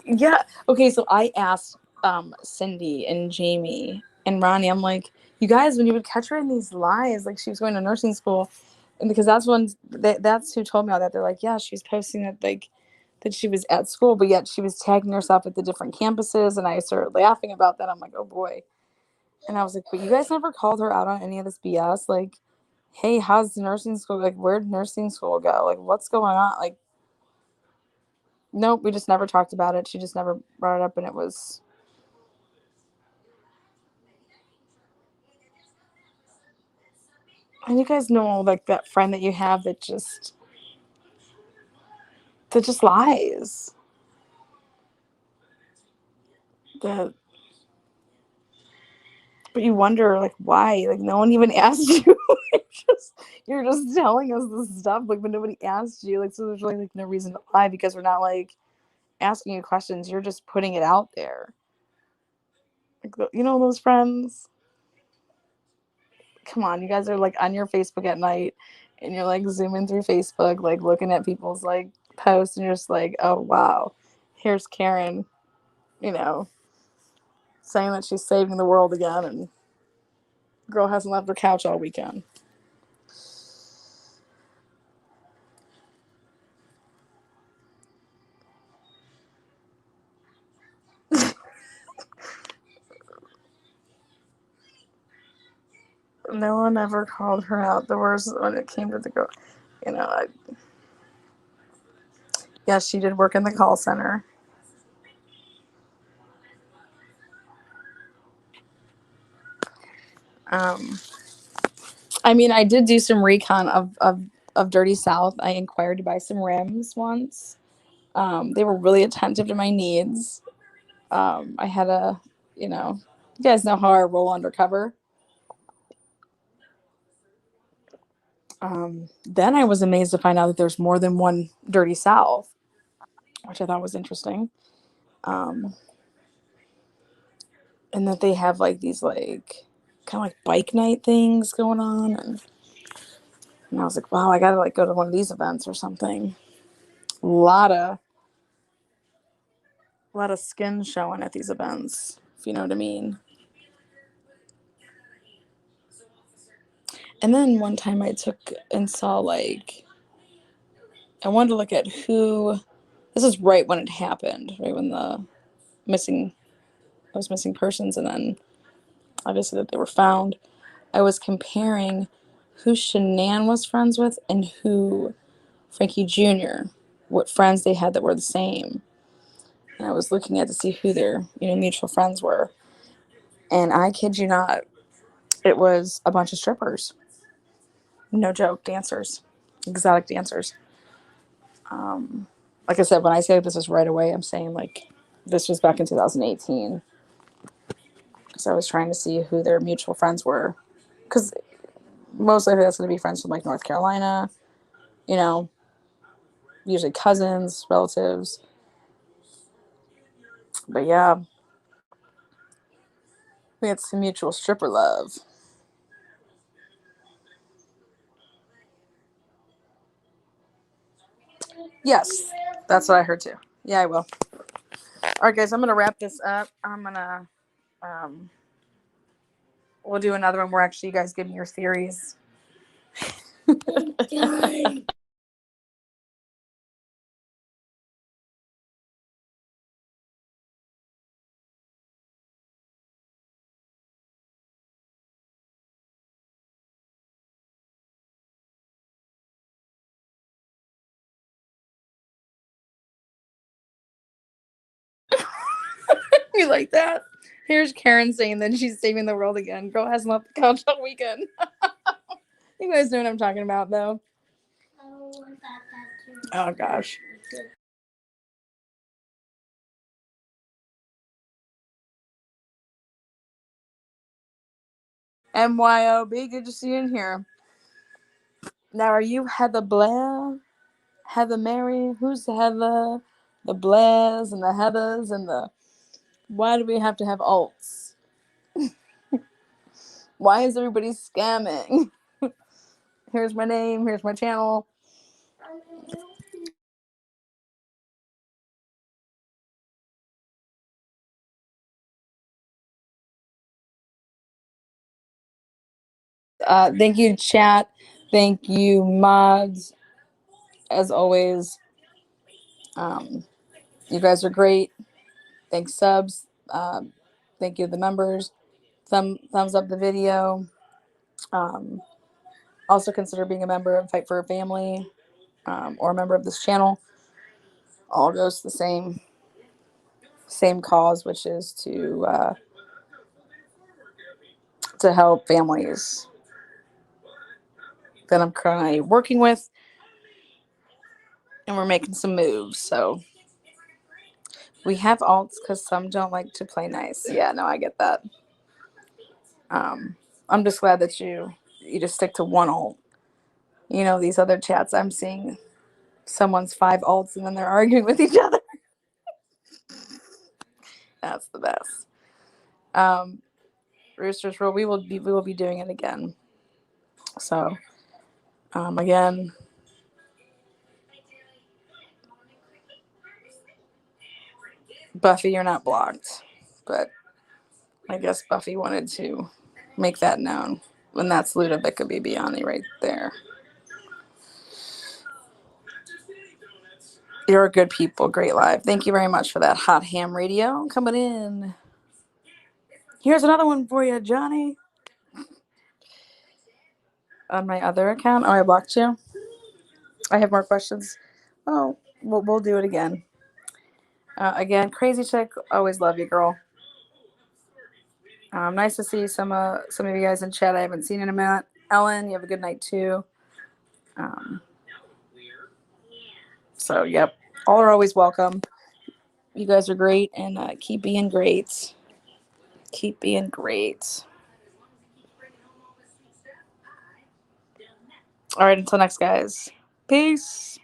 Yeah. Okay. So I asked Cindy and Jamie and Ronnie. I'm like, you guys, when you would catch her in these lies, like she was going to nursing school, and because that's when that's who told me all that. They're like, yeah, she was posting that that she was at school, but yet she was tagging herself at the different campuses, and I started laughing about that. I'm like, oh boy. And I was like, but you guys never called her out on any of this BS. Like, hey, how's nursing school? Like, where'd nursing school go? Like, what's going on? Like, nope, we just never talked about it. She just never brought it up, and it was. And you guys know, like, that friend that you have that just lies. That, but you wonder, like, why? Like, no one even asked you. You're just telling us this stuff, like, but nobody asked you. Like, so there's really like no reason to lie because we're not like asking you questions. You're just putting it out there. Like, you know those friends? Come on, you guys are like on your Facebook at night, and you're like zooming through Facebook, like looking at people's like posts, and you're just like, oh wow, here's Karen, you know, saying that she's saving the world again, and girl hasn't left her couch all weekend. No one ever called her out the worst when it came to the girl. You know, yes, she did work in the call center. I mean, I did do some recon of Dirty South. I inquired to buy some rims once. They were really attentive to my needs. I had you know, you guys know how I roll undercover. Then I was amazed to find out that there's more than one Dirty South, which I thought was interesting. Um, and that they have like these like kind of like bike night things going on, and I was like, wow, I gotta like go to one of these events or something. A lot of skin showing at these events, if you know what I mean. And then one time I took and saw like I wanted to look at who. This is right when it happened, right when the missing missing persons, and then obviously that they were found. I was comparing who Shanann was friends with and who Frankie Jr., what friends they had that were the same. And I was looking at to see who their, mutual friends were. And I kid you not, it was a bunch of strippers. No joke, dancers, exotic dancers. Like I said, when I say this is right away, I'm saying like this was back in 2018. So I was trying to see who their mutual friends were. Because most likely that's going to be friends from like North Carolina, you know, usually cousins, relatives. But yeah, we had some mutual stripper love. Yes, that's what I heard too. Yeah, I will. All right, guys, I'm gonna wrap this up. I'm gonna um, we'll do another one where actually you guys give me your theories. You like that? Here's Karen saying that she's saving the world again. Girl hasn't left the couch all weekend. You guys know what I'm talking about, though. Oh gosh. MYOB, good to see you in here. Now, are you Heather Blair? Heather Mary? Who's Heather? The Blairs and the Heathers and the... Why do we have to have alts? Why is everybody scamming? Here's my name. Here's my channel. Thank you, chat. Thank you, mods. As always, you guys are great. Thanks, subs. Thank you, the members. Thumbs up the video. Also consider being a member of Fight for a Family, or a member of this channel. All goes to the same cause, which is to help families that I'm currently working with, and we're making some moves. So we have alts because some don't like to play nice. Yeah, no, I get that. I'm just glad that you just stick to one alt. You know, these other chats I'm seeing, someone's 5 alts and then they're arguing with each other. That's the best. Roosters Rule, we will be doing it again. So, again, Buffy, you're not blocked, but I guess Buffy wanted to make that known. And that's Ludovica Bibiani right there. You're good people, great live. Thank you very much for that hot ham radio coming in. Here's another one for you, Johnny. On my other account, oh, I blocked you. I have more questions. Oh, we'll do it again. Again, crazy chick. Always love you, girl. Nice to see some of you guys in chat I haven't seen in a minute. Ellen, you have a good night too. So, yep. All are always welcome. You guys are great, and keep being great. Keep being great. All right, until next, guys. Peace.